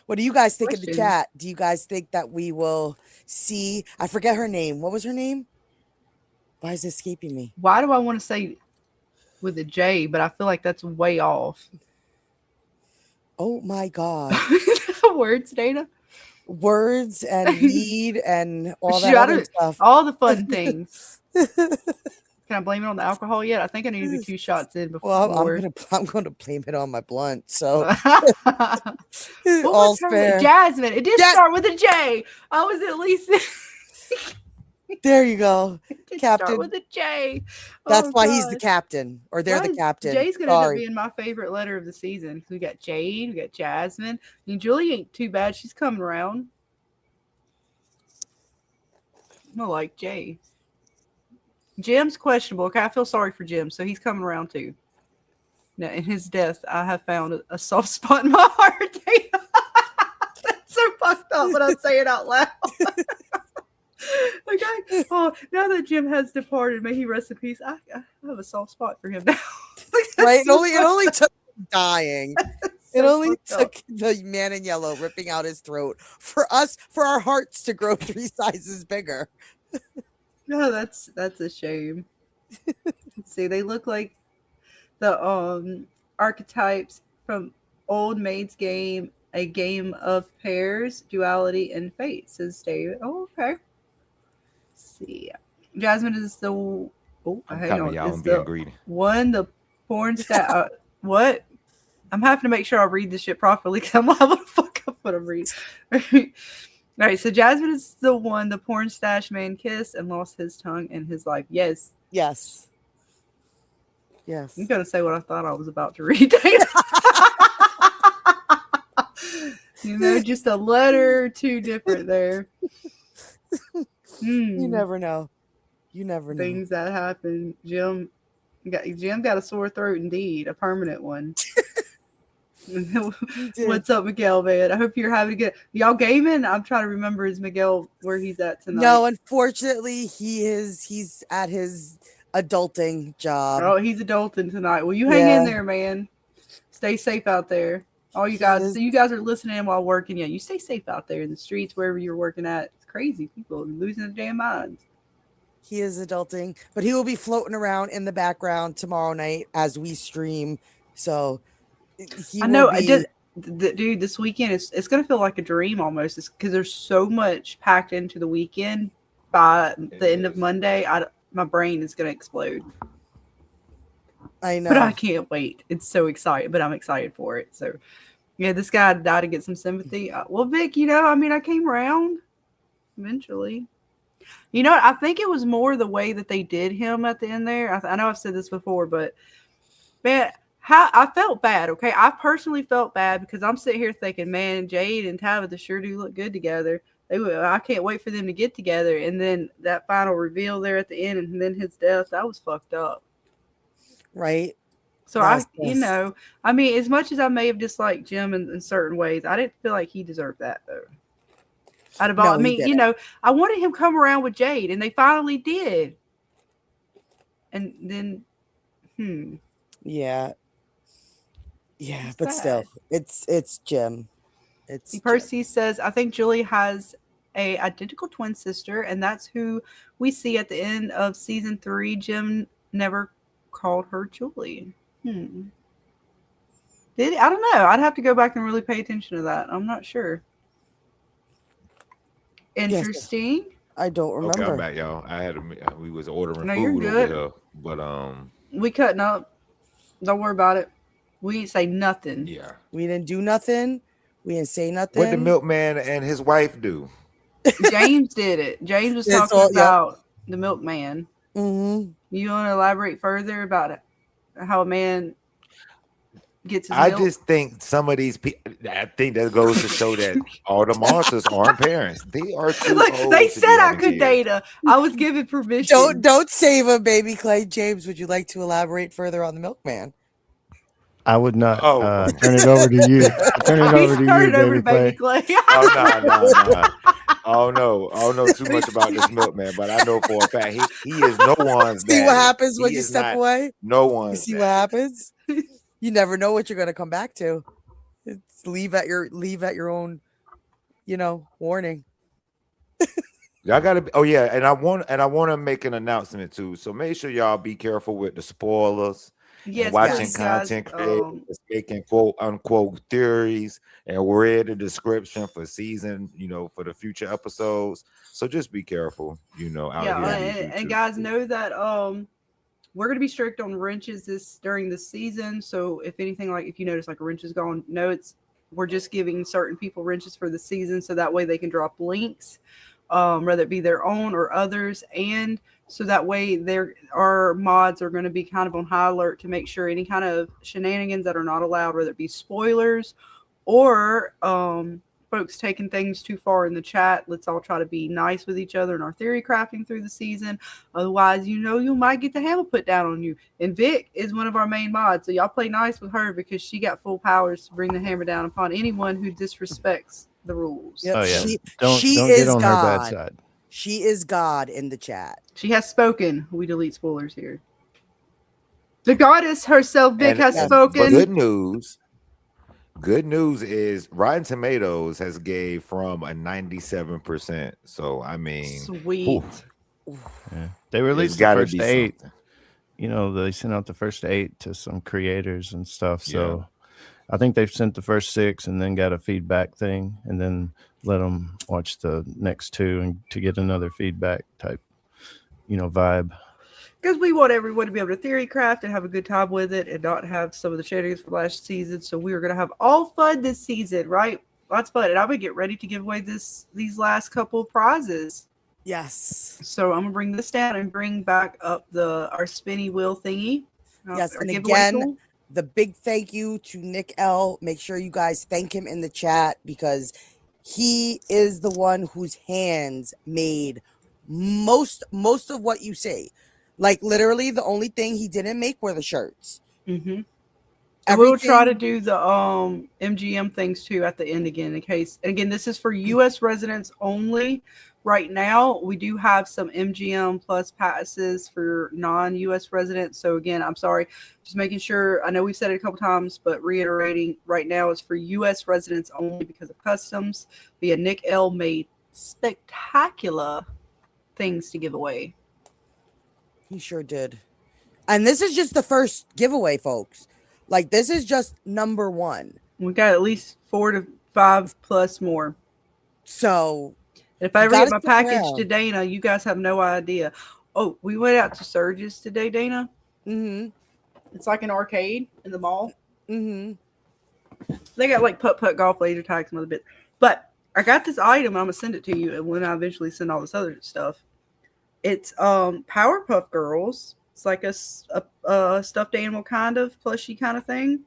What do you guys think in the Questions. chat? Do you guys think that we will see? I forget her name. What was her name? Why is it escaping me? Why do I want to say with a J, but I feel like that's way off. Oh my God. Words, Dana. Words and weed and all that Shoot, I other don't- stuff. All the fun things. Can I blame it on the alcohol yet? I think I need to be 2 shots in before. Well, I'm gonna blame it on my blunt. So What all's was her fair. name? Jasmine. It did start with a J. I was at least. There you go, It did Captain. start with a J. That's Oh, why he's the gosh. captain, or they're the Right. captain. Jay's gonna end up Sorry. being my favorite letter of the season. We got Jade, we got Jasmine. I mean, Julie ain't too bad. She's coming around. I like Jay. Jim's questionable. Okay, I feel sorry for Jim, so he's coming around too. Now, in his death, I have found a soft spot in my heart. That's so fucked up, but I'm saying it out loud. Okay. Oh, now that Jim has departed, may he rest in peace. I have a soft spot for him now. Right? It only took dying. It So only fucked up. took the man in yellow ripping out his throat for our hearts to grow 3 sizes bigger. No, that's a shame. Let's see, they look like the archetypes from Old Maid's Game, a game of pairs, duality, and fate, says David. Oh, okay. Let's see. Jasmine is the Oh, I'm hang coming, on. y'all. Is I'm being the greedy. one the porn star? What? I'm having to make sure I read this shit properly because I'm liable to fuck up what I'm reading. All right, so Jasmine is the one the porn stash man kissed and lost his tongue in his life. Yes. Yes. Yes. I'm going to say what I thought I was about to read. Just a letter or two different there. You never know. You never know. Things that happen. Jim got a sore throat indeed, a permanent one. What's up, Miguel, man? I hope you're having a good. Y'all gaming? I'm trying to remember is Miguel where he's at tonight. No, unfortunately, he's at his adulting job. Oh, he's adulting tonight. Well, you hang in there, man. Stay safe out there. All you guys, so you guys are listening while working. Yeah, you stay safe out there in the streets, wherever you're working at. It's crazy. People are losing their damn minds. He is adulting, but he will be floating around in the background tomorrow night as we stream. So I know, dude. This weekend it's gonna feel like a dream almost, because there's so much packed into the weekend. By the end of Monday, my brain is gonna explode. I know, but I can't wait. It's so exciting, but I'm excited for it. So, yeah, this guy died to get some sympathy. Well, Vic, I came around eventually. I think it was more the way that they did him at the end there. I know I've said this before, but man, I felt bad. Okay, I personally felt bad because I'm sitting here thinking, man, Jade and Tabitha sure do look good together. I can't wait for them to get together. And then that final reveal there at the end, and then his death, that was fucked up. Right. So as much as I may have disliked Jim in certain ways, I didn't feel like he deserved that though. I wanted him to come around with Jade, and they finally did. And then, yeah, but still, it's Jim. Percy says, I think Julie has a identical twin sister, and that's who we see at the end of season 3. Jim never called her Julie. Did he? I don't know. I'd have to go back and really pay attention to that. I'm not sure. Interesting. Yes, I don't remember. Okay, I'm back, y'all. We was ordering you're food good. over here, but we cutting up. Don't worry about it. We didn't say nothing. Yeah, we didn't do nothing. We didn't say nothing. What did the milkman and his wife do? James did it. James was talking about the milkman. Mm-hmm. You want to elaborate further about it? How a man gets his I milk? just think some of these people, I think that goes to show that all the monsters aren't parents. They are too old. They said I could date her. I was given permission. Don't save him, baby Clay. James, would you like to elaborate further on the milkman? I would not turn it over to you. Turn it over to you, baby Clay. No. I don't know too much about this milkman, but I know for a fact he is no one's See what happens when you step away? No one. You see what happens? You never know what you're gonna come back to. It's leave at your own, warning. Y'all gotta be, and I want to make an announcement too. So make sure y'all be careful with the spoilers. Yes, watching content creators making quote unquote theories, and read the description for season, for the future episodes. So just be careful, out here. And guys, know that we're gonna be strict on wrenches during the season. So if anything, like if you notice like a wrench is gone, we're just giving certain people wrenches for the season, so that way they can drop links, whether it be their own or others, and so that way our mods are going to be kind of on high alert to make sure any kind of shenanigans that are not allowed, whether it be spoilers or folks taking things too far in the chat. Let's all try to be nice with each other in our theory crafting through the season. Otherwise, you might get the hammer put down on you. And Vic is one of our main mods, so y'all play nice with her because she got full powers to bring the hammer down upon anyone who disrespects the rules. Yep. Oh yeah, don't get on her bad side. She is God in the chat. She has spoken. We delete spoilers here. The goddess herself, Vic, has spoken. Good news is Rotten Tomatoes has gave from a 97%. So I mean, sweet. Yeah. They released the first 8. They sent out the first 8 to some creators and stuff. So I think they've sent the first 6 and then got a feedback thing, and then let them watch the next 2 and to get another feedback type, vibe. because we want everyone to be able to theory craft and have a good time with it and not have some of the shenanigans from last season. So we are going to have all fun this season, right? Lots of fun. And I'm going to get ready to give away these last couple of prizes. Yes. So I'm going to bring this down and bring back up our spinny wheel thingy. Yes. Our And giveaway again, tool. the big thank you to Nick L. Make sure you guys thank him in the chat because he is the one whose hands made most of what you see. Like literally the only thing he didn't make were the shirts. Mm-hmm. And we'll try to do the MGM things too at the end again in case. And again, this is for U.S. residents only. Right now, we do have some MGM plus passes for non-U.S. residents. So again, I'm sorry, just making sure. I know we've said it a couple times, but reiterating, right now is for U.S. residents only because of customs. Via Nick L made spectacular things to give away. He sure did. And this is just the first giveaway, folks. Like, this is just number one. We got at least 4 to 5 plus more. So, if I ever get my package to Dana, you guys have no idea. Oh, we went out to Surge's today, Dana. Mm-hmm. It's like an arcade in the mall. Mm-hmm. They got like putt-putt, golf, laser tag, some other bits. But I got this item. I'm going to send it to you. And when I eventually send all this other stuff, it's Powerpuff Girls. It's like a stuffed animal kind of plushie kind of thing.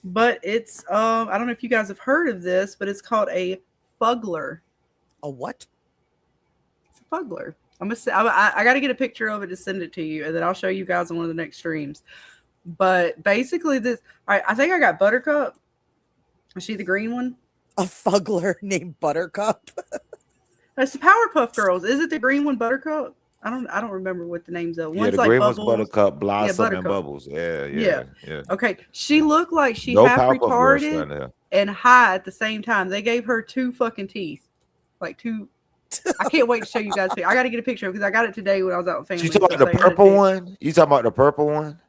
But it's, I don't know if you guys have heard of this, but it's called a Fuggler. A what? It's a Fuggler. I got to get a picture of it to send it to you, and then I'll show you guys on one of the next streams. But basically this, I think I got Buttercup. Is she the green one? A Fuggler named Buttercup? That's the Powerpuff Girls. Is it the green one, Buttercup? I don't remember what the names of. One's the like green Bubbles. one's Buttercup, Blossom, Buttercup. and Bubbles. Yeah. Okay, she looked like she No half Powerpuff Girls retarded and high at the same time. They gave her 2 fucking teeth, like 2. I can't wait to show you guys. I got to get a picture because I got it today when I was out with family. You talking about the purple one? You talking about the purple one?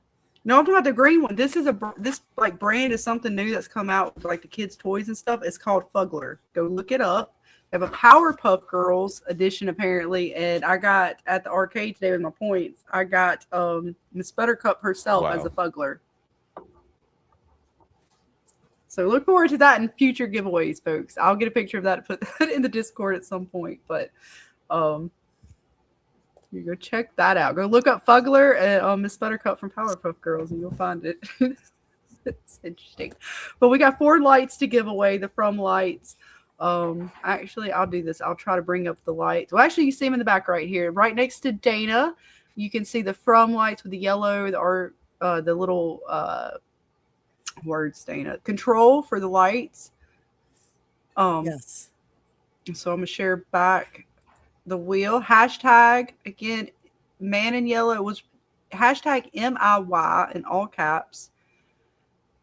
No, I'm talking about the green one. This is this like brand is something new that's come out with like the kids' toys and stuff. It's called Fuggler. Go look it up. They have a Powerpuff Girls edition apparently, and I got at the arcade today with my points. I got Miss Buttercup herself as a Fuggler. So look forward to that in future giveaways, folks. I'll get a picture of that to put that in the Discord at some point. But you go check that out. Go look up Fuggler and Miss Buttercup from Powerpuff Girls, and you'll find it. It's interesting. But we got 4 lights to give away. The From lights. Actually, I'll do this. I'll try to bring up the lights. Well, actually, you see them in the back right here, right next to Dana. You can see the From lights with the yellow, the little words, Dana. Control for the lights. Yes. So I'm gonna share back the wheel. Hashtag again, man in yellow was hashtag MIY in all caps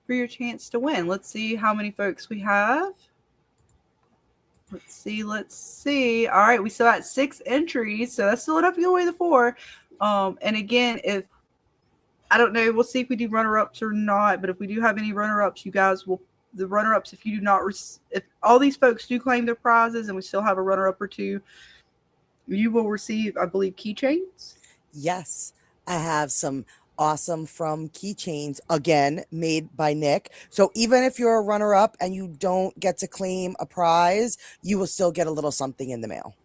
for your chance to win. Let's see how many folks we have. Let's see. All right, we still got 6 entries, so that's still enough to give away the 4. And again, if I don't know, we'll see if we do runner-ups or not. But if we do have any runner-ups, you guys will. The runner-ups, if you do not, if all these folks do claim their prizes, and we still have a runner-up or 2, you will receive, I believe, keychains. Yes, I have some awesome From keychains, again, made by Nick. So even if you're a runner-up and you don't get to claim a prize, you will still get a little something in the mail.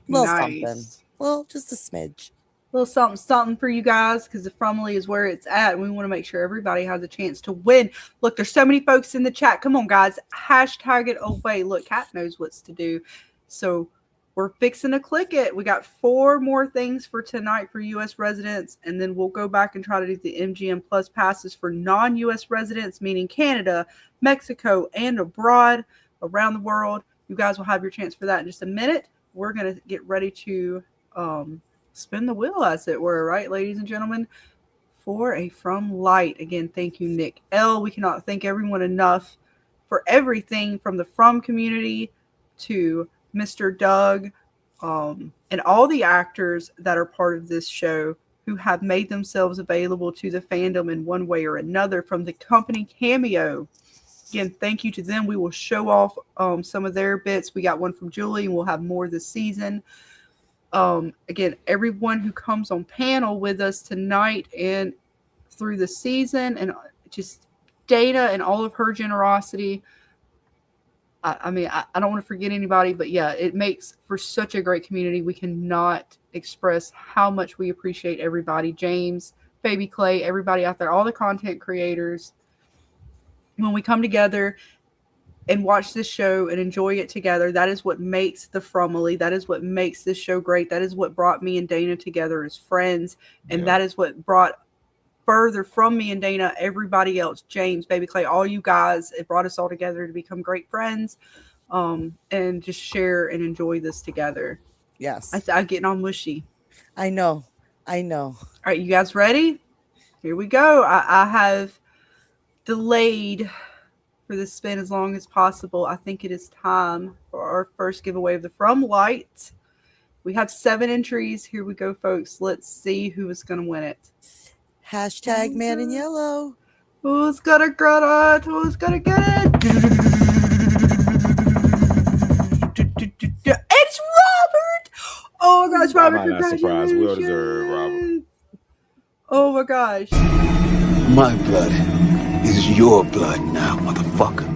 Little something. Well, just a smidge. Little something for you guys, because the Fromly is where it's at, and we want to make sure everybody has a chance to win. Look, there's so many folks in the chat. Come on, guys. Hashtag it away. Look, Kat knows what's to do. So we're fixing to click it. We got 4 more things for tonight for U.S. residents, and then we'll go back and try to do the MGM Plus passes for non-U.S. residents, meaning Canada, Mexico, and abroad around the world. You guys will have your chance for that in just a minute. We're going to get ready to spin the wheel, as it were, right, ladies and gentlemen, for a From Light. Again, thank you, Nick L. We cannot thank everyone enough for everything from the From community to Mr. Doug, and all the actors that are part of this show who have made themselves available to the fandom in one way or another from the company Cameo. Again, thank you to them. We will show off some of their bits. We got one from Julie, and we'll have more this season. Again, everyone who comes on panel with us tonight and through the season, and just Dana and all of her generosity. I mean, I don't want to forget anybody, but yeah, it makes for such a great community. We cannot express how much we appreciate everybody. James, Baby Clay, everybody out there, all the content creators. When we come together and watch this show and enjoy it together, that is what makes the Frumily. That is what makes this show great. That is what brought me and Dana together as friends. And that is what brought further from me and Dana, everybody else, James, Baby Clay, all you guys. It brought us all together to become great friends, and just share and enjoy this together. Yes. I'm getting all mushy. I know. All right, you guys ready? Here we go. I have delayed for this spin as long as possible. I think it is time for our first giveaway of the From Light. We have 7 entries. Here we go, folks. Let's see who is going to win it. Hashtag man in yellow. Who's gonna get it? Who's gonna get it? It's Robert! Oh my gosh, Robert, congratulations. Well deserved, Robert. Oh my gosh. My blood is your blood now, motherfucker.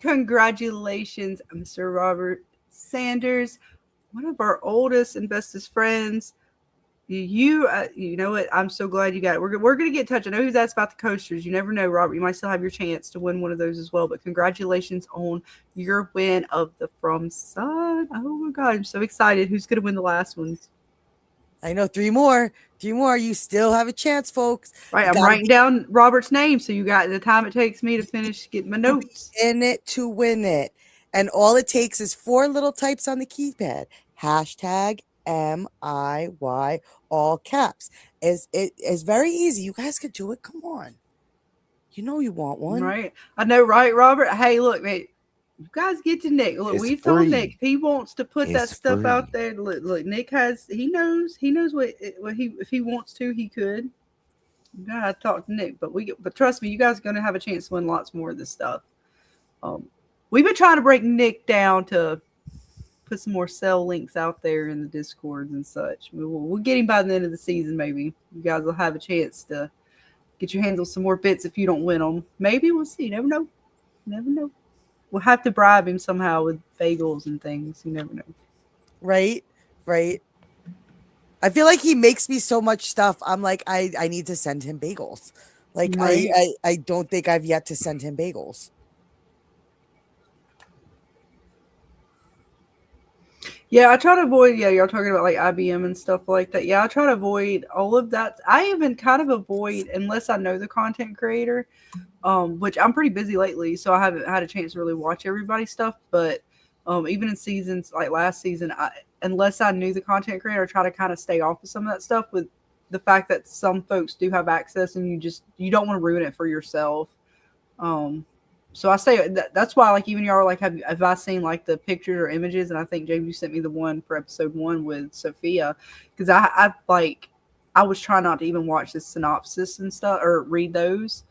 Congratulations, Mr. Robert Sanders, one of our oldest and bestest friends. You know what? I'm so glad you got it. We're going to get in touch. I know he's asked about the coasters. You never know, Robert. You might still have your chance to win one of those as well. But congratulations on your win of the From Sun. Oh, my God. I'm so excited. Who's going to win the last ones? I know 3 more. 3 more. You still have a chance, folks. Right. I'm writing down Robert's name so you got the time it takes me to finish getting my notes. In it to win it. And all it takes is 4 little types on the keypad. Hashtag MIY, all caps. It's very easy. You guys could do it. Come on. You know you want one. Right. I know, right, Robert? Hey, look, man. You guys get to Nick. Look, we've told Nick if he wants to put that stuff out there. Look, Nick he knows what he, if he wants to, he could. You gotta talk to Nick, but trust me, you guys are gonna have a chance to win lots more of this stuff. We've been trying to break Nick down to put some more sell links out there in the Discords and such. We'll get him by the end of the season. Maybe you guys will have a chance to get your hands on some more bits if you don't win them. Maybe we'll see. You never know. Never know. We'll have to bribe him somehow with bagels and things. You never know. Right. I feel like he makes me so much stuff. I'm like, I need to send him bagels. Like, right. I don't think I've yet to send him bagels. Yeah, I try to avoid, y'all talking about like IBM and stuff like that. Yeah, I try to avoid all of that. I even kind of avoid, unless I know the content creator, which I'm pretty busy lately, so I haven't had a chance to really watch everybody's stuff. But even in seasons like last season, unless I knew the content creator, I try to kind of stay off of some of that stuff, with the fact that some folks do have access and you don't want to ruin it for yourself. So I say that's why, like, even y'all are like, have I seen like the pictures or images? And I think James, you sent me the one for episode 1 with Sophia, because I was trying not to even watch the synopsis and stuff or read those,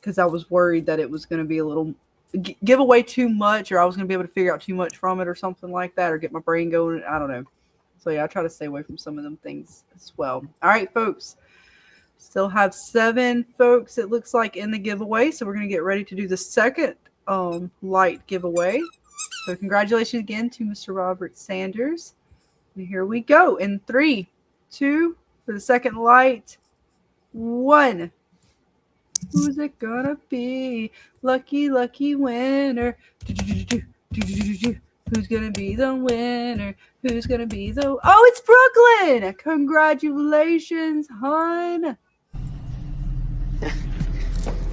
because I was worried that it was going to be a little give away too much, or I was going to be able to figure out too much from it or something like that, or get my brain going. I don't know. So yeah, I try to stay away from some of them things as well. All right, folks. Still have 7 folks, it looks like, in the giveaway. So we're going to get ready to do the second light giveaway. So congratulations again to Mr. Robert Sanders. And here we go. In 3, 2, for the second light, 1. Who's it gonna be? Lucky, lucky winner. Who's gonna be the winner? Who's gonna be the... Oh, it's Brooklyn! Congratulations, hon.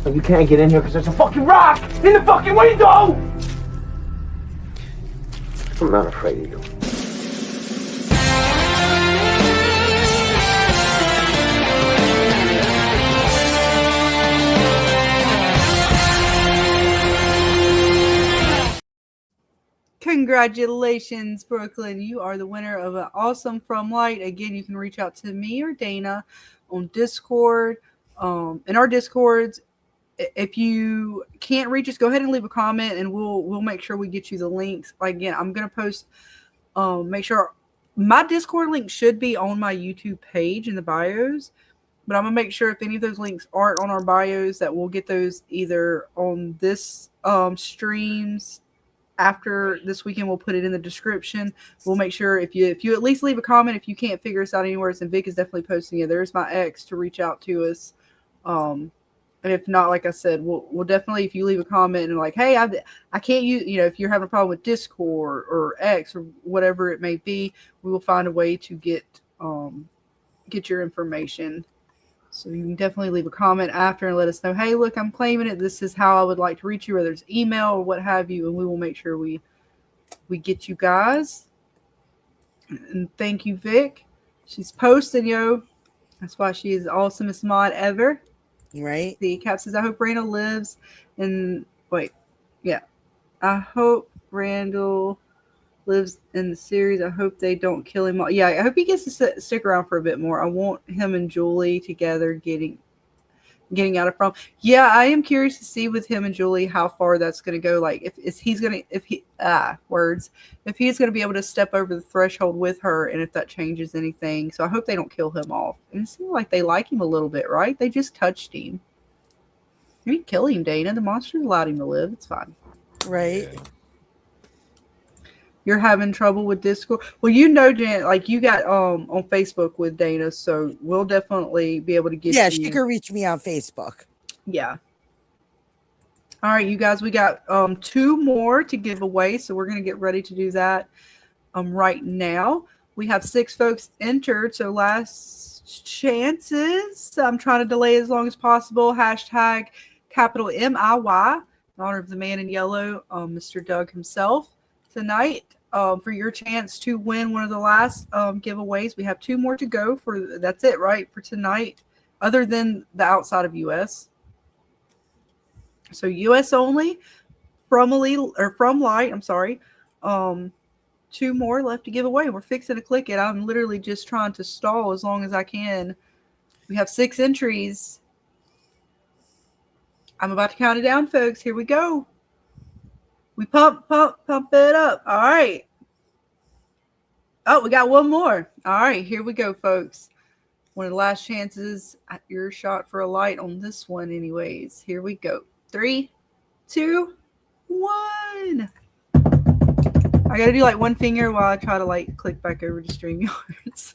You can't get in here because there's a fucking rock in the fucking window! I'm not afraid of you. Congratulations, Brooklyn. You are the winner of an awesome From Light. Again, you can reach out to me or Dana on Discord. In our Discords, if you can't reach us, go ahead and leave a comment, and we'll make sure we get you the links. Again, I'm gonna post. Make sure my Discord link should be on my YouTube page in the bios, but I'm gonna make sure if any of those links aren't on our bios, that we'll get those either on this streams after this weekend. We'll put it in the description. We'll make sure if you at least leave a comment, if you can't figure us out anywhere, and Vic is definitely posting it. There's my ex to reach out to us. And if not, like I said, we'll definitely, if you leave a comment and like, hey, I can't use, if you're having a problem with Discord or X or whatever it may be, we will find a way to get your information. So you can definitely leave a comment after and let us know, hey, look, I'm claiming it. This is how I would like to reach you, whether it's email or what have you, and we will make sure we get you guys. And thank you, Vic. She's posting, yo. That's why she is the awesomest mod ever. Right. The Cap says, I hope Randall lives in I hope Randall lives in the series. I hope they don't kill him all. Yeah, I hope he gets to stick around for a bit more. I want him and Julie together getting out of From. Yeah, I am curious to see with him and Julie how far that's going to go. Like if he's going to be able to step over the threshold with her, and if that changes anything. So I hope they don't kill him off. And it seems like they like him a little bit, right? They just touched him. You didn't kill him, Dana. The monsters allowed him to live. It's fine. Right. Yeah. You're having trouble with Discord. Well, Jan, like you got on Facebook with Dana, so we'll definitely be able to get you. Yeah, she can reach me on Facebook. Yeah. All right, you guys, we got 2 more to give away, so we're gonna get ready to do that right now. We have 6 folks entered, so last chances. I'm trying to delay as long as possible. Hashtag capital MIY in honor of the man in yellow, Mr. Doug himself. Tonight, for your chance to win one of the last giveaways. We have 2 more to go. That's it, right, for tonight, other than the outside of U.S. So U.S. only, from Light. I'm sorry. 2 more left to give away. We're fixing to click it. I'm literally just trying to stall as long as I can. We have 6 entries. I'm about to count it down, folks. Here we go. We pump it up. All right. Oh, we got 1 more. All right, here we go, folks. One of the last chances at your shot for a light on this one anyways. Here we go. 3, 2, 1. I got to do like 1 finger while I try to like click back over to StreamYards.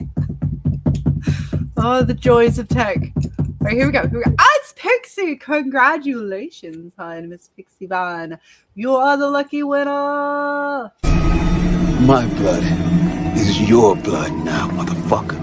Oh, the joys of tech. All right, here we go. Ah, it's Pixie. Congratulations, hi, Miss Pixie Vine. You are the lucky winner. My blood is your blood now, motherfucker.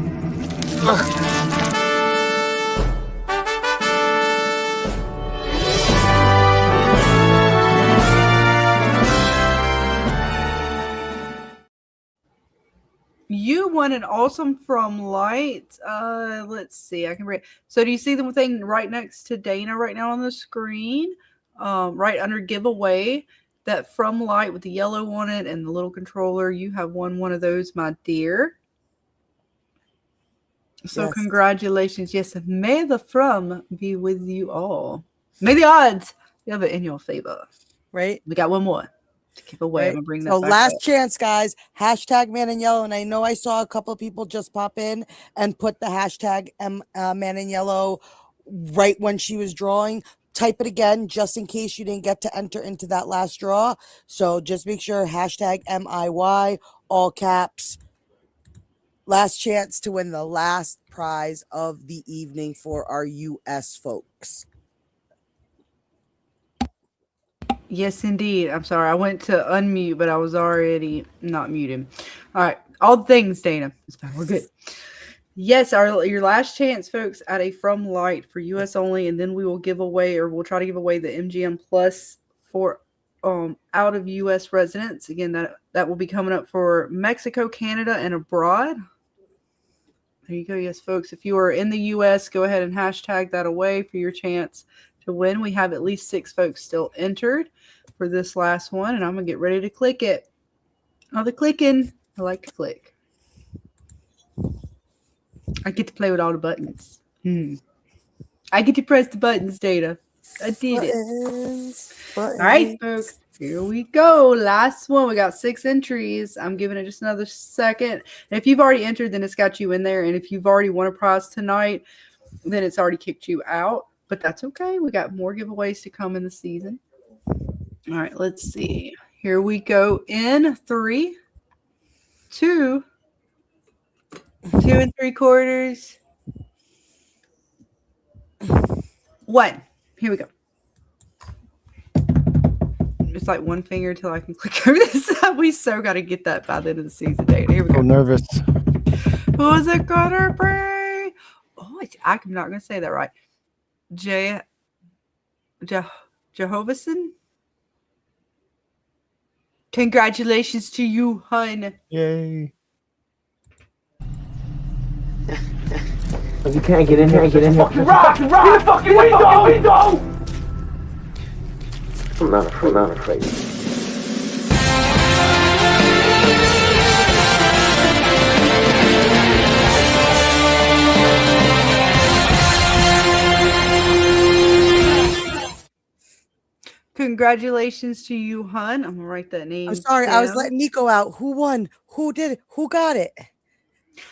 You won an awesome From Light. Let's see. I can read. So do you see the thing right next to Dana right now on the screen? Right under giveaway, that From Light with the yellow on it and the little controller. You have won one of those, my dear. So Yes. Congratulations. Yes, may the From be with you all. May the odds have it in your favor. Right. We got 1 more to give away. Right. I'm gonna bring that So back last up. chance, guys. Hashtag man in yellow. And I know I saw a couple of people just pop in and put the hashtag man in yellow right when she was drawing. Type it again just in case you didn't get to enter into that last draw. So just make sure hashtag MIY, all caps. Last chance to win the last prize of the evening for our US folks. Yes, indeed. I'm sorry. I went to unmute, but I was already not muted. All right. All things, Dana. It's fine. We're good. Yes, your last chance, folks, at a From Light for US only, and then we will give away, or we'll try to give away the MGM Plus for out of US residents. Again, that will be coming up for Mexico, Canada, and abroad. There you go. Yes, folks. If you are in the US, go ahead and hashtag that away for your chance to win. We have at least 6 folks still entered for this last one, and I'm gonna get ready to click it. Oh, the clicking. I like to click. I get to play with all the buttons. I get to press the buttons, Data. I did it. Buttons. All right, folks. Here we go. Last one. We got 6 entries. I'm giving it just another second. And if you've already entered, then it's got you in there. And if you've already won a prize tonight, then it's already kicked you out. But that's okay. We got more giveaways to come in the season. All right, let's see. Here we go in 3, 2, 2 3/4, 1. Here we go. It's like one finger till I can click over this. We so got to get that by the end of the season date. Here we go. So nervous. Who's it gonna be? Oh, I'm not gonna say that right. Jehovahson. Congratulations to you, hun. Yay. If you can't get in here, get in here. Fucking rock! Get the fucking window! I'm not afraid. Congratulations to you, hun. I'm gonna write that name. I'm sorry, I was letting Nico out. Who won? Who did it? Who got it?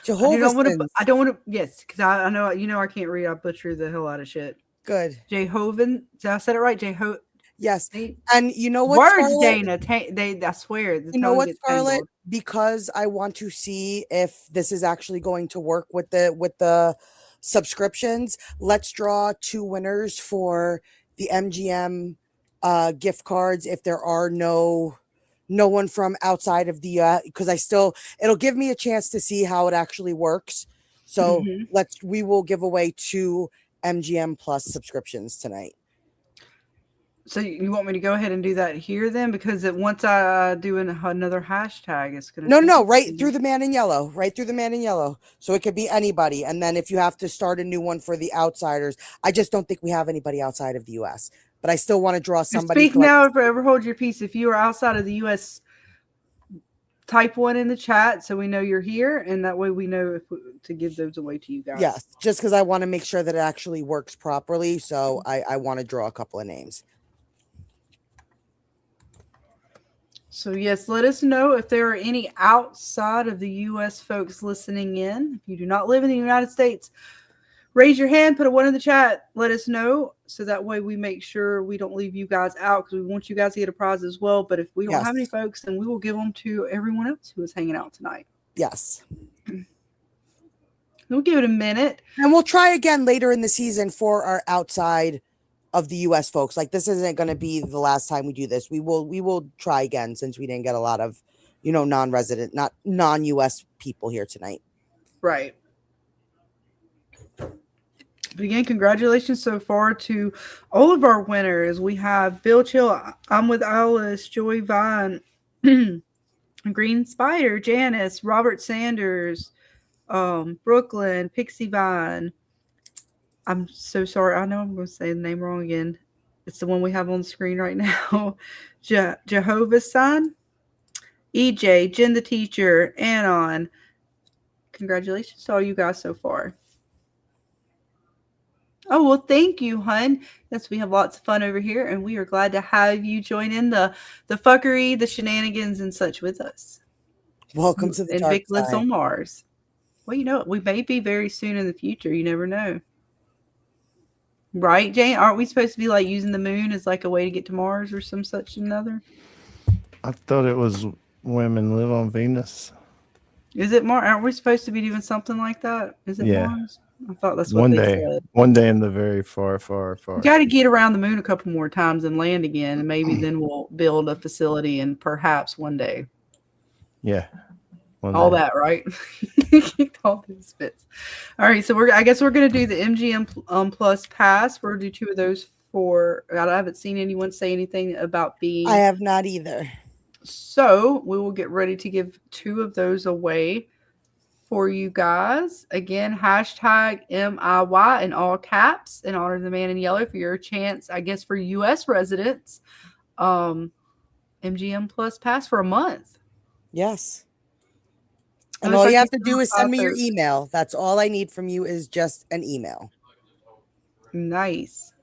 Jehovah's. I don't want to. Yes, because I know I can't read. I butcher the hell out of shit. Good. Jehovan. Did I said it right? Yes. And you know what? Words, Scarlett? Dana. I swear. You know what, Scarlett? Because I want to see if this is actually going to work with the subscriptions. Let's draw 2 winners for the MGM gift cards. If there are no one from outside of the because it'll give me a chance to see how it actually works. So we will give away 2 MGM Plus subscriptions tonight. So you want me to go ahead and do that here then? Because once I do another hashtag, it's going to... No, right through the man in yellow. Right through the man in yellow. So it could be anybody. And then if you have to start a new one for the outsiders, I just don't think we have anybody outside of the U.S. But I still want to draw somebody. Speak now, forever hold your peace. If you are outside of the U.S., type 1 in the chat so we know you're here. And that way we know to give those away to you guys. Yes, just because I want to make sure that it actually works properly. So I want to draw a couple of names. So, yes, let us know if there are any outside of the U.S. folks listening in. If you do not live in the United States, raise your hand, put a 1 in the chat, let us know. So that way we make sure we don't leave you guys out because we want you guys to get a prize as well. But if we don't have any folks, then we will give them to everyone else who is hanging out tonight. Yes. We'll give it a minute. And we'll try again later in the season for our outside of the U.S. folks. Like, this isn't going to be the last time we do this. We will try again since we didn't get a lot of, non-resident, not non-U.S. people here tonight. Right. But again, congratulations so far to all of our winners. We have Bill Chill, I'm with Alice, Joy Vine, Green Spider, Janice, Robert Sanders, Brooklyn, Pixie Vine. I'm so sorry. I know I'm going to say the name wrong again. It's the one we have on the screen right now. Jehovah's Son, EJ, Jen the Teacher, Anon. Congratulations to all you guys so far. Oh, well, thank you, hun. Yes, we have lots of fun over here, and we are glad to have you join in the fuckery, the shenanigans, and such with us. Welcome to the and dark Vic lives side. on Mars. Well, we may be very soon in the future. You never know. Right, Jane? Aren't we supposed to be like using the moon as like a way to get to Mars or some such another? I thought it was women live on Venus. Is it Mars? Aren't we supposed to be doing something like that? Is it Mars? I thought that's what one they day. said. One day in the very far, far, far. We got to get around the moon a couple more times and land again, and maybe then we'll build a facility and perhaps one day. Yeah. All that, right? All those bits. All right, so I guess we're going to do the MGM Plus Pass. We're going to do 2 of those for. I haven't seen anyone say anything about being. I have not either. So we will get ready to give 2 of those away for you guys. Again, hashtag MIY in all caps in honor of the man in yellow for your chance, I guess, for U.S. residents. MGM Plus Pass for a month. Yes. It And looks all like you have we to still do have is send 5 me your folks. email. That's all I need from you is just an email. Nice.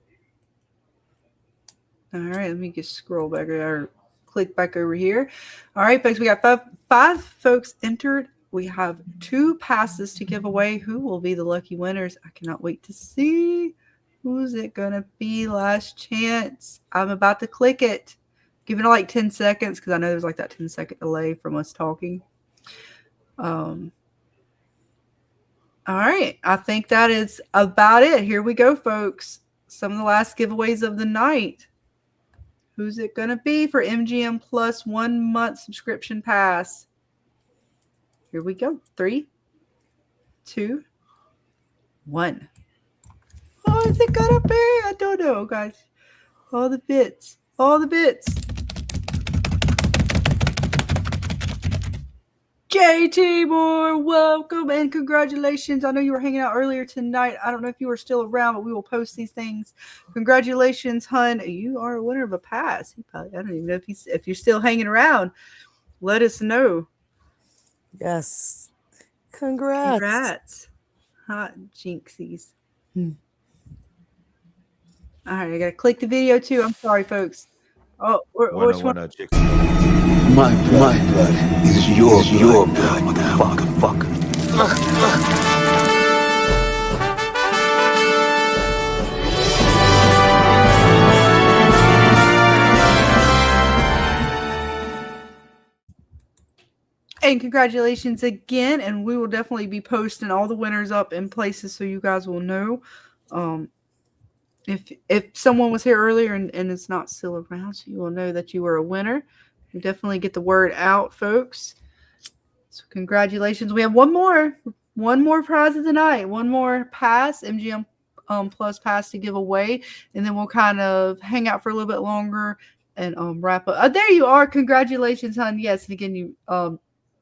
All right, let me just scroll back or click back over here. All right, folks, we got five folks entered. We have 2 passes to give away. Who will be the lucky winners? I cannot wait to see. Who's it gonna be? Last chance. I'm about to click it. Giving it like 10 seconds because I know there's like that 10-second delay from us talking. All right, I think that is about it. Here we go, folks. Some of the last giveaways of the night. Who's it going to be for MGM Plus 1 month subscription pass? Here we go. 3, 2, 1. Oh, is it going to be? I don't know, guys. All the bits. All the bits. JT Moore, welcome and congratulations. I know you were hanging out earlier tonight. I don't know if you were still around, but we will post these things. Congratulations, hun. You are a winner of a pass. I don't even know if you're still hanging around. Let us know. Yes. Congrats. Congrats. Hot jinxies. All right, I got to click the video too. I'm sorry, folks. Oh, which one? My blood is your blood, motherfucker. And congratulations again. And we will definitely be posting all the winners up in places so you guys will know. If someone was here earlier and is not still around, so you will know that you were a winner. You definitely get the word out, folks. So congratulations. We have one more prize of the night, one more pass, MGM Plus pass to give away, and then we'll kind of hang out for a little bit longer and wrap up. There you are. Congratulations, hon. Yes, and again,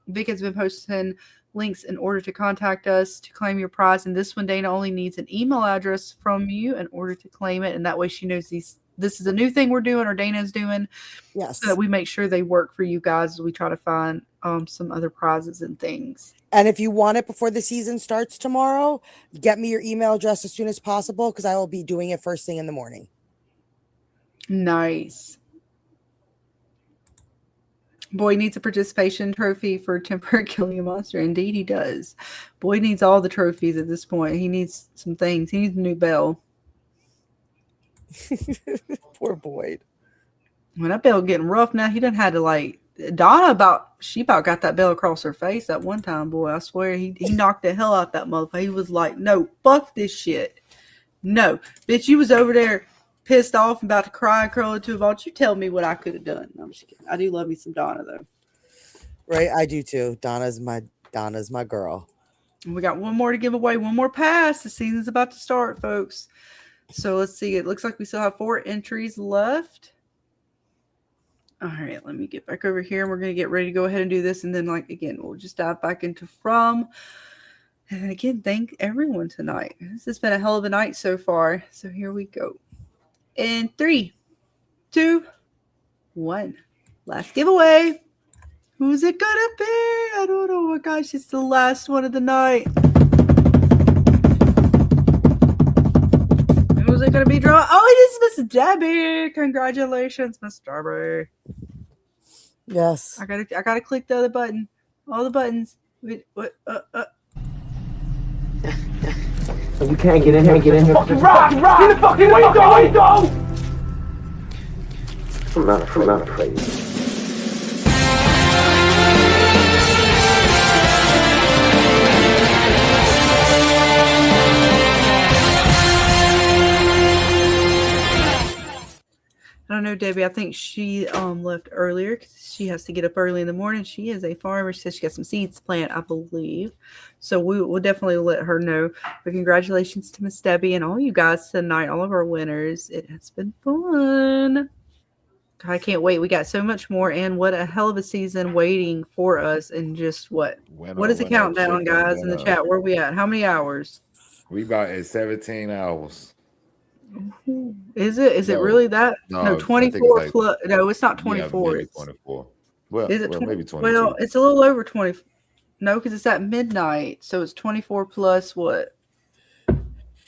Vic has been posting links in order to contact us to claim your prize. And this one, Dana only needs an email address from you in order to claim it, and that way she knows this is a new thing we're doing or Dana's doing. Yes. So that we make sure they work for you guys as we try to find some other prizes and things. And if you want it before the season starts tomorrow, get me your email address as soon as possible because I will be doing it first thing in the morning. Nice. Boy needs a participation trophy for temporary killing a monster. Indeed, he does. Boy needs all the trophies at this point. He needs some things. He needs a new bell. Poor Boyd. When that bell getting rough now, he done had to like Donna about got that bell across her face that one time, boy. I swear he knocked the hell out that motherfucker. He was like, no, fuck this shit. No. Bitch, you was over there pissed off and about to cry and curl into a ball. You tell me what I could have done. No, I'm just kidding. I do love me some Donna though. Right, I do too. Donna's my girl. And we got one more to give away, one more pass. The season's about to start, folks. So let's see. It looks like we still have 4 entries left. All right, let me get back over here and we're going to get ready to go ahead and do this. And then, like, again, we'll just dive back into From. And again, thank everyone tonight. This has been a hell of a night so far. So here we go. In 3, 2, 1. Last giveaway. Who's it going to be? I don't know. Oh my gosh, it's the last one of the night. Who's it going to be drawn? Oh, it is Miss Debbie. Congratulations, Miss Debbie. Yes. I gotta click the other button. All the buttons. Wait, what? You can't get in here. Get in here. Fucking rock! In the fucking window! I'm not afraid. I don't know, Debbie. I think she left earlier because she has to get up early in the morning. She is a farmer. She says she got some seeds to plant, I believe. So we will definitely let her know. But congratulations to Miss Debbie and all you guys tonight, all of our winners. It has been fun. God, I can't wait. We got so much more, and what a hell of a season waiting for us. And just what is the countdown, guys, in the chat? Where are we at? How many hours? We about at 17 hours. Is it? Is it really that? No, 24 plus. No, it's not 24. Yeah, 24. Well, Is it well, 20? maybe 22. Well, it's a little over 20. No, because it's at midnight. So it's 24 plus what?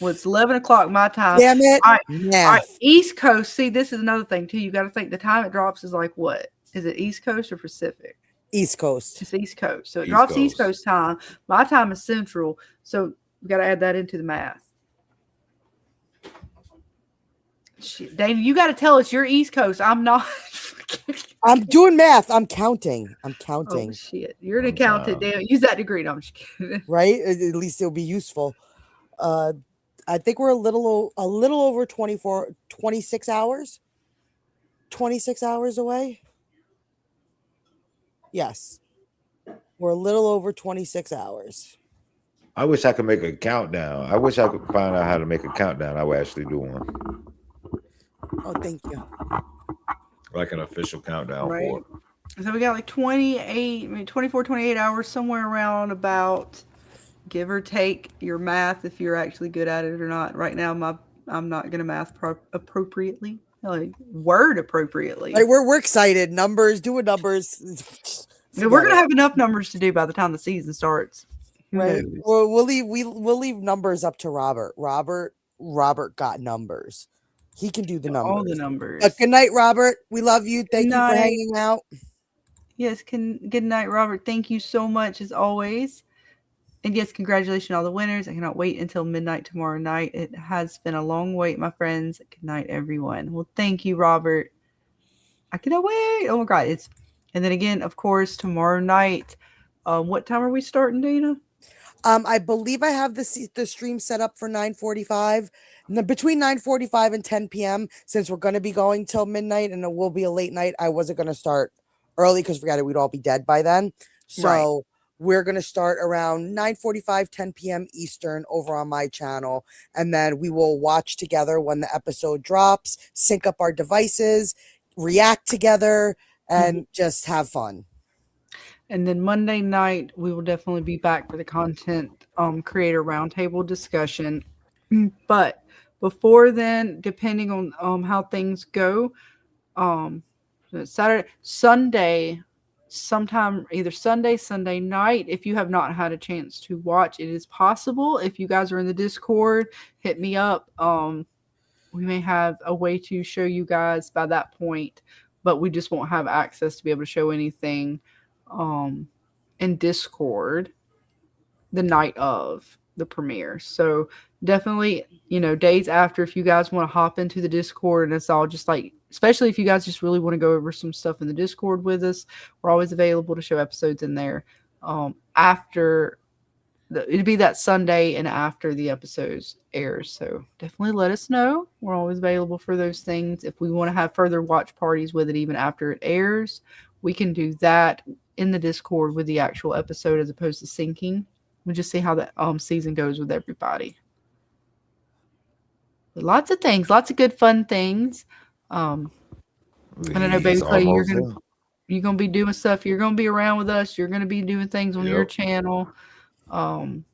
Well, it's 11 o'clock my time. Damn it. All right. Math. East Coast. See, this is another thing, too. You got to think the time it drops is like what? Is it East Coast or Pacific? East Coast. It's East Coast. So it East drops East Coast. Coast time. My time is Central. So we got to add that into the math. Shit, Dave, you got to tell us you're East Coast. I'm not. I'm doing math. I'm counting. I'm Oh, counting. shit. You're an accountant. Damn. Use that degree. No, I'm just kidding. Right? At least it'll be useful. I think we're a little over 26 hours. 26 hours away. Yes. We're a little over 26 hours. I wish I could make a countdown. I wish I could find out how to make a countdown. I would actually do one. Oh, thank you. Like an official countdown Right. for it. So we got like 24, 28 hours, somewhere around about, give or take your math if you're actually good at it or not. Right now, I'm not going to math appropriately, like word appropriately. Like we're excited. Numbers, doing numbers. Yeah, we're going to have enough numbers to do by the time the season starts. Who Right. knows? We'll leave numbers up to Robert. Robert got numbers. He can do the numbers. All the numbers. Good night, Robert. We love you. Thank you for night. hanging out. Yes, good night, Robert. Thank you so much as always. And yes, congratulations on all the winners. I cannot wait until midnight tomorrow night. It has been a long wait, my friends. Good night, everyone. Well, thank you, Robert. I cannot wait. Oh my God. And then again, of course, tomorrow night. What time are we starting, Dana? I believe I have the stream set up for 9:45. Between 9:45 and 10 p.m. Since we're going to be going till midnight and it will be a late night, I wasn't going to start early because we we'd all be dead by then. So we're going to start around 9:45, 10 p.m. Eastern over on my channel. And then we will watch together when the episode drops, sync up our devices, react together, and just have fun. And then Monday night, we will definitely be back for the content creator roundtable discussion. But before then, depending on how things go, Sunday, sometime either Sunday night, if you have not had a chance to watch, it is possible. If you guys are in the Discord, hit me up. We may have a way to show you guys by that point, but we just won't have access to be able to show anything in Discord the night of the premiere. So definitely, days after, if you guys want to hop into the Discord, and it's all just like, especially if you guys just really want to go over some stuff in the Discord with us, we're always available to show episodes in there after it'd be that Sunday and after the episodes airs. So definitely let us know. We're always available for those things. If we want to have further watch parties with it even after it airs, we can do that in the Discord with the actual episode as opposed to syncing. We'll just see how the season goes with everybody. But lots of things, lots of good fun things. I don't know, Baby Clay, you're gonna be doing stuff. You're gonna be around with us. You're gonna be doing things on your channel. And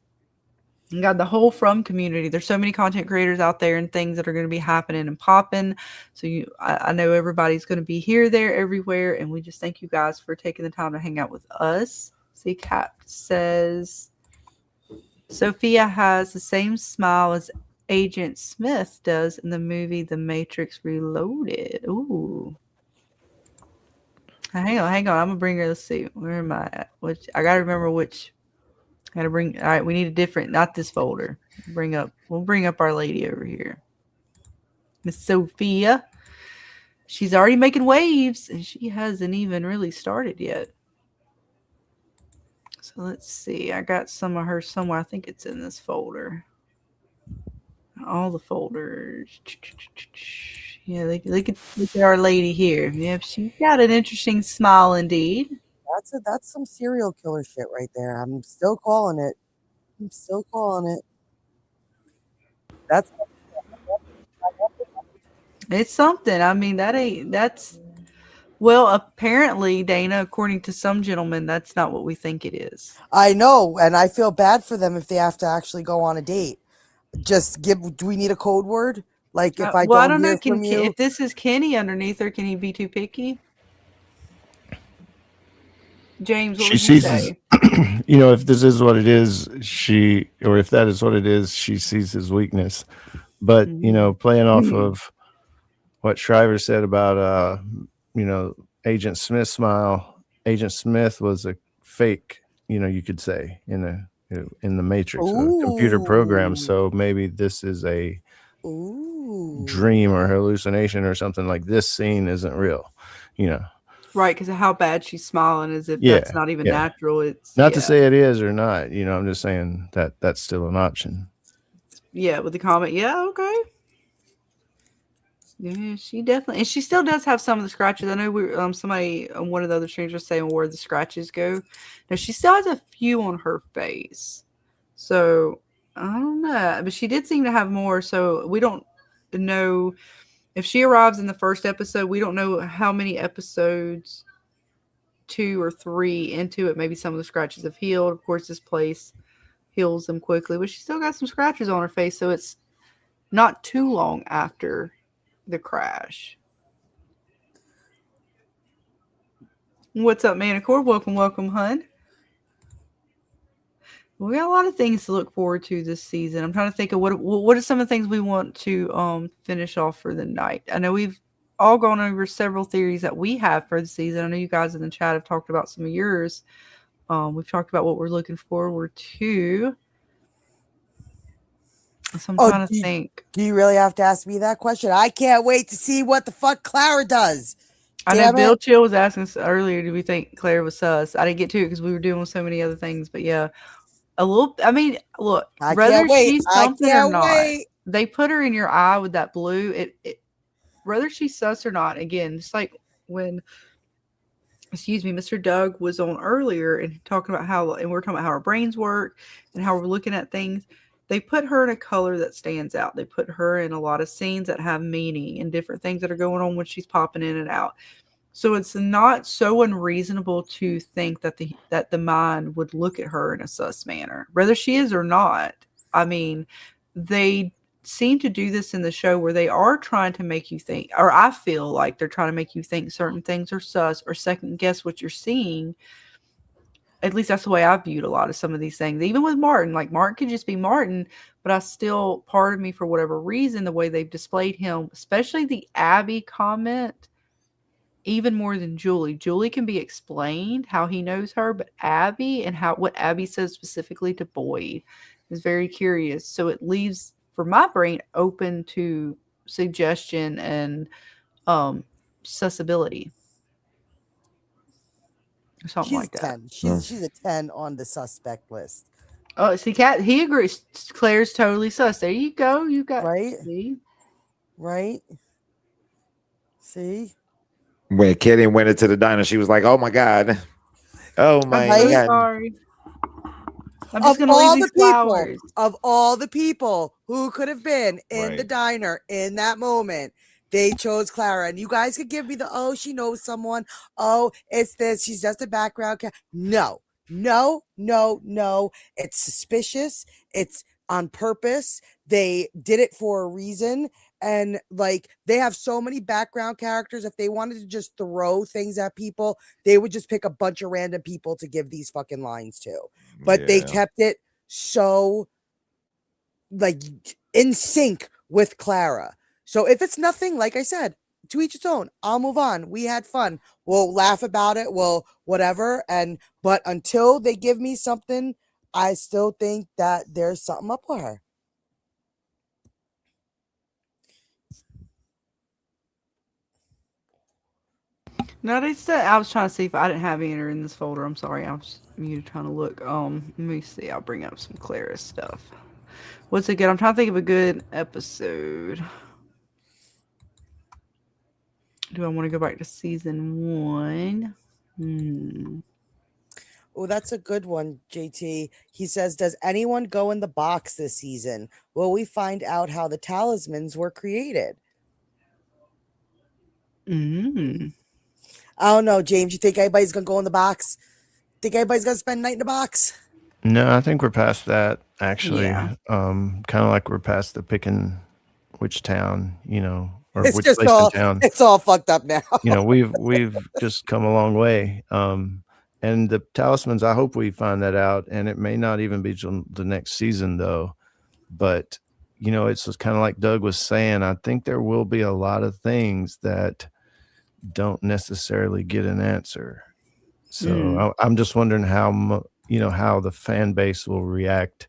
got the whole From community. There's so many content creators out there and things that are going to be happening and popping. So I know everybody's going to be here, there, everywhere. And we just thank you guys for taking the time to hang out with us. See, Cap says, Sophia has the same smile as Agent Smith does in the movie The Matrix Reloaded. Ooh. Hang on. I'm going to bring her. Let's see. Where am I at? I got to remember which. All right, we need a different, not this folder. We'll bring up our lady over here. Miss Sophia. She's already making waves, and she hasn't even really started yet. So let's see. I got some of her somewhere. I think it's in this folder. All the folders. Yeah, look at our lady here. Yep, she's got an interesting smile indeed. That's some serial killer shit right there. I'm still calling it. It's something. I mean, well, apparently, Dana, according to some gentlemen, that's not what we think it is. I know, and I feel bad for them if they have to actually go on a date. Do we need a code word? Like if I don't hear from you? If this is Kenny underneath her, can he be too picky? James, what She would you sees, say? you know, if this is what it is, if that is what it is, she sees his weakness. But, you know, playing off of what Shriver said about, you know, Agent Smith's smile, Agent Smith was a fake, you know, you could say in the Matrix, a computer program. So maybe this is a dream or hallucination or something. Like this scene isn't real, you know. Right, because of how bad she's smiling, as if that's not even natural. It's not to say it is or not, you know. I'm just saying that that's still an option. Yeah, with the comment, yeah, okay. Yeah, she definitely, and she still does have some of the scratches. I know we somebody on one of the other streams was saying where the scratches go. Now she still has a few on her face, so I don't know, but she did seem to have more. So we don't know if she arrives in the first episode. We don't know how many episodes, 2 or 3 into it. Maybe some of the scratches have healed. Of course, this place heals them quickly, but she still got some scratches on her face, so it's not too long after the crash. What's up, Manicore? Welcome, hun. We got a lot of things to look forward to this season. I'm trying to think of what are some of the things we want to finish off for the night. I know we've all gone over several theories that we have for the season. I know you guys in the chat have talked about some of yours. We've talked about what we're looking forward to. So I'm trying to think. Do you really have to ask me that question? I can't wait to see what the fuck Clara does. I know Bill Chill was asking us earlier, do we think Claire was sus? I didn't get to it because we were doing so many other things. But yeah, a little. I mean, look, whether she's something or not, they put her in your eye with that blue. Whether she's sus or not, again, just like when, Mr. Doug was on earlier and talking about and we're talking about how our brains work and how we're looking at things. They put her in a color that stands out. They put her in a lot of scenes that have meaning and different things that are going on when she's popping in and out. So it's not so unreasonable to think that the mind would look at her in a sus manner, whether she is or not. I mean, they seem to do this in the show where they are trying to make you think, or I feel like they're trying to make you think certain things are sus or second guess what you're seeing. At least that's the way I viewed a lot of some of these things. Even with Martin, like Martin could just be Martin, but I still, part of me, for whatever reason, the way they've displayed him, especially the Abby comment, even more than Julie. Julie can be explained how he knows her, but Abby and what Abby says specifically to Boyd is very curious. So it leaves, for my brain, open to suggestion and susceptibility. Something she's like that. 10. She's a 10 on the suspect list. Oh, see, Kat, he agrees. Claire's totally sus. There you go. You got right. See? Right. See. When Kitty went into the diner, she was like, "Oh my god, oh my god." Sorry. I'm just gonna leave these flowers. Of all the people who could have been in the diner in that moment, they chose Clara. And you guys could give me the, she knows someone. Oh, it's this. She's just a background. No. It's suspicious. It's on purpose. They did it for a reason. And like, they have so many background characters. If they wanted to just throw things at people, they would just pick a bunch of random people to give these fucking lines to. But they kept it so like in sync with Clara. So if it's nothing, like I said, to each its own, I'll move on. We had fun. We'll laugh about it. We'll whatever. But until they give me something, I still think that there's something up with her. No, they said, I was trying to see if I didn't have any in this folder. I'm sorry. I was trying to look. Let me see. I'll bring up some Clara stuff. What's it good? I'm trying to think of a good episode. Do I want to go back to season 1? Oh, that's a good one, JT. He says, does anyone go in the box this season? Will we find out how the talismans were created? I don't know, James. You think anybody's going to go in the box? Think anybody's going to spend the night in the box? No, I think we're past that, actually. Kind of like we're past the picking which town, or it's which just place in town. It's all fucked up now. We've just come a long way. And the talismans, I hope we find that out. And it may not even be till the next season, though. But, it's kind of like Doug was saying. I think there will be a lot of things that don't necessarily get an answer. So I'm just wondering how the fan base will react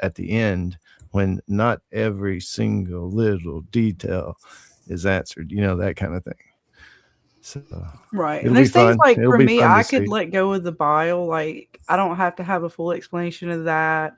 at the end when not every single little detail is answered, that kind of thing. So Right. it'll And there's be fun. things like It'll for be me, fun to I could see. let go of the bile. Like I don't have to have a full explanation of that.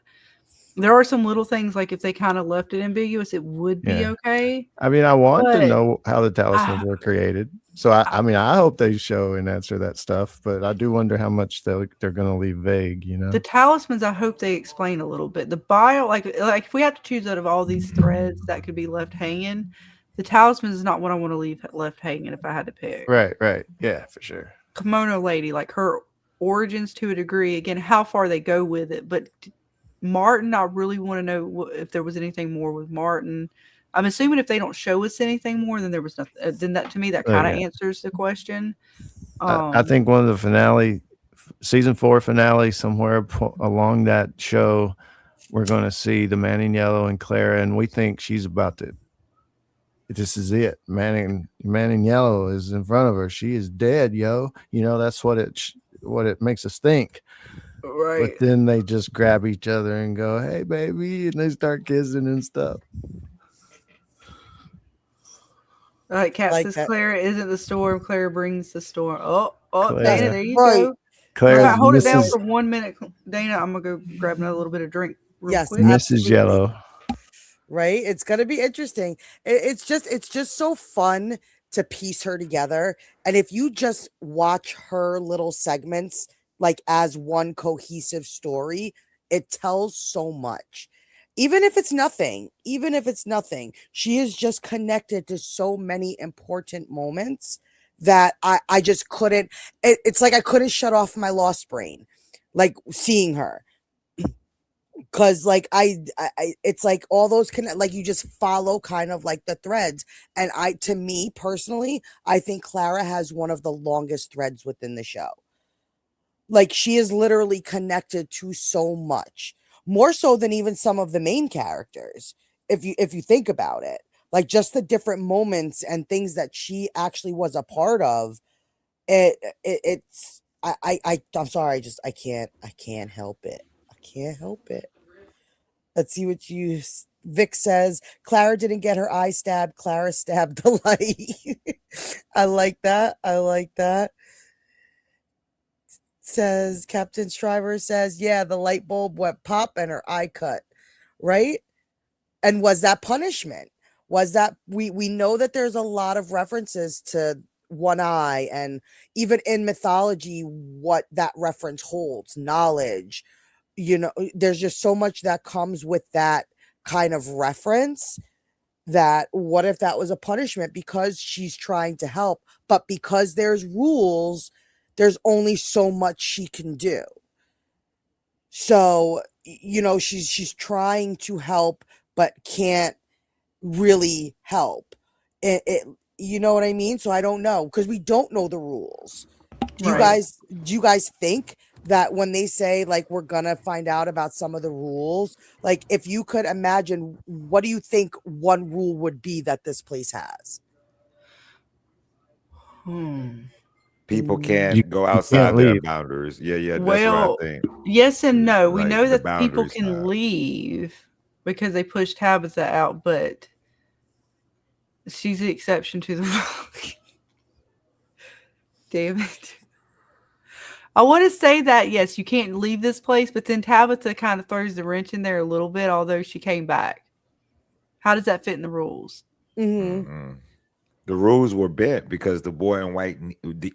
There are some little things like if they kind of left it ambiguous, it would be Yeah. okay. I mean, I want to But know how the talismans were created. So I hope they show and answer that stuff, but I do wonder how much they're going to leave vague, the talismans, I hope they explain a little bit. The bile, like if we have to choose out of all these threads that could be left hanging, the talisman is not what I want to leave left hanging if I had to pick. Right. Yeah, for sure. Kimono lady, like her origins to a degree, again, how far they go with it. But Martin, I really want to know if there was anything more with Martin. I'm assuming if they don't show us anything more, then there was nothing. Then that to me that kind of answers the question. I think one of the season 4 finale, somewhere along that show, we're going to see the Man in Yellow and Clara, and we think she's about to. This is it. Man in Yellow is in front of her. She is dead, yo. That's what it makes us think. Right. But then they just grab each other and go, "Hey, baby," and they start kissing and stuff. All right, Cat Like says that. Clara isn't the storm. Clara brings the storm. Oh, Clara. Dana, there you Right. go. Claire's Hold it down Mrs. for 1 minute, Dana. I'm gonna go grab another little bit of drink. Real quick. Mrs. Absolutely. Yellow. Right? It's gonna be interesting. It's just so fun to piece her together. And if you just watch her little segments like as one cohesive story, it tells so much. Even if it's nothing, she is just connected to so many important moments that I just couldn't. It's like I couldn't shut off my lost brain, like seeing her. Cause like I it's like all those like you just follow kind of like the threads. And to me personally, I think Clara has one of the longest threads within the show. Like she is literally connected to so much, more so than even some of the main characters. If you think about it, like just the different moments and things that she actually was a part of, it's I'm sorry, I can't help it. Can't help it. Let's see what Vic says. Clara didn't get her eye stabbed. Clara stabbed the light. I like that. Says Captain Shriver says, yeah, the light bulb went pop and her eye cut. Right? And was that punishment? Was that we know that there's a lot of references to one eye, and even in mythology, what that reference holds, knowledge. There's just so much that comes with that kind of reference, that what if that was a punishment because she's trying to help, but because there's rules, there's only so much she can do. So, she's trying to help, but can't really help. You know what I mean? So I don't know, because we don't know the rules. Do you guys think that when they say like we're gonna find out about some of the rules, like if you could imagine, what do you think one rule would be that this place has? People can't go outside their boundaries. Yeah, that's what I think. Yes and no. We Like, know the that people boundaries can side. leave because they pushed Tabitha out, but she's the exception to the rule. Damn it. I want to say that, yes, you can't leave this place, but then Tabitha kind of throws the wrench in there a little bit, although she came back. How does that fit in the rules? The rules were bent because the boy in white,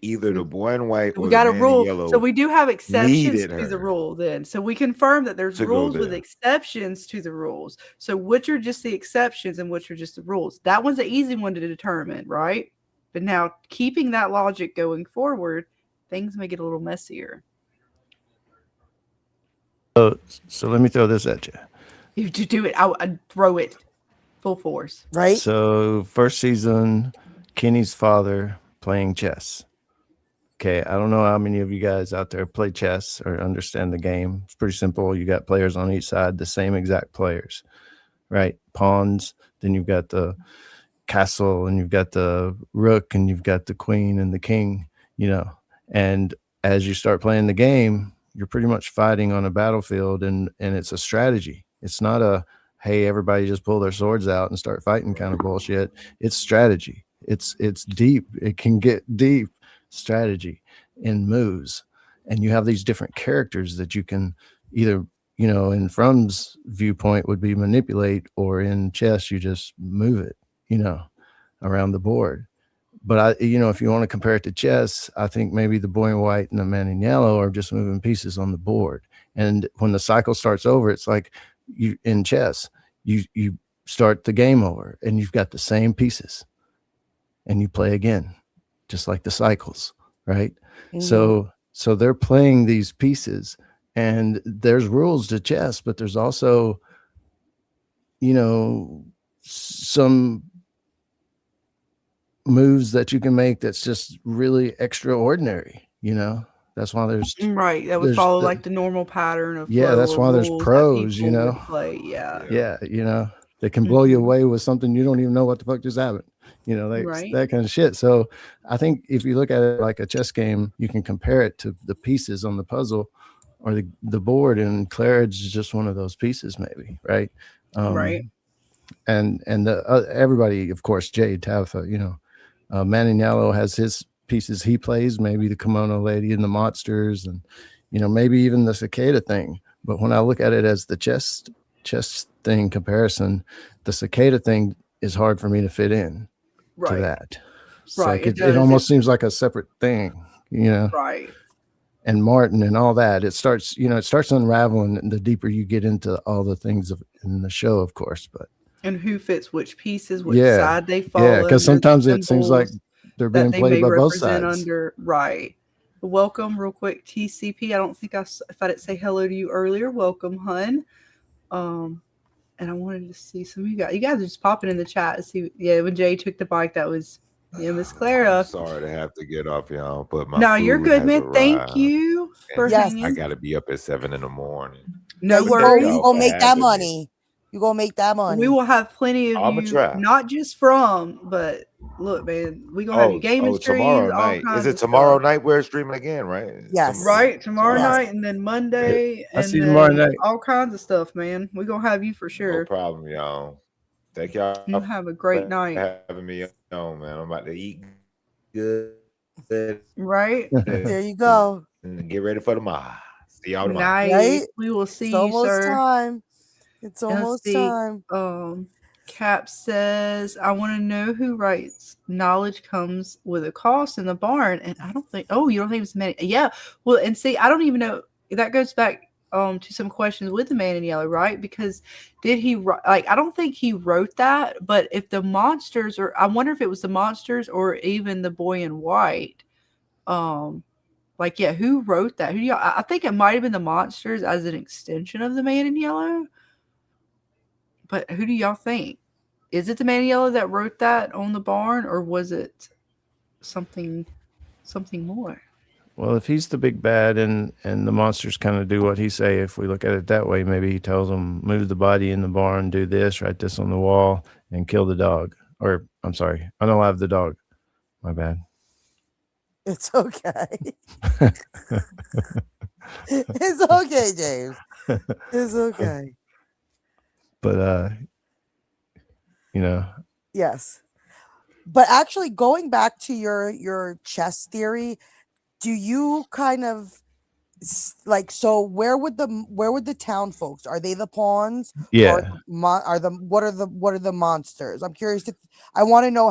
either the boy in white or We the got a man in rule. yellow. So we do have exceptions needed to the her rule then. So we confirm that there's to go rules with there. exceptions to the rules. So which are just the exceptions and which are just the rules? That one's an easy one to determine, right? But now keeping that logic going forward, things may get a little messier. So let me throw this at you. You do it. I'd throw it full force. Right? So first season, Kenny's father playing chess. Okay, I don't know how many of you guys out there play chess or understand the game. It's pretty simple. You got players on each side, the same exact players, right? Pawns, then you've got the castle, and you've got the rook, and you've got the queen and the king, and as you start playing the game, you're pretty much fighting on a battlefield, and it's a strategy. It's not a, hey, everybody just pull their swords out and start fighting kind of bullshit. It's strategy. It's deep. It can get deep strategy in moves, and you have these different characters that you can either, in From's viewpoint would be manipulate, or in chess you just move it, around the board. But if you want to compare it to chess, I think maybe the boy in white and the man in yellow are just moving pieces on the board. And when the cycle starts over, it's like in chess, you start the game over and you've got the same pieces and you play again, just like the cycles, right? Mm-hmm. So they're playing these pieces, and there's rules to chess, but there's also, some moves that you can make that's just really extraordinary. That's why there's right that would follow like the normal pattern of that's why there's pros, play. They can blow you away with something you don't even know what the fuck just happened, that kind of shit. So I think if you look at it like a chess game, you can compare it to the pieces on the puzzle or the board, and Claridge is just one of those pieces, maybe, right? And everybody, of course, Jade, Tabitha, Man in Yellow has his pieces he plays, maybe the kimono lady and the monsters, and maybe even the cicada thing. But when I look at it as the chess thing comparison, the cicada thing is hard for me to fit in to that. It's like it almost seems like a separate thing, right. And Martin and all that, it starts unraveling the deeper you get into all the things in the show, of course. But and who fits which pieces, which side they fall. Yeah, because sometimes it seems like they're being played by both sides. Right. Welcome, real quick, TCP. I don't think if I didn't say hello to you earlier, welcome, hun. And I wanted to see some of you guys. You guys are just popping in the chat. See, when Jay took the bike, that was Miss Clara. I'm sorry to have to get off, y'all, but my no, you're good, man. Thank you for hanging. I gotta be up at 7 a.m. No worries. You gonna make that money. You gonna make that money. We will have plenty of you, not just from, but look, man, we gonna have you gaming streams. Tomorrow night. Is it tomorrow night we're streaming again, right? Yes. Right, tomorrow night, and then Monday, and then tomorrow night. All kinds of stuff, man. We gonna have you for sure. No problem, y'all. Thank y'all. You have a great night. Having me on, man. I'm about to eat good. Right. There you go. And get ready for tomorrow. See y'all tomorrow. Nice. Right? We will see you, sir. Time. It's almost time. Cap says, I want to know who writes knowledge comes with a cost in the barn. And I don't think, you don't think it's many. Yeah. Well, and see, I don't even know. That goes back to some questions with the Man in Yellow, right? Because did he I don't think he wrote that, but if the monsters, or I wonder if it was the monsters or even the boy in white, who wrote that? Who do y'all? I think it might have been the monsters as an extension of the Man in Yellow. But who do y'all think? Is it the Man in Yellow that wrote that on the barn, or was it something more? Well, if he's the big bad and the monsters kind of do what he say, if we look at it that way, maybe he tells them, move the body in the barn, do this, write this on the wall, and kill the dog. Or, I'm sorry, unalive the dog. My bad. It's okay. It's okay, James. It's okay. But, Yes. But actually, going back to your chess theory, do you kind of so where would the town folks, are they the pawns? Yeah. What are the monsters? I'm curious I want to know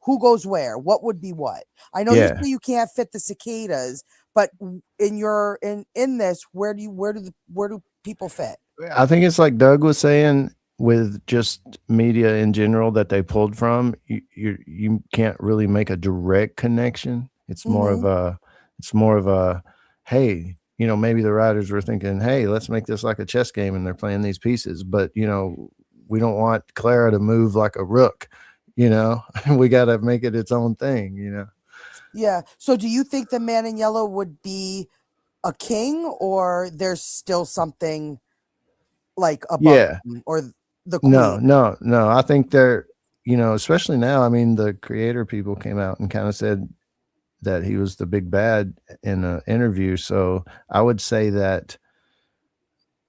who goes where, what would be what. I know you can't fit the cicadas, but in this, where do people fit? I think it's like Doug was saying, with just media in general that they pulled from, you can't really make a direct connection. It's more of a, hey, maybe the writers were thinking, hey, let's make this like a chess game, and they're playing these pieces, but we don't want Clara to move like a rook, we got to make it its own thing, Yeah. So do you think the man in yellow would be a king, or there's still something like above Yeah. him, or the No, queen? no. I think they're, especially now. I mean, the creator people came out and kind of said that he was the big bad in an interview. So I would say that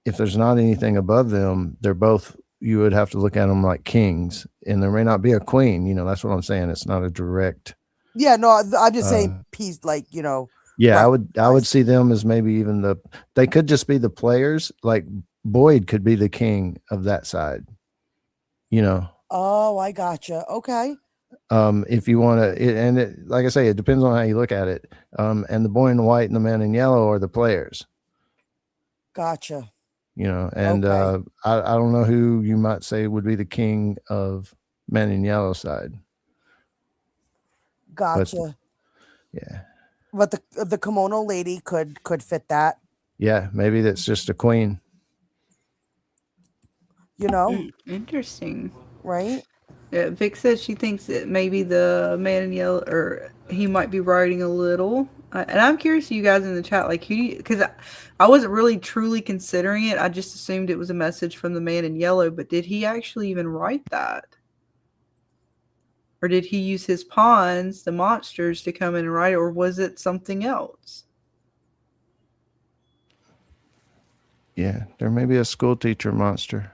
if there's not anything above them, they're both, you would have to look at them like kings, and there may not be a queen. That's what I'm saying. It's not a direct. Yeah, no, I'm just saying peace, like, Yeah, I would reference-wise. see them as maybe even they could just be the players. Like Boyd could be the king of that side. Oh, I gotcha. Okay. If you want to, and like I say, it depends on how you look at it. And the boy in white and the man in yellow are the players. Gotcha. And Okay. I don't know who you might say would be the king of man in yellow side. Gotcha. Yeah. But the kimono lady could fit that. Yeah, maybe that's just a queen. Interesting. Right? Yeah, Vic says she thinks that maybe the man in yellow, or he might be writing a little. And I'm curious, you guys in the chat, like, because I wasn't really truly considering it. I just assumed it was a message from the man in yellow. But did he actually even write that? Or did he use his pawns, the monsters, to come in and write it? Or was it something else? Yeah, there may be a school teacher monster.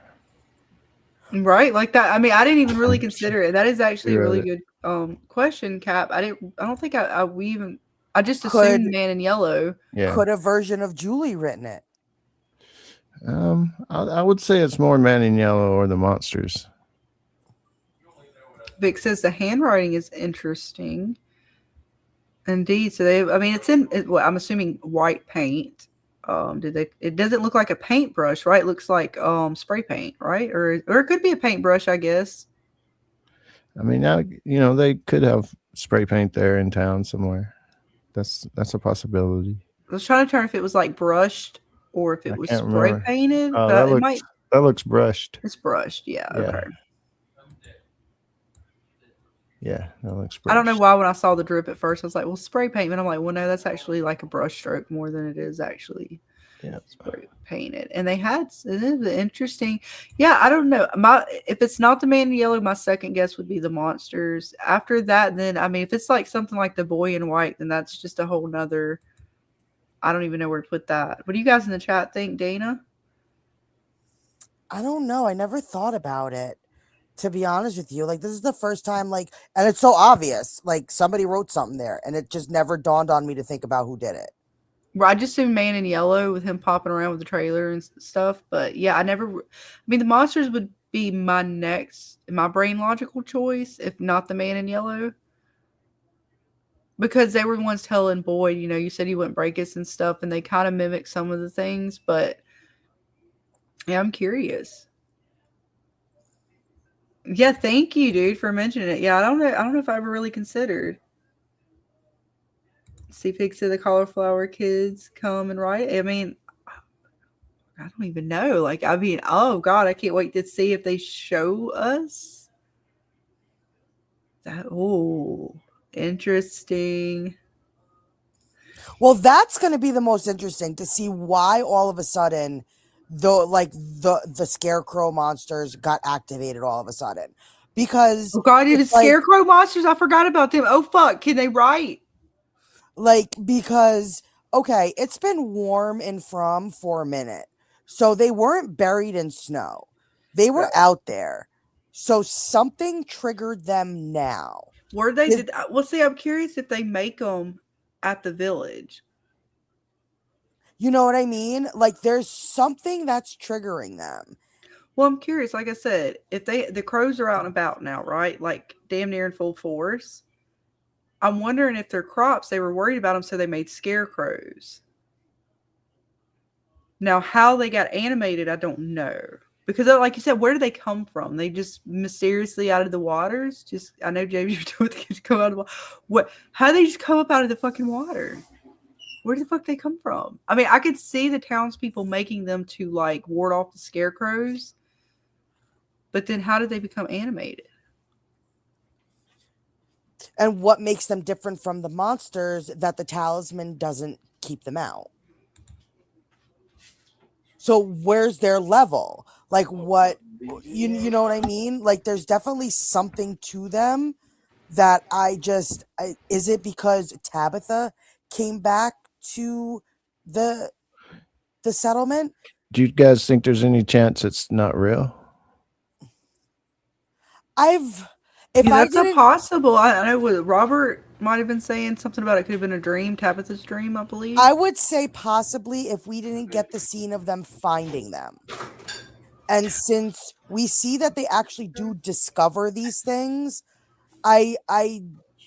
Right, like that. I mean, I didn't even really consider it. That is actually a really good question, Cap. I don't think I just assumed man in yellow. Yeah. Could a version of Julie written it? I would say it's more man in yellow or the monsters. Vic says the handwriting is interesting. Indeed. So I'm assuming white paint. It doesn't look like a paintbrush, right? It looks like spray paint, right? Or it could be a paintbrush, I guess. I mean, now they could have spray paint there in town somewhere. That's a possibility. I was trying to turn if it was like brushed or if it was spray painted. Oh, that looks brushed. It's brushed, yeah. Okay. Yeah, that looks brushed. I don't know why when I saw the drip at first, I was like, well, spray paint. But I'm like, well, no, that's actually like a brush stroke more than it is actually spray painted. And they had interesting. Yeah, I don't know. If it's not the man in yellow, my second guess would be the monsters. After that, then, I mean, if it's like something like the boy in white, then that's just a whole nother. I don't even know where to put that. What do you guys in the chat think, Dana? I don't know. I never thought about it, to be honest with you. Like, this is the first time, and it's so obvious. Like, somebody wrote something there, and it just never dawned on me to think about who did it. Well, I just assumed man in yellow with him popping around with the trailer and stuff. But yeah, the monsters would be my brain logical choice, if not the man in yellow. Because they were the ones telling Boyd, you said he wouldn't break us and stuff, and they kind of mimic some of the things, but yeah, I'm curious. Yeah, thank you, dude, for mentioning it. Yeah, I don't know if I ever really considered. See pics of the cauliflower kids come and write. I mean, I don't even know. Like, I mean, oh God, I can't wait to see if they show us that. Oh, interesting. Well, that's going to be the most interesting, to see why all of a sudden the scarecrow monsters got activated all of a sudden. Because God, it is scarecrow monsters. I forgot about them. Oh fuck, can they write? Because okay, it's been warm in From for a minute. So they weren't buried in snow. They were out there. So something triggered them now. Were they? Well, see, I'm curious if they make them at the village. You know what I mean? Like, there's something that's triggering them. Well, I'm curious. Like I said, if the crows are out and about now, right? Like, damn near in full force. I'm wondering if their crops, they were worried about them, so they made scarecrows. Now, how they got animated, I don't know. Because, like you said, where do they come from? They just mysteriously out of the waters? I know, James, you're doing the kids come out of the water. How do they just come up out of the fucking water? Where the fuck they come from? I mean, I could see the townspeople making them to, like, ward off the scarecrows. But then how did they become animated? And what makes them different from the monsters that the talisman doesn't keep them out? So where's their level? Like what you know what I mean? Like there's definitely something to them that is it because Tabitha came back to the settlement? Do you guys think there's any chance it's not real? Yeah, that's a possible. I know what Robert might have been saying something about it could have been a dream, Tabitha's dream, I believe. I would say possibly if we didn't get the scene of them finding them. And since we see that they actually do discover these things, I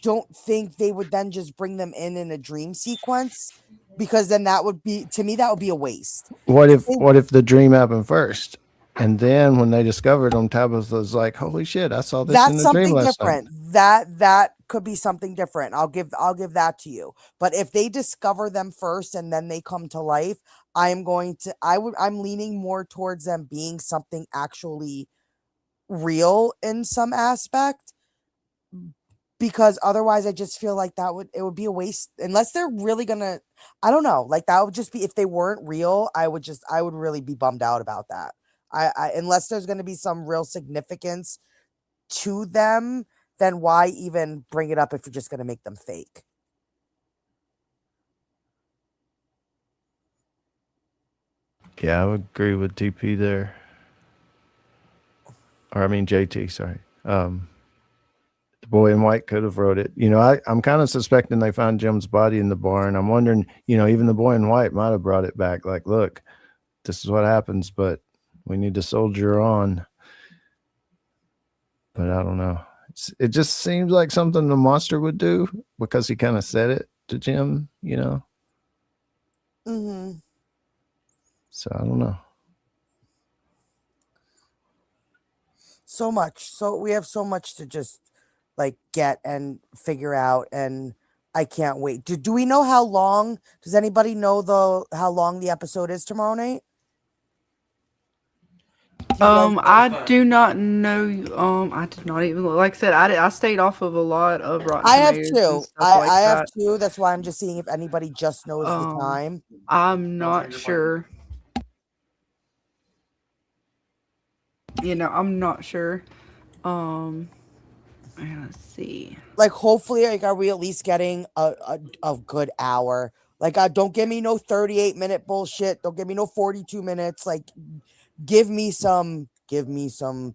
don't think they would then just bring them in a dream sequence, because then that would be, to me, that would be a waste. What if the dream happened first? And then when they discovered them, Tabitha's like, "Holy shit! I saw this in the dream last night." That could be something different. I'll give that to you. But if they discover them first and then they come to life, I'm leaning more towards them being something actually real in some aspect. Because otherwise, I just feel like it would be a waste unless they're really gonna. I don't know. Like that would just be, if they weren't real, I would really be bummed out about that. Unless there's going to be some real significance to them, then why even bring it up if you're just going to make them fake? Yeah, I would agree with TP there. Or I mean JT, sorry. The boy in white could have wrote it. You know, I'm kind of suspecting they found Jim's body in the barn. I'm wondering, you know, even the boy in white might have brought it back. Like, look, this is what happens, but we need to soldier on. But I don't know. It just seems like something the monster would do because he kind of said it to Jim, you know? Mm-hmm. So I don't know. So much. So we have so much to just like get and figure out, and I can't wait. Do we know how long? Does anybody know how long the episode is tomorrow night? I do not know. I did not even, like I said, I stayed off of a lot of Rotten I have Tomatoes two. and stuff like I have that. two. That's why I'm just seeing if anybody just knows the time. I'm not sure. You know, I'm not sure. Let's see. Like, hopefully, like, are we at least getting a good hour? Like, don't give me no 38-minute bullshit. Don't give me no 42 minutes. Like, give me some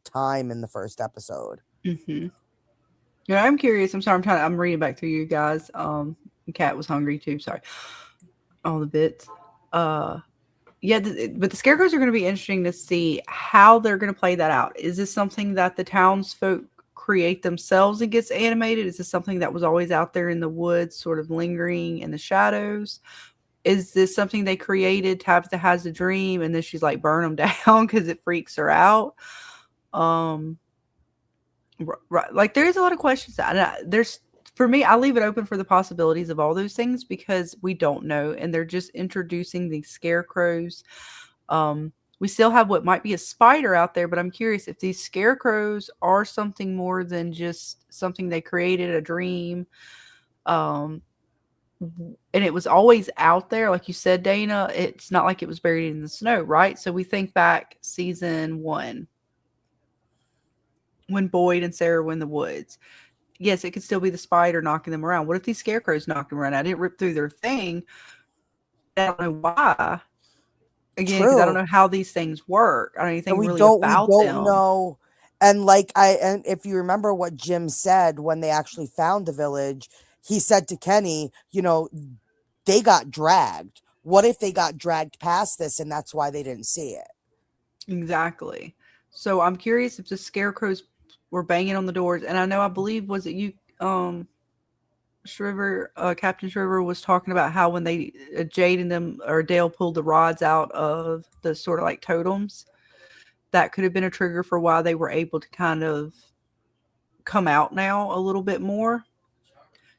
time in the first episode. Mm-hmm. Yeah, I'm curious. I'm sorry. I'm reading back through you guys. Cat was hungry too. Sorry. All the bits. Yeah, but the scarecrows are going to be interesting to see how they're going to play that out. Is this something that the townsfolk create themselves and gets animated? Is this something that was always out there in the woods, sort of lingering in the shadows? Is this something they created? Tabitha has a dream, and then she's like, burn them down because it freaks her out. Right, like there's a lot of questions. For me, I leave it open for the possibilities of all those things because we don't know, and they're just introducing these scarecrows. We still have what might be a spider out there, but I'm curious if these scarecrows are something more than just something they created, a dream. And it was always out there, like you said, Dana. It's not like it was buried in the snow, right? So we think back season 1 when Boyd and Sarah were in the woods. Yes, it could still be the spider knocking them around. What if these scarecrows knocked them around? I didn't rip through their thing. I don't know why. Again, because I don't know how these things work. I don't know anything really about them. We don't know. And and if you remember what Jim said when they actually found the village, he said to Kenny, you know, they got dragged. What if they got dragged past this and that's why they didn't see it? Exactly. So I'm curious if the scarecrows were banging on the doors. And I believe, was it you, Shriver, Captain Shriver was talking about how when they, Jade and them, or Dale pulled the rods out of the sort of like totems, that could have been a trigger for why they were able to kind of come out now a little bit more.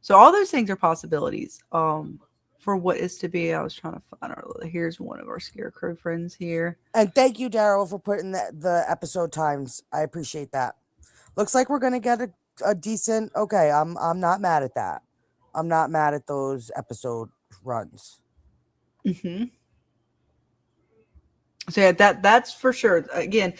So all those things are possibilities for what is to be. I was trying to find here's one of our scarecrow friends here. And thank you, Daryl, for putting the episode times. I appreciate that. Looks like we're going to get a decent. Okay, I'm not mad at that. I'm not mad at those episode runs. Mm-hmm. So yeah, that's for sure. Again,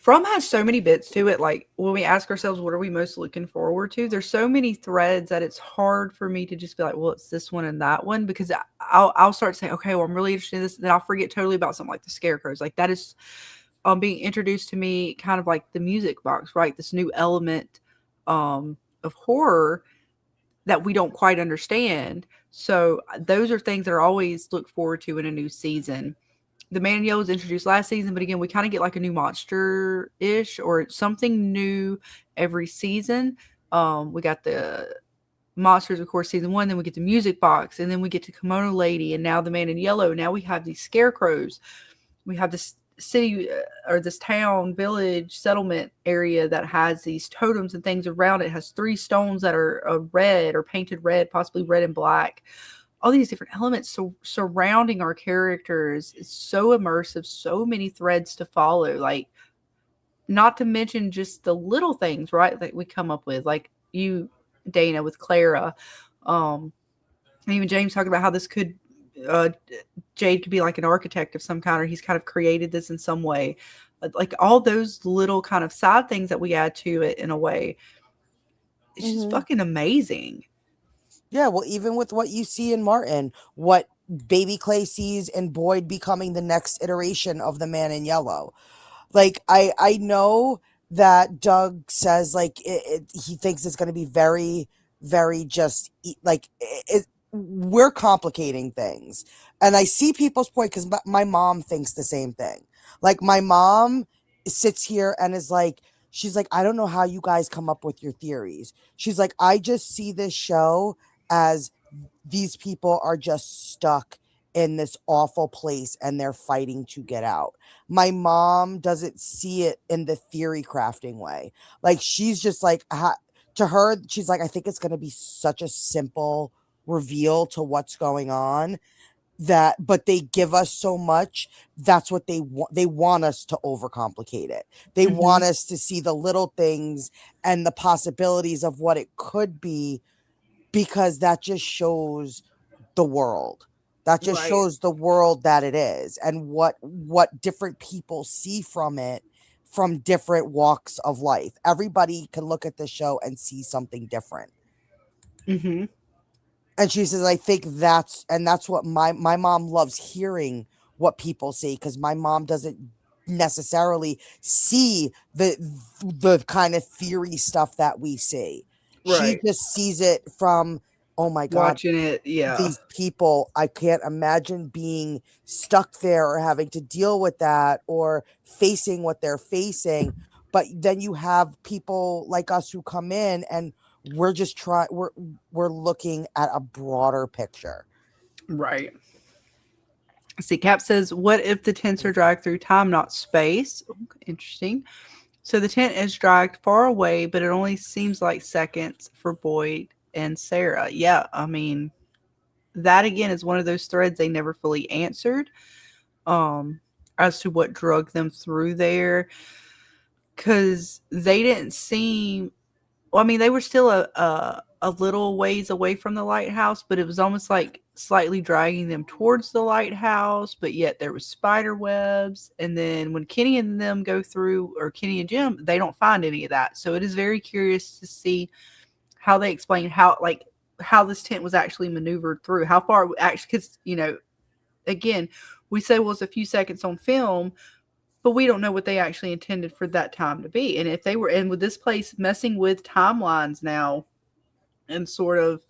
From has so many bits to it. Like when we ask ourselves, what are we most looking forward to? There's so many threads that it's hard for me to just be like, well, it's this one and that one, because I'll start saying, okay, well, I'm really interested in this, and then I'll forget totally about something like the scarecrows. Like that is being introduced to me, kind of like the music box, right? This new element of horror that we don't quite understand. So those are things that I always look forward to in a new season. The Man in Yellow was introduced last season, but again, we kind of get like a new monster-ish or something new every season. We got the monsters, of course, season 1, then we get the music box, and then we get to Kimono Lady, and now the Man in Yellow. Now we have these scarecrows. We have this city or this town, village, settlement area that has these totems and things around it. It has 3 stones that are red or painted red, possibly red and black. All these different elements surrounding our characters. It's so immersive, so many threads to follow. Like, not to mention just the little things, right, that we come up with. Like you, Dana, with Clara. And even James talking about how this could, Jade could be like an architect of some kind, or he's kind of created this in some way. Like all those little kind of side things that we add to it in a way. It's just fucking amazing. Yeah, well, even with what you see in Martin, what Baby Clay sees in Boyd becoming the next iteration of the Man in Yellow. Like, I know that Doug says, like, he thinks it's going to be very, very just, we're complicating things. And I see people's point, because my mom thinks the same thing. Like, my mom sits here and is like, she's like, I don't know how you guys come up with your theories. She's like, I just see this show as these people are just stuck in this awful place and they're fighting to get out. My mom doesn't see it in the theory crafting way. Like, she's just like, to her, she's like, I think it's going to be such a simple reveal to what's going on, but they give us so much. That's what they want. They want us to overcomplicate it. They want us to see the little things and the possibilities of what it could be, because that just shows the world. That just shows the world that it is, and what different people see from it, from different walks of life. Everybody can look at the show and see something different. And she says, I think that's what my mom loves hearing what people say, because my mom doesn't necessarily see the kind of theory stuff that we see. She just sees it from, oh my God, watching it. Yeah. These people, I can't imagine being stuck there or having to deal with that or facing what they're facing. But then you have people like us who come in and we're just we're looking at a broader picture. Right. See, Cap says, what if the tents are dragged through time, not space? Interesting. So the tent is dragged far away, but it only seems like seconds for Boyd and Sarah. Yeah, I mean, that again is one of those threads they never fully answered as to what drugged them through there. Because they didn't seem... Well, I mean, they were still a little ways away from the lighthouse, but it was almost like slightly dragging them towards the lighthouse, but yet there was spider webs. And then when Kenny and them go through, or Kenny and Jim, they don't find any of that. So it is very curious to see how they explain how this tent was actually maneuvered through, how far actually, because, you know, again, we say, well, it's a few seconds on film, but we don't know what they actually intended for that time to be. And if they were, and with this place messing with timelines now and sort of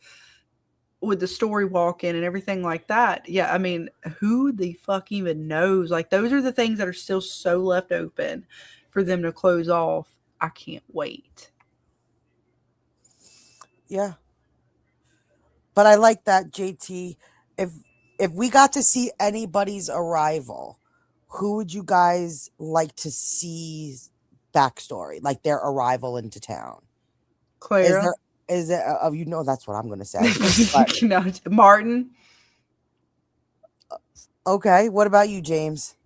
with the story walk-in and everything like that, yeah, I mean, who the fuck even knows? Like, those are the things that are still so left open for them to close off. I can't wait. Yeah. But I like that, JT. If we got to see anybody's arrival, who would you guys like to see backstory, like their arrival into town? Clara. Is it you know, that's what I'm going to say. But, no, Martin. Okay. What about you, James?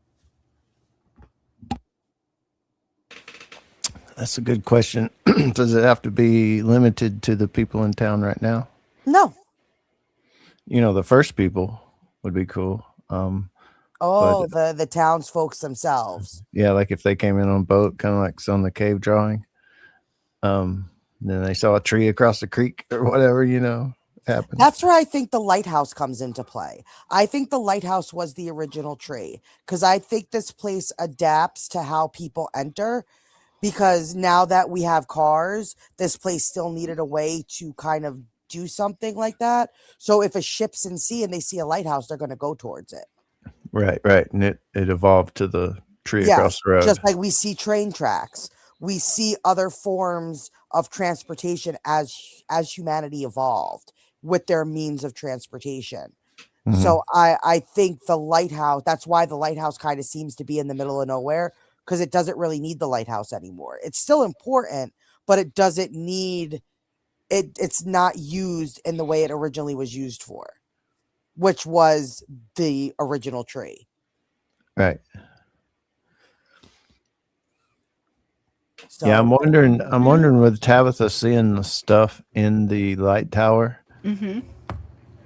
That's a good question. Does it have to be limited to the people in town right now? No. You know, the first people would be cool. Oh, the townsfolk themselves. Yeah, like if they came in on a boat, kind of like on the cave drawing. Then they saw a tree across the creek or whatever, you know, happened. That's where I think the lighthouse comes into play. I think the lighthouse was the original tree because I think this place adapts to how people enter. Because now that we have cars, this place still needed a way to kind of do something like that. So if a ship's in sea and they see a lighthouse, they're going to go towards it. Right. And it evolved to the tree Yeah, across the road. just like we see train tracks. We see other forms of transportation as humanity evolved with their means of transportation. Mhm. So I think the lighthouse, that's why the lighthouse kind of seems to be in the middle of nowhere, because it doesn't really need the lighthouse anymore. It's still important, but it doesn't need it. It's not used in the way it originally was used for, which was the original tree. Right. So, yeah, I'm wondering with Tabitha seeing the stuff in the light tower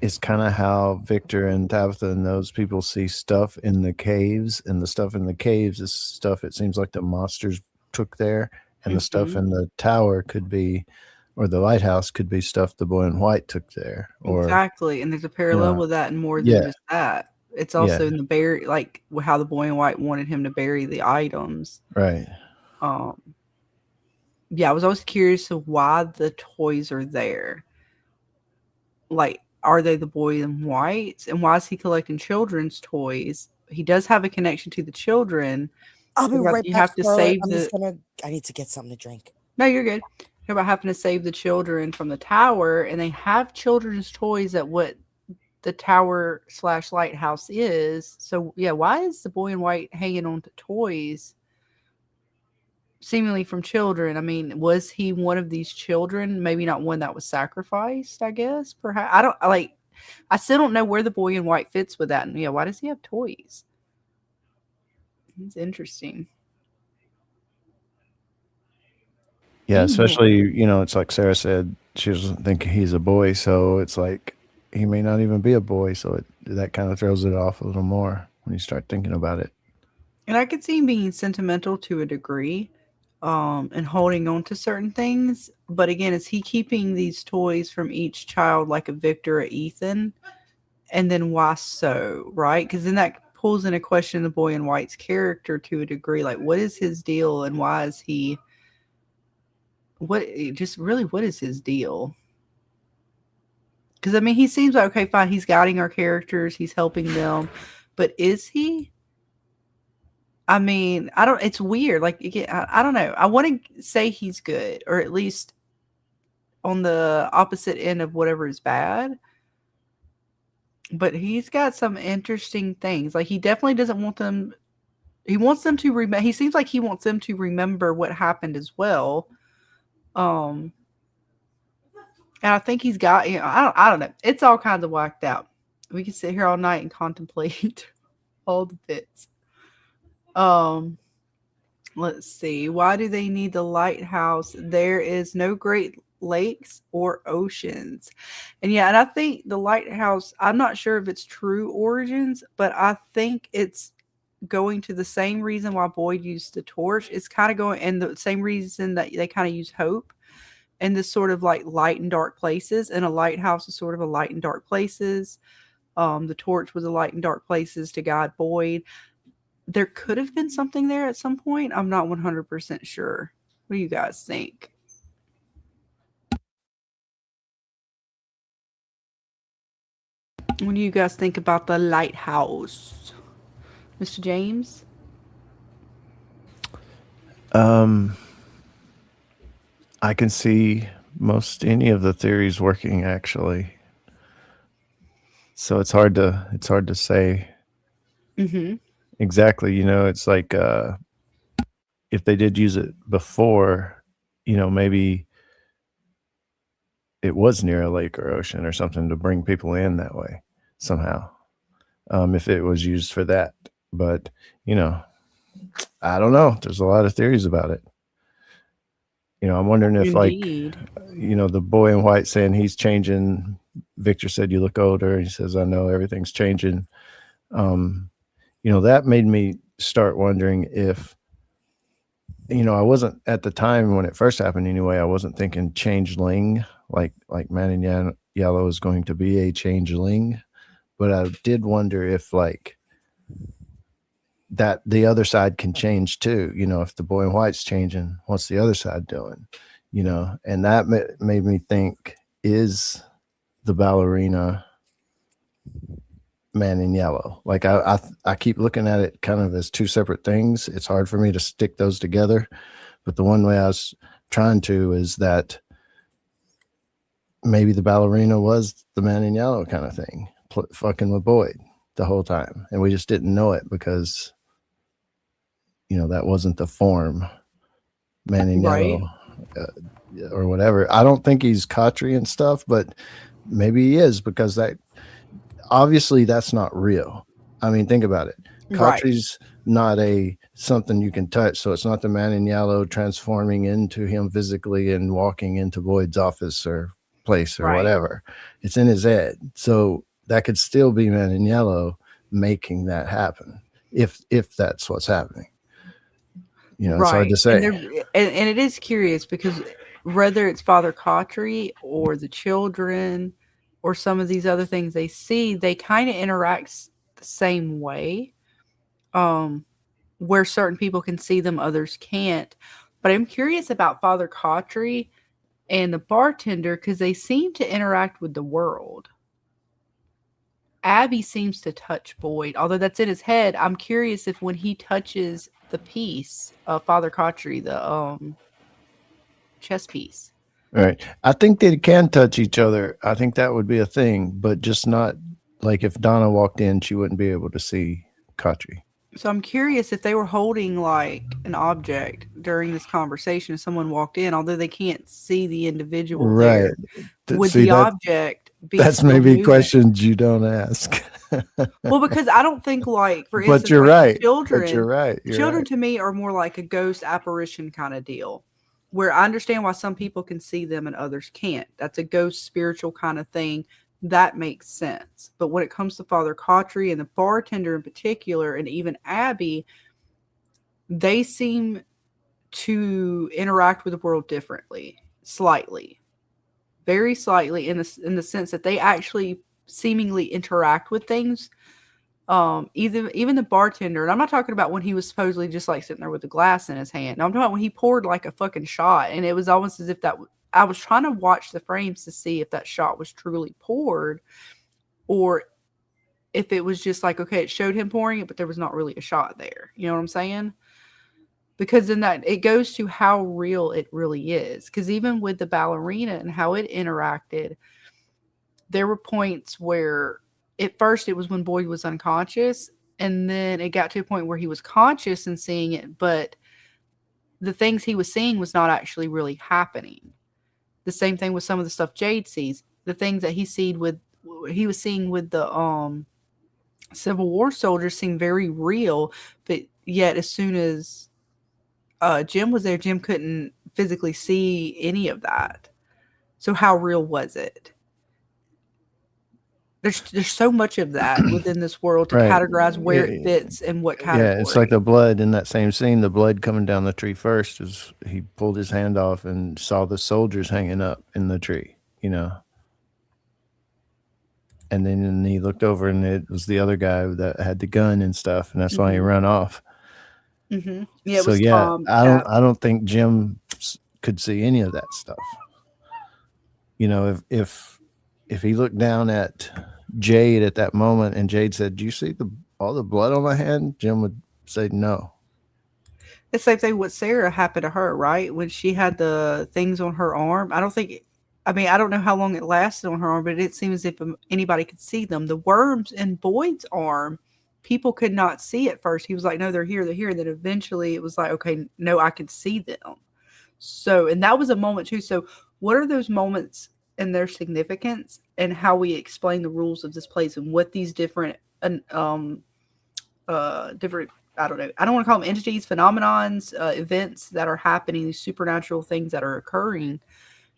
is kind of how Victor and Tabitha and those people see stuff in the caves, and the stuff in the caves is stuff it seems like the monsters took there, and the stuff in the tower could be, or the lighthouse could be stuff the boy in white took there. Or Exactly, and there's a parallel with that and more than Yeah. just that. It's also in the bury, like how the boy in white wanted him to bury the items. right. Yeah, I was always curious of why the toys are there. Like, are they the boy in white? And why is he collecting children's toys? He does have a connection to the children. I'll be right You back. have to save I need to get something to drink. No, you're good. You're about having to save the children from the tower, and they have children's toys at what the tower / lighthouse is. So yeah, why is the boy in white hanging on to toys? Seemingly from children. I mean, was he one of these children? Maybe not one that was sacrificed, I guess. Perhaps. I still don't know where the boy in white fits with that. And yeah, why does he have toys? It's interesting. Yeah, especially, you know, it's like Sarah said, she doesn't think he's a boy, so it's like he may not even be a boy, so that kind of throws it off a little more when you start thinking about it. And I could see him being sentimental to a degree, and holding on to certain things. But again, is he keeping these toys from each child like a Victor or Ethan? And then why so, right? Because then that pulls into question the boy in white's character to a degree. Like, what is his deal, and why is he? What is his deal? Because I mean, he seems like, okay, fine, he's guiding our characters, he's helping them, but is he? I mean, it's weird. Like, I don't know. I want to say he's good, or at least on the opposite end of whatever is bad. But he's got some interesting things. Like, he definitely doesn't want them. He wants them to remember. He seems like he wants them to remember what happened as well. And I think he's got. You know, I don't know. It's all kinds of whacked out. We can sit here all night and contemplate all the bits. Let's see. Why do they need the lighthouse? There is no Great Lakes or oceans. And yeah, and I think the lighthouse, I'm not sure if it's true origins, but I think it's going to the same reason why Boyd used the torch. It's kind of going, and the same reason that they kind of use hope and this sort of like light and dark places. And a lighthouse is sort of a light and dark places. The torch was a light and dark places to guide Boyd. There could have been something there at some point. I'm not 100% sure. What do you guys think? What do you guys think about the lighthouse? Mr. James? I can see most any of the theories working, actually. So it's hard to say exactly. You know, it's like if they did use it before, you know, maybe it was near a lake or ocean or something to bring people in that way somehow. If it was used for that, but you know, I don't know. There's a lot of theories about it. I'm wondering if Indeed. the boy in white saying he's changing. Victor said you look older. He says, I know everything's changing. That made me start wondering if, I wasn't at the time when it first happened anyway, I wasn't thinking changeling, like Man in Yellow is going to be a changeling. But I did wonder if that the other side can change too. If the boy in white's changing, what's the other side doing? And that made me think, is the ballerina Man in Yellow? I keep looking at it kind of as two separate things. It's hard for me to stick those together, but the one way I was trying to is that maybe the ballerina was the Man in Yellow kind of thing, fucking with Boyd the whole time, and we just didn't know it because that wasn't the form Man in Yellow or whatever. I don't think he's Khatri and stuff, but maybe he is, because that obviously that's not real. I mean, think about it. Khatri's not something you can touch, so it's not the Man in Yellow transforming into him physically and walking into Boyd's office or place or whatever. It's in his head, so that could still be Man in Yellow making that happen if that's what's happening. It's hard to say. And it is curious because whether it's Father Khatri or the children or some of these other things they see, they kind of interact the same way, where certain people can see them, others can't. But I'm curious about Father Khatri and the bartender because they seem to interact with the world. Abby seems to touch Boyd, although that's in his head. I'm curious if when he touches the piece of Father Khatri, the chess piece. Right. I think they can touch each other. I think that would be a thing, but just not like if Donna walked in, she wouldn't be able to see Khatri. So I'm curious if they were holding like an object during this conversation. If someone walked in, although they can't see the individual there, would the object be? That's maybe questions you don't ask. Well, because I don't think for instance, but you're right. Children, but you're right. Children to me are more like a ghost apparition kind of deal, where I understand why some people can see them and others can't. That's a ghost spiritual kind of thing. That makes sense. But when it comes to Father Khatri and the bartender in particular, and even Abby, they seem to interact with the world differently, slightly, very slightly, in the sense that they actually seemingly interact with things. Even the bartender, and I'm not talking about when he was supposedly just like sitting there with a glass in his hand. No, I'm talking about when he poured like a fucking shot, and it was almost as if I was trying to watch the frames to see if that shot was truly poured, or if it was just like, okay, it showed him pouring it, but there was not really a shot there. You know what I'm saying? Because then it goes to how real it really is. Because even with the ballerina and how it interacted, there were points where at first it was when Boyd was unconscious, and then it got to a point where he was conscious and seeing it, but the things he was seeing was not actually really happening. The same thing with some of the stuff Jade sees. The things that he was seeing with the Civil War soldiers seemed very real, but yet as soon as Jim was there, Jim couldn't physically see any of that. So how real was it? There's so much of that within this world to categorize where it fits and what category. Yeah, it's like the blood in that same scene. The blood coming down the tree first is he pulled his hand off and saw the soldiers hanging up in the tree, And then he looked over and it was the other guy that had the gun and stuff, and that's why he ran off. Mm-hmm. Yeah, so I don't think Jim could see any of that stuff. If he looked down at Jade at that moment and Jade said, "Do you see all the blood on my hand?" Jim would say no. The same thing with Sarah happened to her, right? When she had the things on her arm. I don't know how long it lasted on her arm, but it seems as if anybody could see them. The worms in Boyd's arm, people could not see at first. He was like, no, they're here. And then eventually it was like, okay, no, I could see them. So, and that was a moment too. So what are those moments and their significance and how we explain the rules of this place and what these different I don't know. I don't want to call them entities, phenomenons, events that are happening, these supernatural things that are occurring,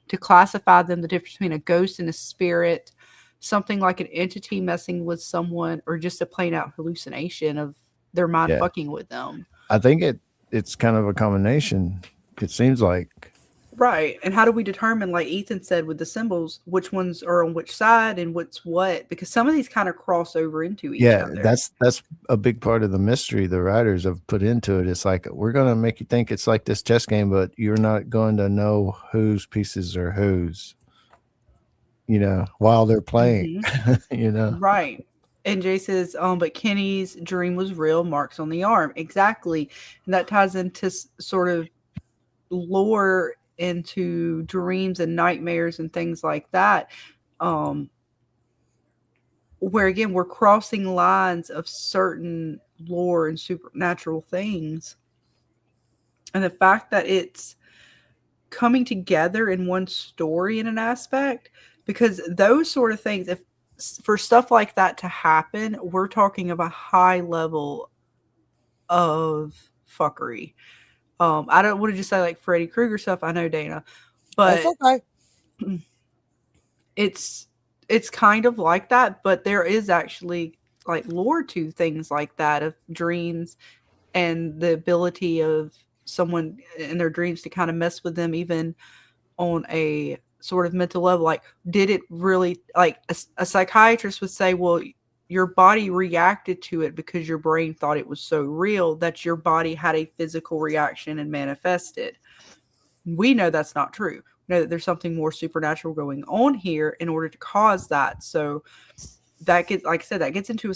to classify them, the difference between a ghost and a spirit, something like an entity messing with someone, or just a plain out hallucination of their mind Yeah. fucking with them. I think it's kind of a combination. It seems like. Right. And how do we determine, like Ethan said, with the symbols, which ones are on which side and what's what? Because some of these kind of cross over into each Yeah, other. that's a big part of the mystery the writers have put into it. It's like, we're going to make you think it's like this chess game, but you're not going to know whose pieces are whose, while they're playing. Right. And Jay says, but Kenny's dream was real, marks on the arm. Exactly. And that ties into sort of lore into dreams and nightmares and things like that. Where again, we're crossing lines of certain lore and supernatural things. And the fact that it's coming together in one story in an aspect, because those sort of things, if for stuff like that to happen, we're talking of a high level of fuckery. I don't want to just say like Freddy Krueger stuff. I know, Dana, but That's okay. It's kind of like that, but there is actually like lore to things like that, of dreams and the ability of someone in their dreams to kind of mess with them, even on a sort of mental level. Like, did it really, like a psychiatrist would say, well, your body reacted to it because your brain thought it was so real that your body had a physical reaction and manifested. We know that's not true. We know that there's something more supernatural going on here in order to cause that. So that gets, like I said, that gets into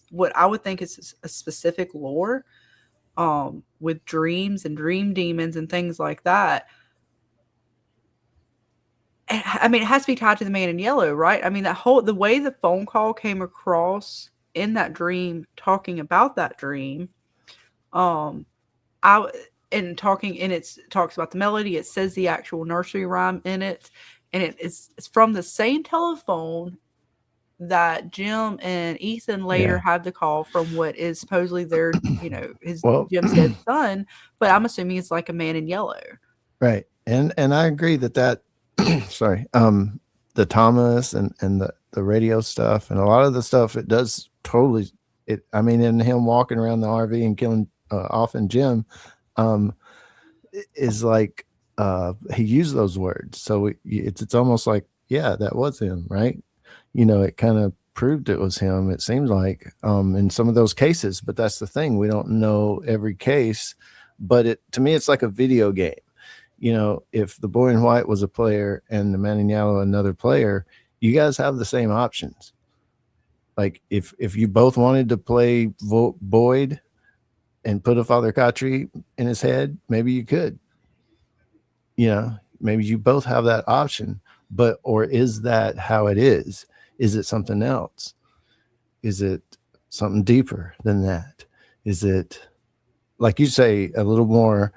what I would think is a specific lore, with dreams and dream demons and things like that. I mean, it has to be tied to the man in yellow, right? I mean, the way the phone call came across in that dream, talking about that dream, it talks about the melody. It says the actual nursery rhyme in it, and it's from the same telephone that Jim and Ethan later had the call from, what is supposedly their, Jim's dead son. But I'm assuming it's like a man in yellow, Right. And I agree that sorry, the Thomas and the radio stuff and a lot of the stuff, it does totally and him walking around the RV and killing off in Jim, is like, he used those words. So it's almost like, yeah, that was him, right? It kind of proved it was him, it seems like, in some of those cases. But that's the thing, we don't know every case. But to me, it's like a video game. If the boy in white was a player and the man in yellow another player, you guys have the same options. Like, if you both wanted to play Boyd and put a Father Khatri in his head, maybe you could. Maybe you both have that option. Or is that how it is? Is it something else? Is it something deeper than that? Is it, like you say, a little more?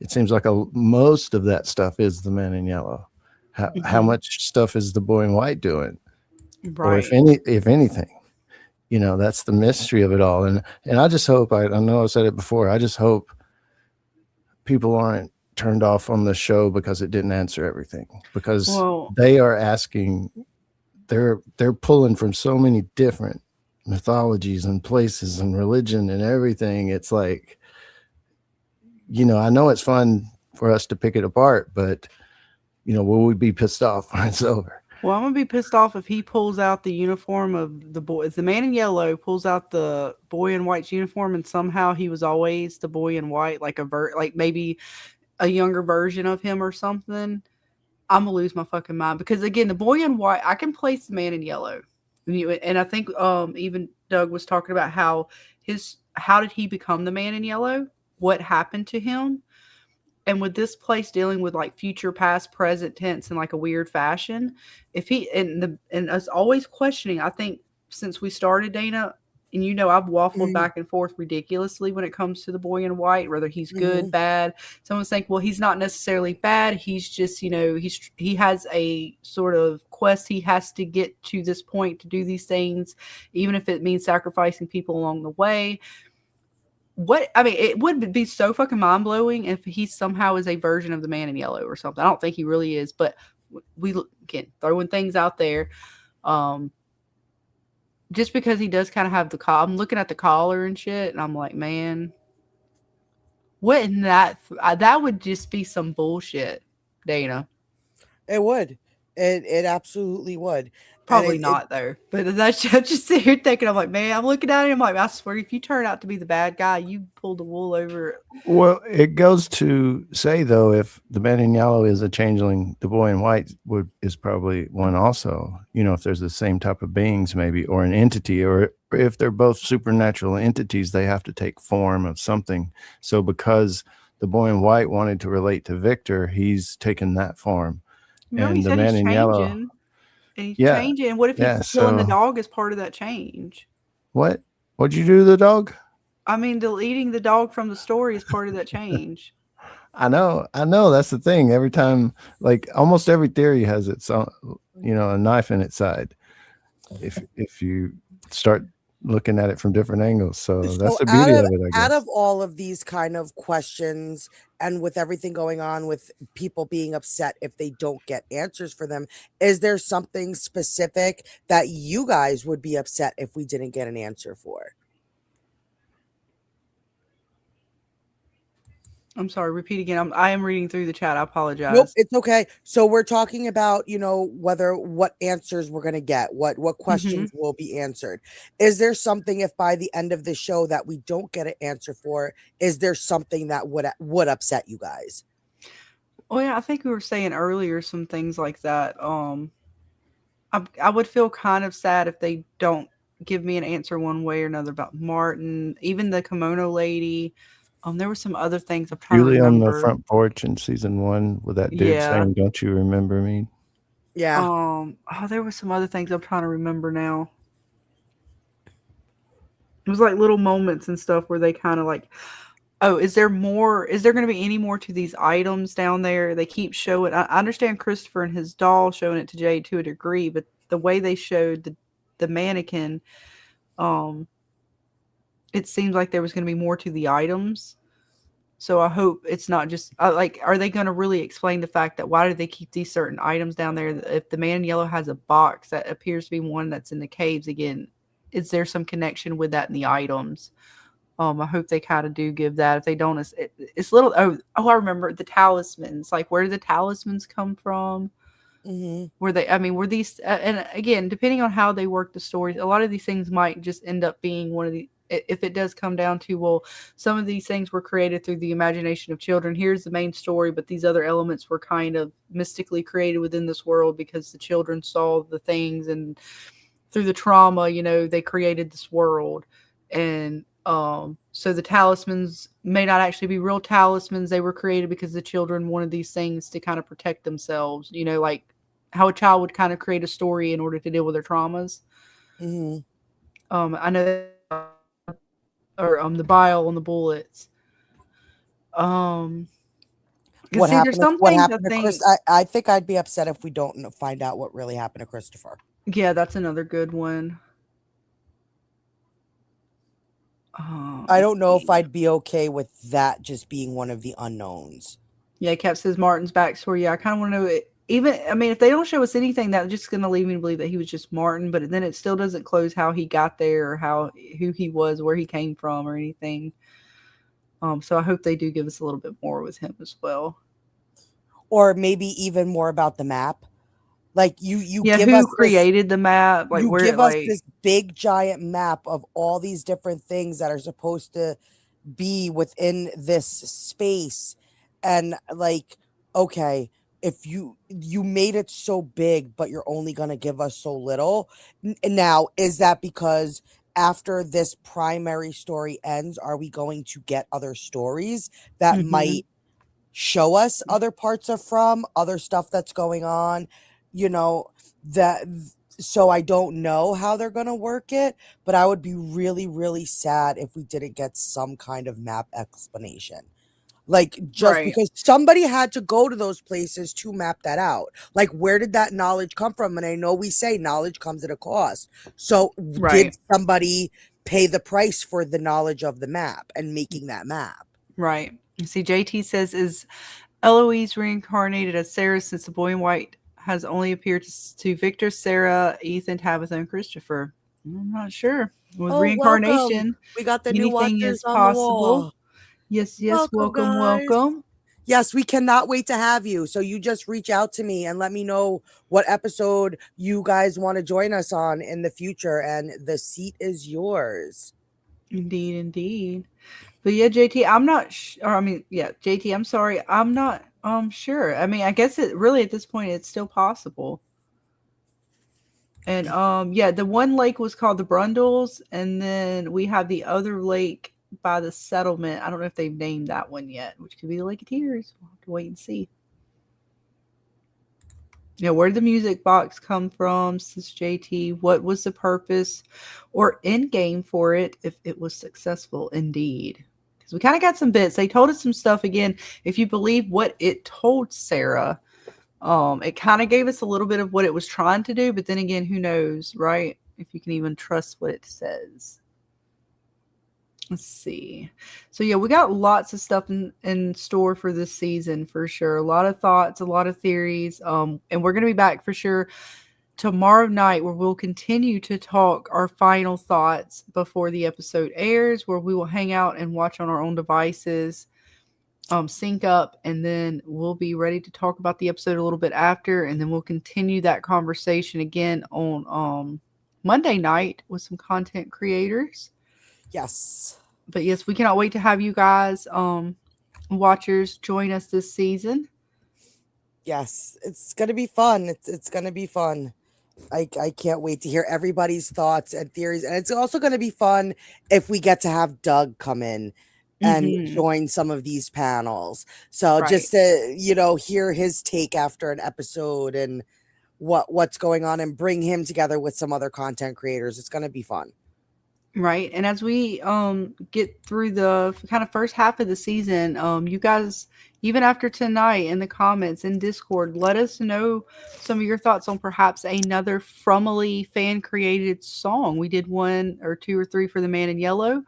It seems like most of that stuff is the man in yellow. How much stuff is the boy in white doing? Right. Or if anything, that's the mystery of it all. And I just hope, I know I've said it before, I just hope people aren't turned off on the show because it didn't answer everything, because they are asking, they're pulling from so many different mythologies and places and religion and everything. It's like, I know it's fun for us to pick it apart, but will we be pissed off when it's over? Well, I'm gonna be pissed off if he pulls out the uniform of the boy. If the man in yellow pulls out the boy in white's uniform, and somehow he was always the boy in white, like like maybe a younger version of him or something, I'm gonna lose my fucking mind. Because again, the boy in white, I can place the man in yellow, and I think even Doug was talking about how did he become the man in yellow? What happened to him? And with this place dealing with like future, past, present tense in like a weird fashion, if he and us always questioning, I think since we started, Dana, and I've waffled back and forth ridiculously when it comes to the boy in white, whether he's good, bad. Someone's saying, well, he's not necessarily bad. He's just, he has a sort of quest. He has to get to this point to do these things, even if it means sacrificing people along the way. what I mean, it would be so fucking mind blowing if he somehow is a version of the Man in Yellow or something. I don't think he really is, but we again throwing things out there. Just because he does kind of have the collar, I'm looking at the collar and shit, and I'm like, man, wouldn't that would just be some bullshit, Dana? It would. It absolutely would. Probably not though. But that's just sit here thinking, I'm like, man, I'm looking at it, I'm like, I swear, if you turn out to be the bad guy, you pull the wool over. Well, it goes to say though, if the Man in Yellow is a changeling, the Boy in White is probably one also. You know, if there's the same type of beings, maybe, or an entity, or if they're both supernatural entities, they have to take form of something. So because the Boy in White wanted to relate to Victor, he's taken that form. No, and he the said Man he's in changing. Yellow. And he's Yeah. changing. And what if he's killing the dog as part of that change? What? What'd you do to the dog? I mean, deleting the dog from the story is part of that change. I know. That's the thing. Every time, like almost every theory has its own, a knife in its side. If you start looking at it from different angles. So that's the beauty of it, I guess. Out of all of these kind of questions, and with everything going on with people being upset if they don't get answers for them, is there something specific that you guys would be upset if we didn't get an answer for? I'm sorry, repeat again. I am reading through the chat. I apologize. Nope, it's okay. So we're talking about, what answers we're going to get, what questions will be answered. Is there something, if by the end of the show that we don't get an answer for, is there something that would upset you guys? Oh yeah, I think we were saying earlier some things like that. I would feel kind of sad if they don't give me an answer one way or another about Martin, even the kimono lady. There were some other things I'm trying to remember. On the front porch in season 1 with that dude saying, "Don't you remember me?" Yeah. There were some other things I'm trying to remember now. It was like little moments and stuff where they kind of like, oh, is there more? Is there going to be any more to these items down there? They keep showing. I understand Christopher and his doll showing it to Jade to a degree, but the way they showed the mannequin, it seems like there was going to be more to the items. So I hope it's not just are they going to really explain the fact that why do they keep these certain items down there? If the Man in Yellow has a box that appears to be one that's in the caves again, is there some connection with that in the items? I hope they kind of do give that. If they don't, it's little. I remember the talismans. Like, where do the talismans come from? Were these? And again, depending on how they work the stories, a lot of these things might just end up being one of the. If it does come down to, well, some of these things were created through the imagination of children. Here's the main story, but these other elements were kind of mystically created within this world because the children saw the things, and through the trauma, they created this world. And so the talismans may not actually be real talismans. They were created because the children wanted these things to kind of protect themselves, like how a child would kind of create a story in order to deal with their traumas. I know that, or the bile on the bullets. What happened to Chris? I think I'd be upset if we don't find out what really happened to Christopher. Yeah, that's another good one. I don't know if I'd be okay with that just being one of the unknowns. Yeah, Cap says Martin's backstory. Yeah, I kind of want to know it. If they don't show us anything, that's just going to lead me to believe that he was just Martin, but then it still doesn't close how he got there or who he was, where he came from or anything. So I hope they do give us a little bit more with him as well. Or maybe even more about the map. Like you give who us created the map? Like you where give us this big giant map of all these different things that are supposed to be within this space, and okay, if you made it so big, but you're only gonna give us so little. Now, is that because after this primary story ends, are we going to get other stories that might show us other parts of other stuff that's going on? So I don't know how they're going to work it, but I would be really, really sad if we didn't get some kind of map explanation. Because somebody had to go to those places to map that out. Like, where did that knowledge come from? And I know we say knowledge comes at a cost. So did somebody pay the price for the knowledge of the map and making that map. Right. You see, JT says, is Eloise reincarnated as Sarah since the boy in white has only appeared to Victor, Sarah, Ethan, Tabitha, and Christopher? I'm not sure. With reincarnation, welcome. We got the new anything watchers is on the possible. wall. Yes, welcome, guys. welcome. Yes, we cannot wait to have you. So you just reach out to me and let me know what episode you guys want to join us on in the future, and the seat is yours. Indeed, indeed. But yeah, JT, I'm not JT, I'm sorry. I'm not sure. I mean, I guess it really at this point it's still possible. And the one lake was called the Brundles, and then we have the other lake by the settlement. I don't know if they've named that one yet, which could be the Lake of Tears. We'll have to wait and see. Yeah, where did the music box come from, says JT? What was the purpose or end game for it if it was successful? Indeed. Because we kind of got some bits. They told us some stuff again. If you believe what it told Sarah, it kind of gave us a little bit of what it was trying to do, but then again, who knows, right? If you can even trust what it says. Let's see. So yeah, we got lots of stuff in store for this season for sure. A lot of thoughts, a lot of theories. And we're going to be back for sure tomorrow night, where we'll continue to talk our final thoughts before the episode airs, where we will hang out and watch on our own devices, sync up, and then we'll be ready to talk about the episode a little bit after, and then we'll continue that conversation again on Monday night with some content creators. Yes. But yes, we cannot wait to have you guys, watchers, join us this season. Yes, it's gonna be fun. It's gonna be fun. I can't wait to hear everybody's thoughts and theories, and it's also gonna be fun if we get to have Doug come in and join some of these panels. So just to hear his take after an episode and what's going on, and bring him together with some other content creators. It's gonna be fun. Right. And as we get through the kind of first half of the season, you guys, even after tonight, in the comments in Discord, let us know some of your thoughts on perhaps another Frumily fan created song. We did 1 or 2 or 3 for the Man in Yellow.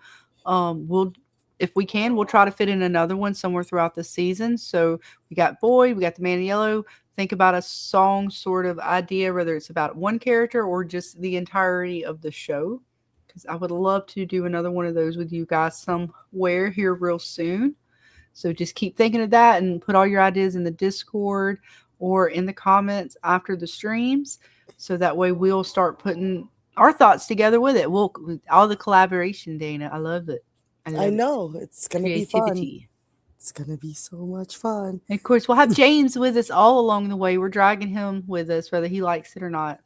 If we can, we'll try to fit in another one somewhere throughout the season. So we got Boyd, we got the Man in Yellow. Think about a song sort of idea, whether it's about one character or just the entirety of the show. Because I would love to do another one of those with you guys somewhere here real soon. So just keep thinking of that and put all your ideas in the Discord or in the comments after the streams. So that way we'll start putting our thoughts together with it. All the collaboration, Dana. I love it. I know. It's going to be fun. It's going to be so much fun. And of course, we'll have James with us all along the way. We're dragging him with us, whether he likes it or not.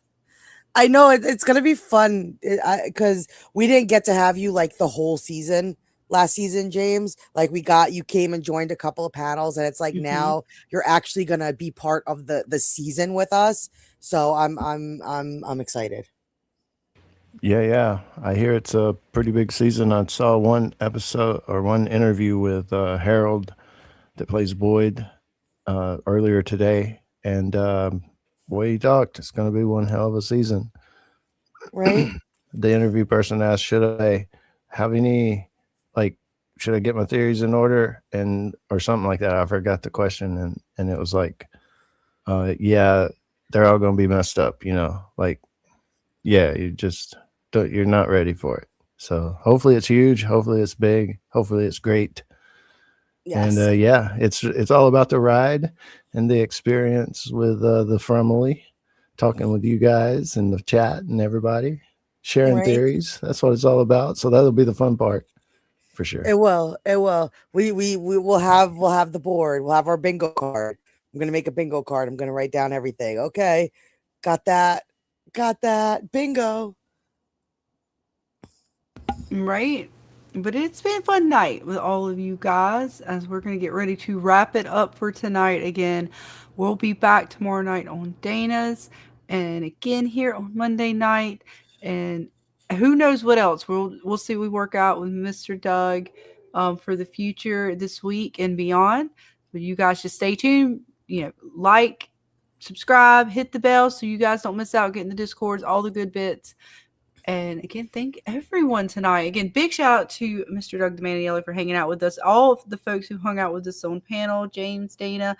I know it's going to be fun because we didn't get to have you like the whole season last season, James. Like you came and joined a couple of panels, and it's like now you're actually going to be part of the season with us. So I'm excited. Yeah. I hear it's a pretty big season. I saw one episode or one interview with Harold that plays Boyd earlier today, and boy, he talked. It's going to be one hell of a season. Right. The interview person asked, should I get my theories in order or something like that? I forgot the question. And it was like, yeah, they're all going to be messed up, you're not ready for it. So hopefully it's huge. Hopefully it's big. Hopefully it's great. Yes. And it's all about the ride and the experience with the Frumily, talking with you guys and the chat and everybody, sharing theories. That's what it's all about. So that'll be the fun part for sure. It will. We will have the board. We'll have our bingo card. I'm gonna make a bingo card. I'm gonna write down everything. Okay, got that. Bingo. Right. But it's been a fun night with all of you guys, as we're going to get ready to wrap it up for tonight. Again, we'll be back tomorrow night on Dana's, and again here on Monday night, and who knows what else. We'll see. We work out with Mr. Doug for the future this week and beyond. But you guys just stay tuned. Like, subscribe, hit the bell so you guys don't miss out getting the Discords, all the good bits. And again, thank everyone tonight. Again, big shout out to Mr. Doug the Man in Yellow for hanging out with us. All of the folks who hung out with us on panel, James, Dana,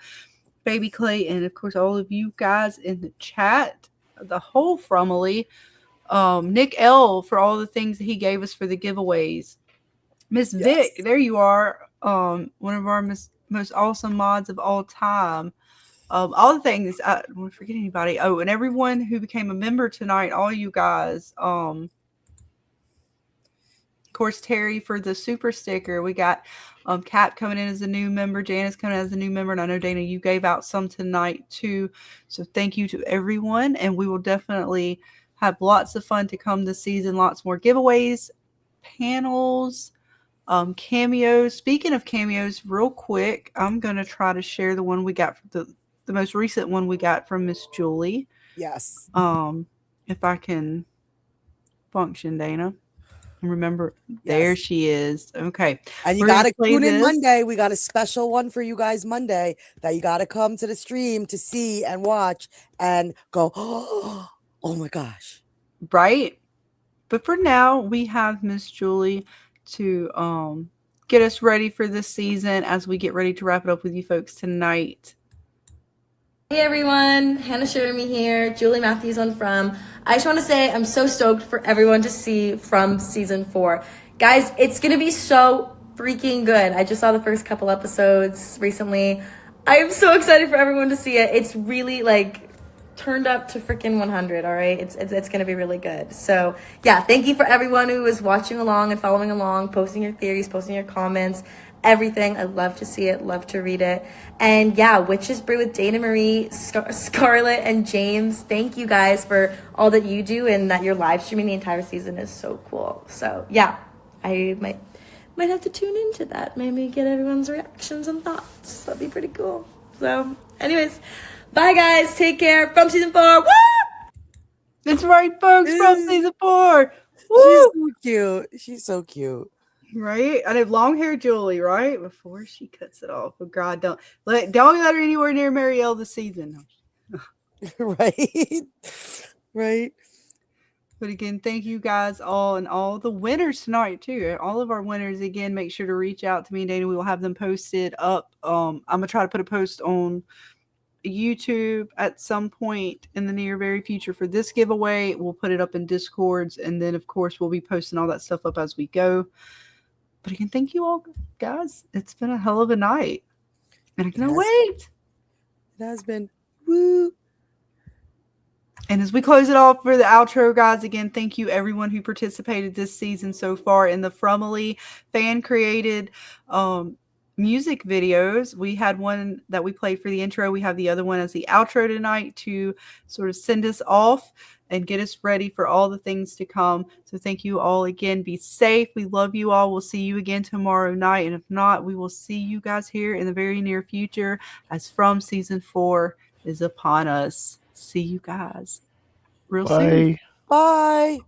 Baby Clay, and of course all of you guys in the chat, the whole Frumily. Nick L for all the things that he gave us for the giveaways. Miss Vic, there you are. One of our most awesome mods of all time. All the things, I don't want to forget anybody. Oh, and everyone who became a member tonight, all you guys. Of course, Terry for the super sticker. We got Kat coming in as a new member, Janice coming in as a new member, and I know, Dana, you gave out some tonight too. So thank you to everyone, and we will definitely have lots of fun to come this season. Lots more giveaways, panels, cameos. Speaking of cameos, real quick, I'm going to try to share the one we got from the most recent one we got from Miss Julie. Yes. If I can function, Dana. Remember, there she is. Okay. And you got to tune in Monday. We got a special one for you guys Monday that you got to come to the stream to see and watch and go, oh my gosh. Right. But for now, we have Miss Julie to get us ready for this season as we get ready to wrap it up with you folks tonight. Hey everyone, Hannah Shermy here, Julie Matthews on From. I just want to say I'm so stoked for everyone to see From season 4. Guys, it's going to be so freaking good. I just saw the first couple episodes recently. I am so excited for everyone to see it. It's really like turned up to freaking 100, all right? It's going to be really good. So yeah, thank you for everyone who is watching along and following along, posting your theories, posting your comments, everything. I love to see it, love to read it. And yeah, Witches Brew with Dana Marie, Scarlett, and James. Thank you guys for all that you do and that you're live streaming the entire season is so cool. So yeah, I might have to tune into that. Maybe get everyone's reactions and thoughts. That'd be pretty cool. So anyways, bye guys. Take care. From season 4. Woo! That's right, folks. From season 4. Woo! She's so cute. She's so cute. Right? I have long hair Julie, right? Before she cuts it off. Oh God, don't let her anywhere near Marielle this season. Right. Right. But again, thank you guys all and all the winners tonight too. All of our winners, again, make sure to reach out to me and Dana. We will have them posted up. I'm gonna try to put a post on YouTube at some point in the near very future for this giveaway. We'll put it up in Discords, and then of course we'll be posting all that stuff up as we go. But again, thank you all, guys. It's been a hell of a night. And I can't wait. It has been. Woo. And as we close it off for the outro, guys, again, thank you everyone who participated this season so far in the Frumily fan-created music videos. We had one that we played for the intro. We have the other one as the outro tonight to sort of send us off and get us ready for all the things to come. So thank you all again. Be safe. We love you all. We'll see you again tomorrow night. And if not, we will see you guys here in the very near future as From season 4 is upon us. See you guys real soon. Bye.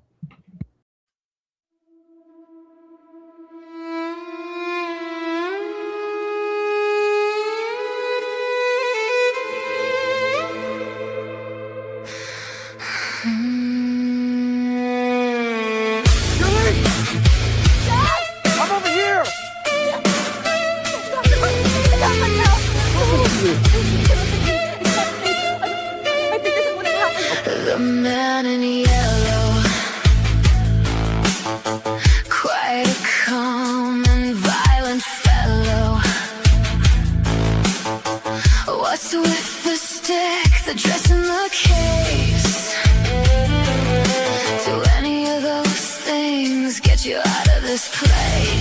I'm over here! The man in yellow, quite a calm and violent fellow. What's with the stick, the dress and the case? Do any of those things get you out of this place?